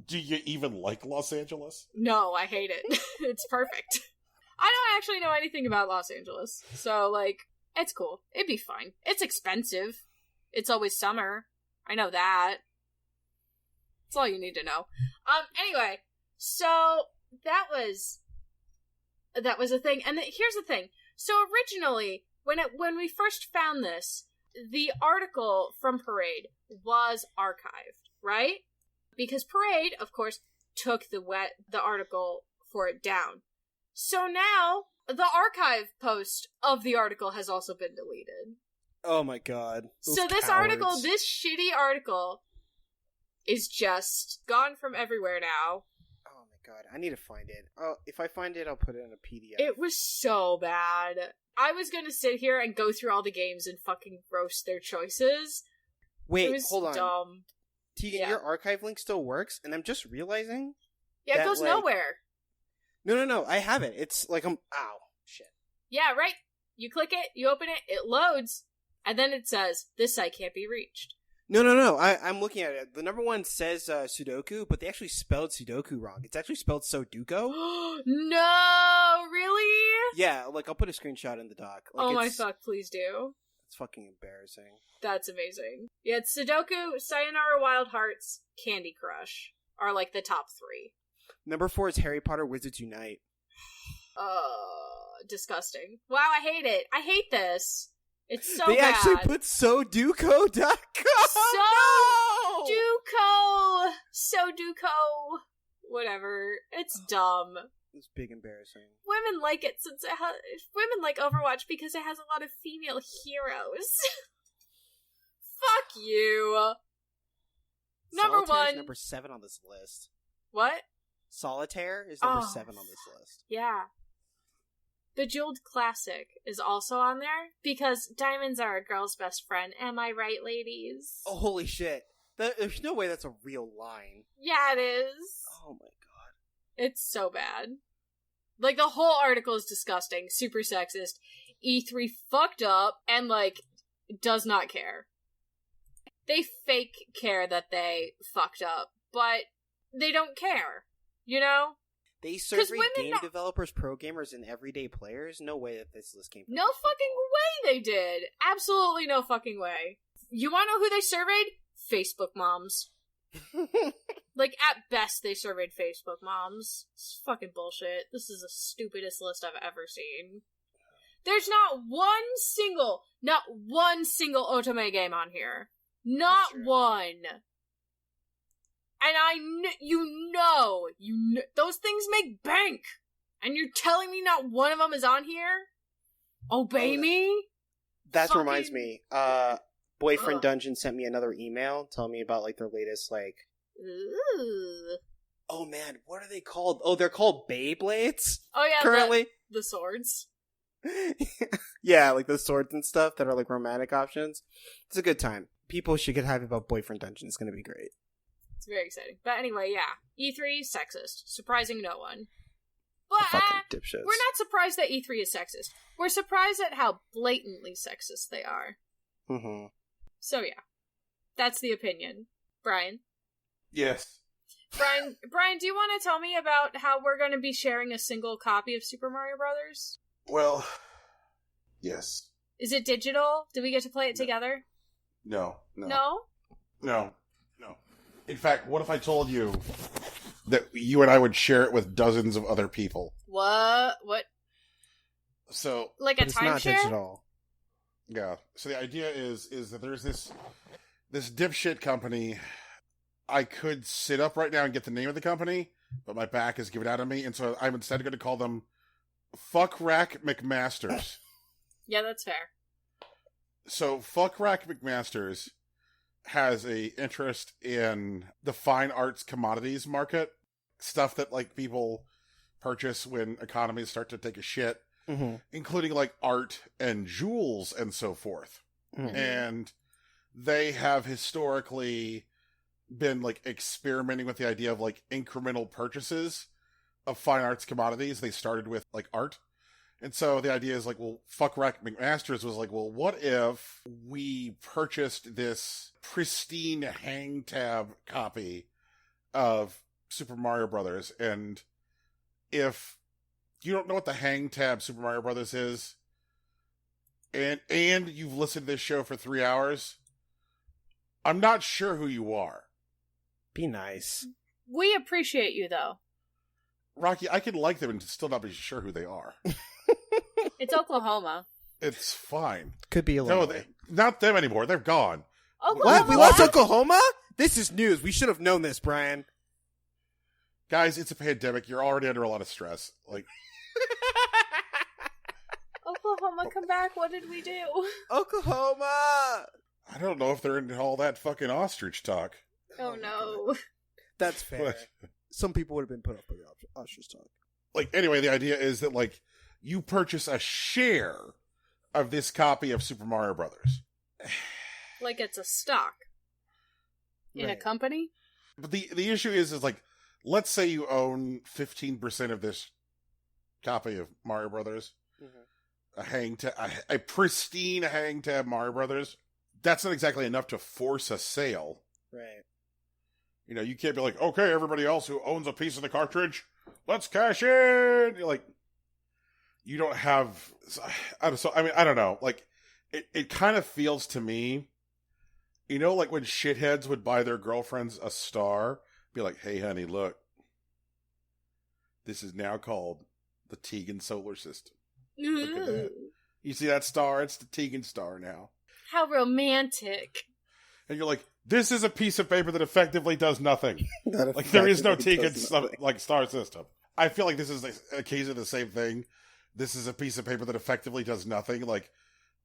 Do you even like Los Angeles? No, I hate it. It's perfect. I don't actually know anything about Los Angeles, so, like, it's cool. It'd be fine. It's expensive. It's always summer. I know that. That's all you need to know. Anyway, so that was a thing. And here's the thing. So originally, when we first found this, the article from Parade was archived, right? Because Parade, of course, took the article for it down. So now, the archive post of the article has also been deleted. Oh my god. So this article, this shitty article, is just gone from everywhere now. Oh my god, I need to find it. Oh, if I find it, I'll put it in a PDF. It was so bad. I was gonna sit here and go through all the games and fucking roast their choices. Wait, hold on. Dumb. Tegan, your archive link still works, and I'm just realizing... Yeah, it goes nowhere. No, I have it. It's like ow, shit. Yeah, right. You click it, you open it, it loads, and then it says, this site can't be reached. No. I'm looking at it. The number one says Sudoku, but they actually spelled Sudoku wrong. It's actually spelled Soduko. No, really? Yeah, like I'll put a screenshot in the doc. Like, Oh my fuck, please do. It's fucking embarrassing. That's amazing. Yeah, it's Sudoku, Sayonara Wild Hearts, Candy Crush are like the top 3. Number 4 is Harry Potter Wizards Unite. Disgusting. Wow, I hate it. I hate this. It's so they bad. actually put Soduko.com. Soduko. Whatever. It's dumb. It's big embarrassing. Women like it since it has. Women like Overwatch because it has a lot of female heroes. Fuck you. Number Solitaire is 1. number 7 on this list. What? Solitaire is number 7 on this list. Yeah. Bejeweled Classic is also on there because diamonds are a girl's best friend. Am I right, ladies? Oh, holy shit. There's no way that's a real line. Yeah, it is. Oh my god. It's so bad. Like, the whole article is disgusting, super sexist. E3 fucked up and, like, does not care. They fake care that they fucked up, but they don't care, you know? They survey game developers, pro gamers, and everyday players? No way that this list came from. No fucking way they did. Absolutely no fucking way. You wanna know who they surveyed? Facebook moms. Like, at best, they surveyed Facebook moms. It's fucking bullshit. This is the stupidest list I've ever seen. There's not one single Otome game on here. Not one. And you know, those things make bank. And you're telling me not one of them is on here? Obey me? That reminds me. Boyfriend Dungeon sent me another email telling me about, like, their latest, like... Ooh. Oh, man, what are they called? Oh, they're called Beyblades? Oh, yeah, currently. The swords. Yeah, like the swords and stuff that are, like, romantic options. It's a good time. People should get happy about Boyfriend Dungeon. It's gonna be great. It's very exciting. But anyway, yeah. E3, sexist. Surprising no one. But fucking dipshits. We're not surprised that E3 is sexist. We're surprised at how blatantly sexist they are. Mm-hmm. So yeah. That's the opinion. Brian? Yes. Brian, do you want to tell me about how we're going to be sharing a single copy of Super Mario Brothers? Well, yes. Is it digital? Do we get to play it together? No. No? No. In fact, what if I told you that you and I would share it with dozens of other people? What? So, like a timeshare? It's not digital. Yeah. So the idea is that there's this dipshit company. I could sit up right now and get the name of the company, but my back is given out of me, and so I'm instead going to call them Fuck Rack McMasters. Yeah, that's fair. So Fuck Rack McMasters has a interest in the fine arts commodities market, stuff that, like, people purchase when economies start to take a shit, including, like, art and jewels and so forth. Mm-hmm. And they have historically been, like, experimenting with the idea of, like, incremental purchases of fine arts commodities. They started with, like, art. And so the idea is, like, well, Fuck Rack McMasters was like, well, what if we purchased this pristine hang tab copy of Super Mario Brothers, and if you don't know what the hang tab Super Mario Brothers is, and you've listened to this show for 3 hours, I'm not sure who you are. Be nice. We appreciate you, though. Rocky, I can like them and still not be sure who they are. It's Oklahoma. It's fine. Could be a little. No, not them anymore. They're gone. Oklahoma? What? We lost Oklahoma? This is news. We should have known this, Brian. Guys, it's a pandemic. You're already under a lot of stress. Like, Oklahoma, come back. What did we do? Oklahoma! I don't know if they're into all that fucking ostrich talk. Oh no. That's fair. Some people would have been put up with the ostrich talk. Like, anyway, the idea is that, like, you purchase a share of this copy of Super Mario Brothers. Like it's a stock in a company? But the issue is like, let's say you own 15% of this copy of Mario Brothers. Mm-hmm. A pristine hang tab Mario Brothers. that's not exactly enough to force a sale. Right. You know, you can't be like, okay, everybody else who owns a piece of the cartridge, let's cash in. You're like, you don't have. I don't know. Like, it kind of feels to me, you know, like when shitheads would buy their girlfriends a star, be like, hey, honey, look, this is now called the Tegan solar system. Look at that. You see that star? It's the Tegan star now. How romantic. And you're like, this is a piece of paper that effectively does nothing. Like, there is no Tegan star system. I feel like this is a case of the same thing. This is a piece of paper that effectively does nothing. Like,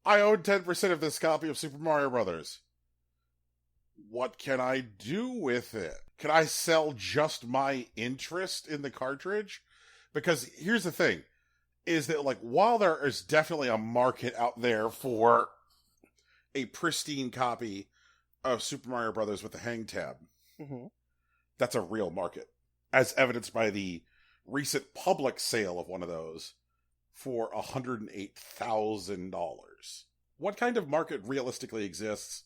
I own 10% of this copy of Super Mario Brothers. What can I do with it? Can I sell just my interest in the cartridge? Because here's the thing, is that, like, while there is definitely a market out there for a pristine copy of Super Mario Brothers with the hang tab, that's a real market, as evidenced by the recent public sale of one of those for $108,000. What kind of market realistically exists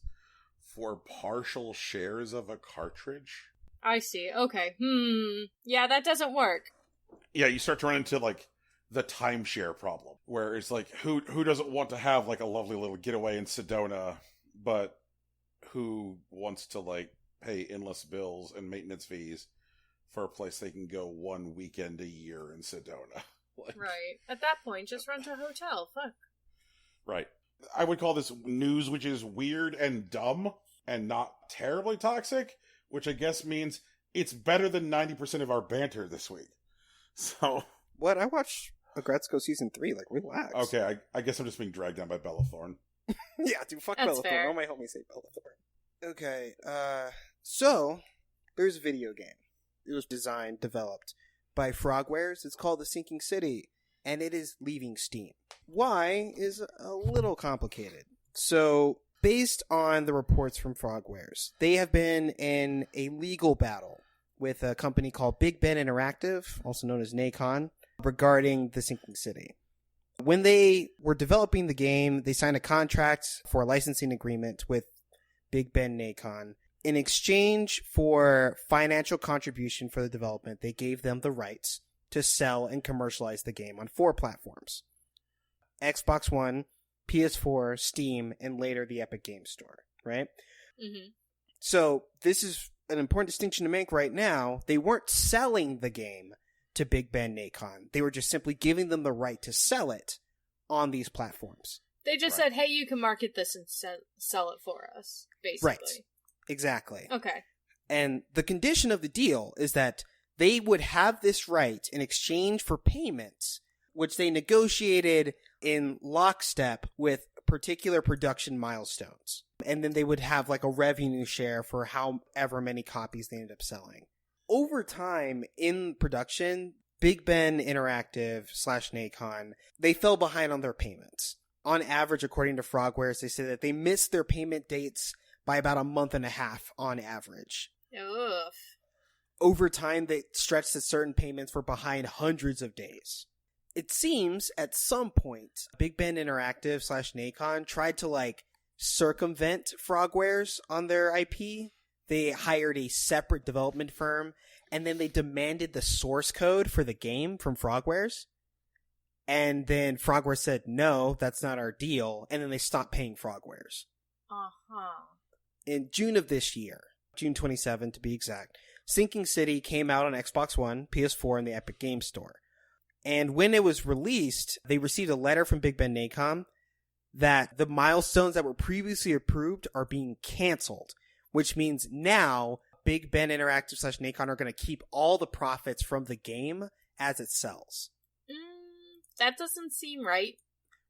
for partial shares of a cartridge? I see. Okay. Yeah, that doesn't work. Yeah, you start to run into, like, the timeshare problem, where it's like, who doesn't want to have, like, a lovely little getaway in Sedona, but who wants to, like, pay endless bills and maintenance fees for a place they can go one weekend a year in Sedona? Like, right. At that point, just rent a hotel. Fuck. Right. I would call this news which is weird and dumb and not terribly toxic, which I guess means it's better than 90% of our banter this week. So... What? I watched Agretzko Season 3. Like, relax. Okay, I guess I'm just being dragged down by Bella Thorne. Yeah, dude, fuck That's Bella fair. Thorne. Nobody help me say Bella Thorne. Okay, so, there's a video game. It was developed by Frogwares. It's called The Sinking City, and it is leaving Steam. Why is a little complicated. So, based on the reports from Frogwares, they have been in a legal battle with a company called Big Ben Interactive, also known as Nacon, regarding The Sinking City. When they were developing the game, they signed a contract for a licensing agreement with Big Ben Nacon. In exchange for financial contribution for the development, they gave them the rights to sell and commercialize the game on 4 platforms: Xbox One, PS4, Steam, and later the Epic Games Store, right? Mm-hmm. So this is an important distinction to make right now. They weren't selling the game to Big Ben Nacon. They were just simply giving them the right to sell it on these platforms. They just said, hey, you can market this and sell it for us, basically. Right. Exactly. Okay. And the condition of the deal is that they would have this right in exchange for payments, which they negotiated in lockstep with particular production milestones. And then they would have like a revenue share for however many copies they ended up selling. Over time in production, Big Ben Interactive / Nacon, they fell behind on their payments. On average, according to Frogwares, they say that they missed their payment dates by about a month and a half on average. Ugh. Over time, they stretched that certain payments were behind hundreds of days. It seems at some point, Big Ben Interactive / Nacon tried to like circumvent Frogwares on their IP. They hired a separate development firm, and then they demanded the source code for the game from Frogwares. And then Frogwares said, no, that's not our deal. And then they stopped paying Frogwares. Uh-huh. In June of this year, June 27 to be exact, Sinking City came out on Xbox One, PS4, and the Epic Games Store. And when it was released, they received a letter from Big Ben Nacon that the milestones that were previously approved are being canceled, which means now Big Ben Interactive / Nacon are going to keep all the profits from the game as it sells. That doesn't seem right.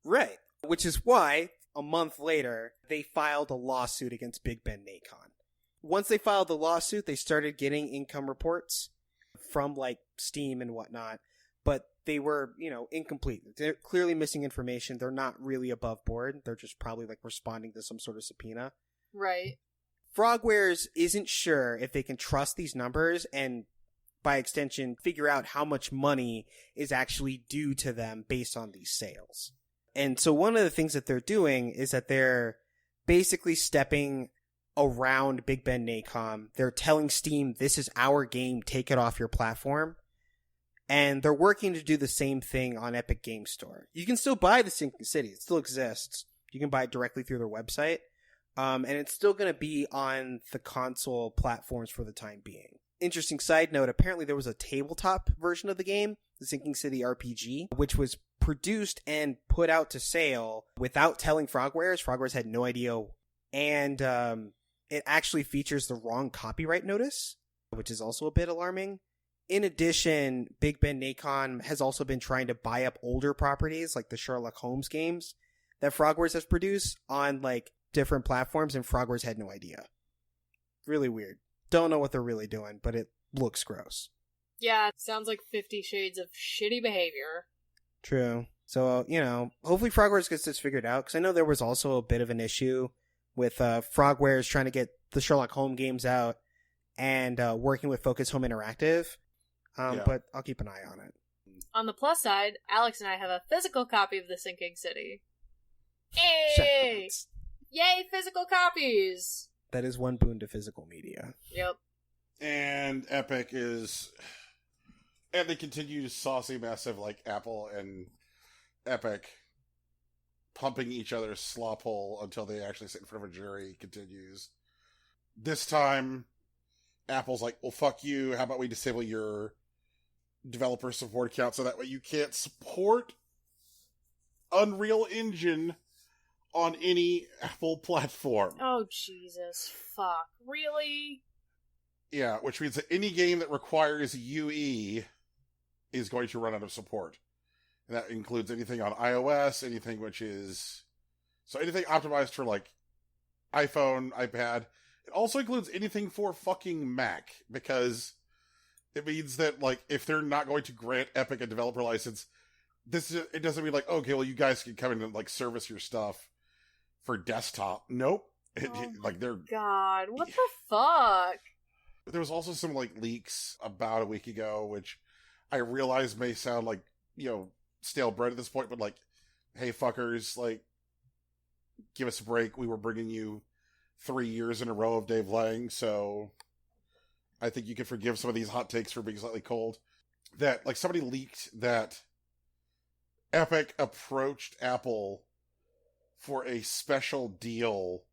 Right. Which is why, a month later, they filed a lawsuit against Big Ben Nacon. Once they filed the lawsuit, they started getting income reports from, like, Steam and whatnot. But they were, incomplete. They're clearly missing information. They're not really above board. They're just probably, like, responding to some sort of subpoena. Right. Frogwares isn't sure if they can trust these numbers and, by extension, figure out how much money is actually due to them based on these sales. And so one of the things that they're doing is that they're basically stepping around Big Ben Nacom. They're telling Steam, this is our game, take it off your platform. And they're working to do the same thing on Epic Game Store. You can still buy the Sinking City. It still exists. You can buy it directly through their website. And it's still going to be on the console platforms for the time being. Interesting side note, apparently there was a tabletop version of the game, the Sinking City RPG, which was produced and put out to sale without telling Frogwares. Frogwares had no idea. And it actually features the wrong copyright notice, which is also a bit alarming. In addition, Big Ben Nacon has also been trying to buy up older properties like the Sherlock Holmes games that Frogwares has produced on like different platforms, and Frogwares had no idea. Really weird. Don't know what they're really doing, but it looks gross. Yeah, it sounds like 50 Shades of shitty behavior. True. So, hopefully Frogwares gets this figured out, because I know there was also a bit of an issue with Frogwares trying to get the Sherlock Holmes games out and working with Focus Home Interactive. But I'll keep an eye on it. On the plus side, Alex and I have a physical copy of The Sinking City. Hey! Yay, physical copies! That is one boon to physical media. Yep. And Epic is... And they continue to saucy massive like Apple and Epic pumping each other's slop hole until they actually sit in front of a jury continues. This time, Apple's like, well, fuck you. How about we disable your developer support account so that way you can't support Unreal Engine on any Apple platform. Oh, Jesus. Fuck. Really? Yeah, which means that any game that requires UE is going to run out of support. And that includes anything on iOS, anything which is... So anything optimized for, like, iPhone, iPad. It also includes anything for fucking Mac, because it means that, like, if they're not going to grant Epic a developer license, it doesn't mean, like, okay, well, you guys can come in and, like, service your stuff for desktop. Nope. God, what the fuck? There was also some, like, leaks about a week ago, which I realize may sound like, stale bread at this point, but, like, hey, fuckers, like, give us a break. We were bringing you 3 years in a row of Dave Lang, so I think you can forgive some of these hot takes for being slightly cold. That, like, somebody leaked that Epic approached Apple for a special deal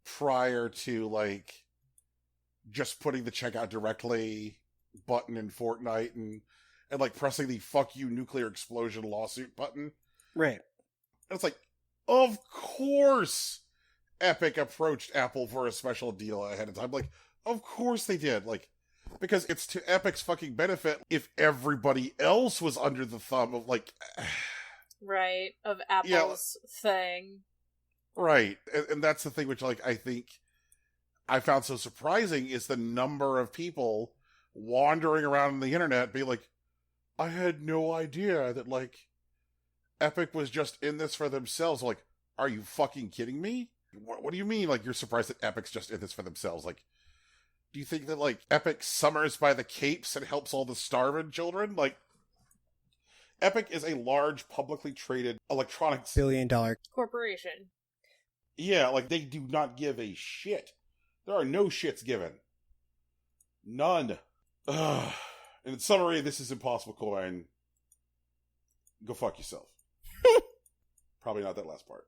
prior to, like, just putting the checkout directly button in Fortnite and like pressing the fuck you nuclear explosion lawsuit button. Right. And it's like, of course Epic approached Apple for a special deal ahead of time. Like, of course they did. Like, because it's to Epic's fucking benefit if everybody else was under the thumb of, like... Right, of Apple's thing. Right. And that's the thing which, like, I think I found so surprising is the number of people wandering around the internet being like, I had no idea that, like, Epic was just in this for themselves. Like, are you fucking kidding me? What do you mean, like, you're surprised that Epic's just in this for themselves? Like, do you think that, like, Epic summers by the capes and helps all the starving children? Like, Epic is a large, publicly traded electronics... billion-dollar corporation. Yeah, like, they do not give a shit. There are no shits given. None. Ugh. In summary, this is Impossible Coin. Go fuck yourself. Probably not that last part.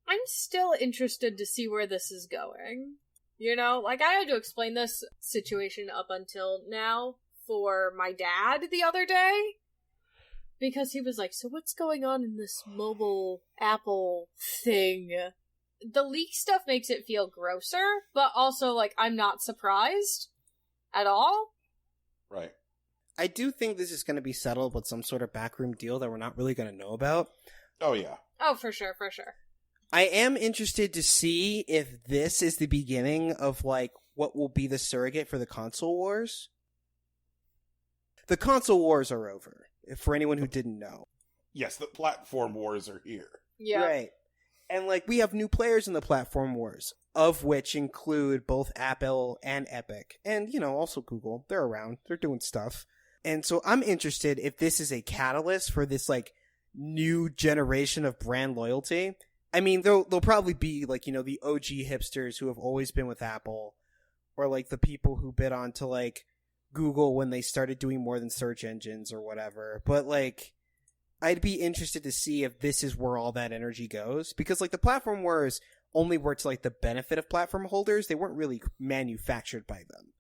I'm still interested to see where this is going. Like, I had to explain this situation up until now for my dad the other day. Because he was like, so what's going on in this mobile Apple thing? The leak stuff makes it feel grosser, but also, like, I'm not surprised at all. Right. I do think this is going to be settled with some sort of backroom deal that we're not really going to know about. Oh, yeah. Oh, for sure, for sure. I am interested to see if this is the beginning of, like, what will be the surrogate for the console wars. The console wars are over, for anyone who didn't know. Yes, the platform wars are here. Yeah. Right. And, like, we have new players in the platform wars, of which include both Apple and Epic. And, also Google. They're around. They're doing stuff. And so I'm interested if this is a catalyst for this, like, new generation of brand loyalty. I mean, there'll probably be, like, you know, the OG hipsters who have always been with Apple, or, like, the people who bit onto, like, Google when they started doing more than search engines or whatever. But, like, I'd be interested to see if this is where all that energy goes. Because, like, the platform wars only were to, like, the benefit of platform holders. They weren't really manufactured by them.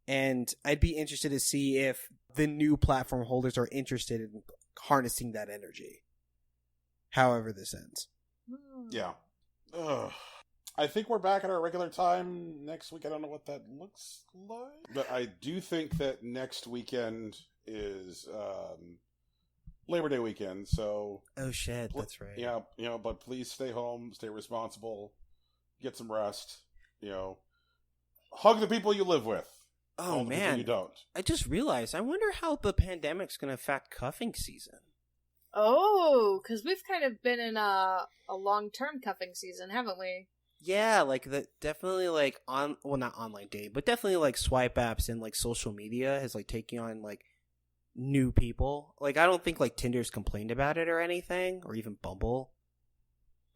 And I'd be interested to see if the new platform holders are interested in harnessing that energy. However this ends. Yeah. Ugh. I think we're back at our regular time next week. I don't know what that looks like. But I do think that next weekend is Labor Day weekend, so... Oh, shit, that's right. Yeah, you know, but please stay home, stay responsible, get some rest, you know. Hug the people you live with. Oh, man. You don't. I just realized, I wonder how the pandemic's going to affect cuffing season. Oh, because we've kind of been in a long-term cuffing season, haven't we? Yeah, like, definitely, like, not online dating, but definitely, like, swipe apps and, like, social media has, like, taken on, like, new people. Like, I don't think, like, Tinder's complained about it or anything, or even Bumble.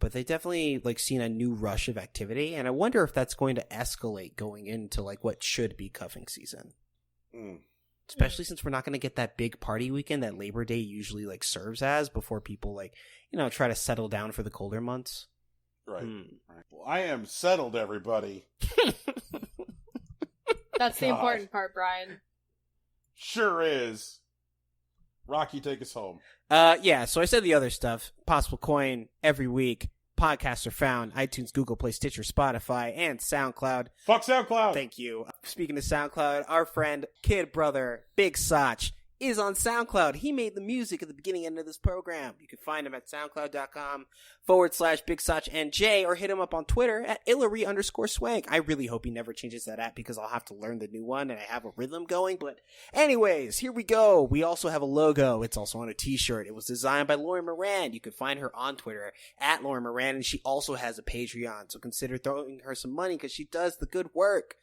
But they definitely, like, seen a new rush of activity, and I wonder if that's going to escalate going into, like, what should be cuffing season. Especially since we're not going to get that big party weekend that Labor Day usually, like, serves as before people, like, you know, try to settle down for the colder months. Right. Right. Well, I am settled, everybody. That's the important part, Brian. Sure is. Rocky, take us home. Yeah, so I said the other stuff. Possible Coin every week. Podcasts are found iTunes, Google Play, Stitcher, Spotify, and SoundCloud. Fuck SoundCloud! Thank you. Speaking of SoundCloud, our friend, kid brother, Big Sach, is on SoundCloud. He made the music at the beginning and end of this program. You can find him at soundcloud.com/BigSachNJ, or hit him up on Twitter at Hillary_Swank. I really hope he never changes that app because I'll have to learn the new one and I have a rhythm going. But anyways, here we go. We also have a logo. It's also on a t-shirt. It was designed by Lauren Moran. You can find her on Twitter at Lauren Moran, and she also has a Patreon. So consider throwing her some money because she does the good work.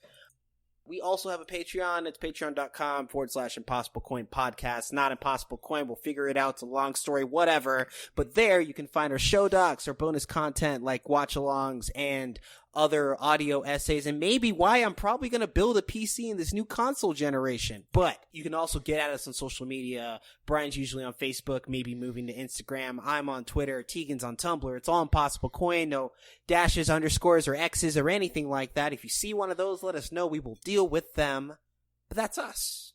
We also have a Patreon. It's patreon.com/Impossible Coin Podcast. Not Impossible Coin. We'll figure it out. It's a long story, whatever. But there you can find our show docs, our bonus content like watch-alongs and other audio essays, and maybe why I'm probably going to build a PC in this new console generation. But you can also get at us on social media. Brian's usually on Facebook, maybe moving to Instagram. I'm on Twitter. Tegan's on Tumblr. It's all Impossible Coin. No dashes, underscores, or X's or anything like that. If you see one of those, let us know. We will deal with them. But that's us.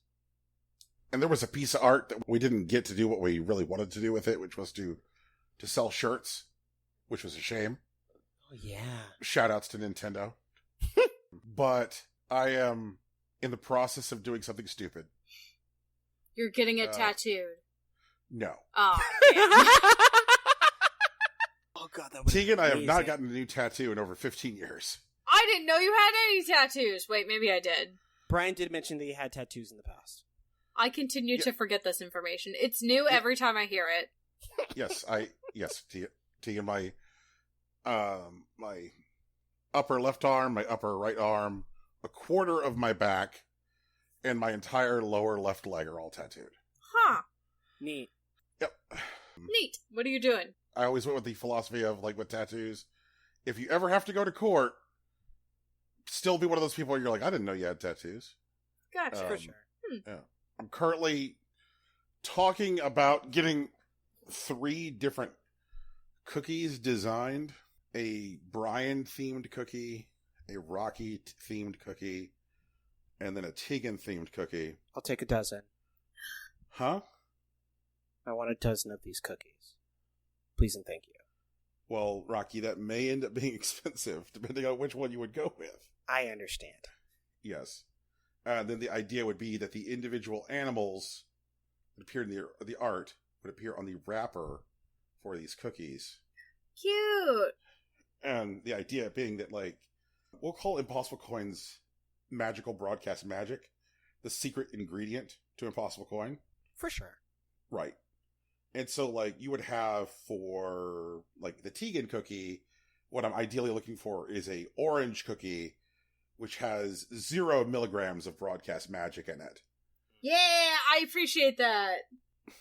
And there was a piece of art that we didn't get to do what we really wanted to do with it, which was to sell shirts, which was a shame. Oh, yeah. Shout outs to Nintendo. But I am in the process of doing something stupid. You're getting it tattooed. No. Oh, damn. Oh, God, that was Tegan, amazing. I have not gotten a new tattoo in over 15 years. I didn't know you had any tattoos. Wait, maybe I did. Brian did mention that he had tattoos in the past. I continue to forget this information. It's new every time I hear it. Yes, Tegan, my upper left arm, my upper right arm, a quarter of my back, and my entire lower left leg are all tattooed. Huh. Neat. Yep. Neat. What are you doing? I always went with the philosophy of, like, with tattoos, if you ever have to go to court, still be one of those people where you're like, I didn't know you had tattoos. Gotcha. For sure. Yeah. I'm currently talking about getting 3 different cookies designed. A Brian-themed cookie, a Rocky-themed cookie, and then a Tegan-themed cookie. I'll take a dozen. Huh? I want a dozen of these cookies. Please and thank you. Well, Rocky, that may end up being expensive, depending on which one you would go with. I understand. Yes. Then the idea would be that the individual animals that appear in the art would appear on the wrapper for these cookies. Cute. And the idea being that, like, we'll call Impossible Coin's magical broadcast magic the secret ingredient to Impossible Coin. For sure. Right. And so, like, you would have for, like, the Tegan cookie, what I'm ideally looking for is a orange cookie, which has 0 milligrams of broadcast magic in it. Yeah, I appreciate that.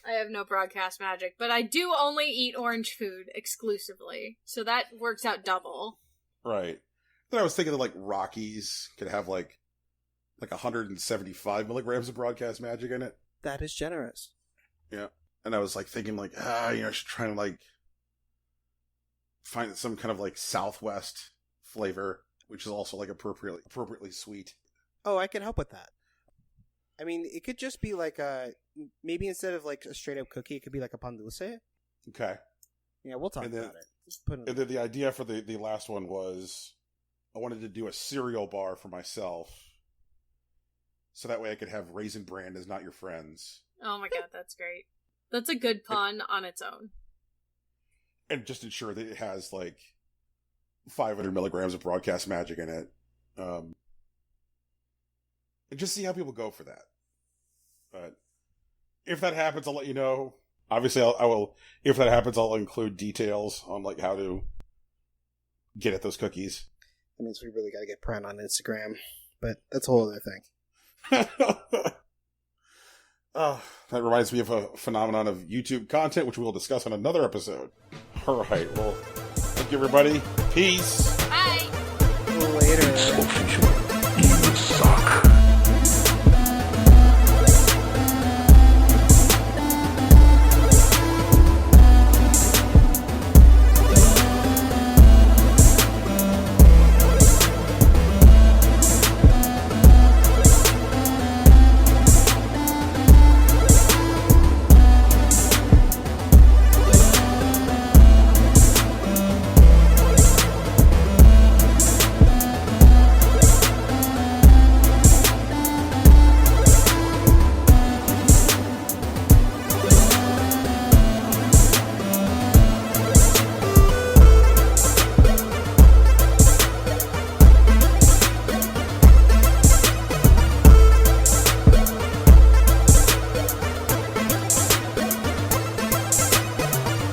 I have no broadcast magic, but I do only eat orange food exclusively, so that works out double. Right. Then I was thinking that, like, Rockies could have, like 175 milligrams of broadcast magic in it. That is generous. Yeah. And I was, like, thinking, like, I should try and, like, find some kind of, like, Southwest flavor, which is also, like, appropriately sweet. Oh, I can help with that. I mean, it could just be like maybe instead of like a straight up cookie, it could be like a pan dulce. Okay. Yeah, we'll talk about it. And then the idea for the last one was I wanted to do a cereal bar for myself. So that way I could have Raisin Bran as Not Your Friends. Oh my god, that's great. That's a good pun on its own. And just ensure that it has, like, 500 milligrams of broadcast magic in it. And just see how people go for that. But if that happens, I'll let you know. Obviously, I will. If that happens, I'll include details on, like, how to get at those cookies. That means we really got to get Pran on Instagram, but that's a whole other thing. That reminds me of a phenomenon of YouTube content, which we will discuss on another episode. All right, well, thank you, everybody. Peace. Bye. Later.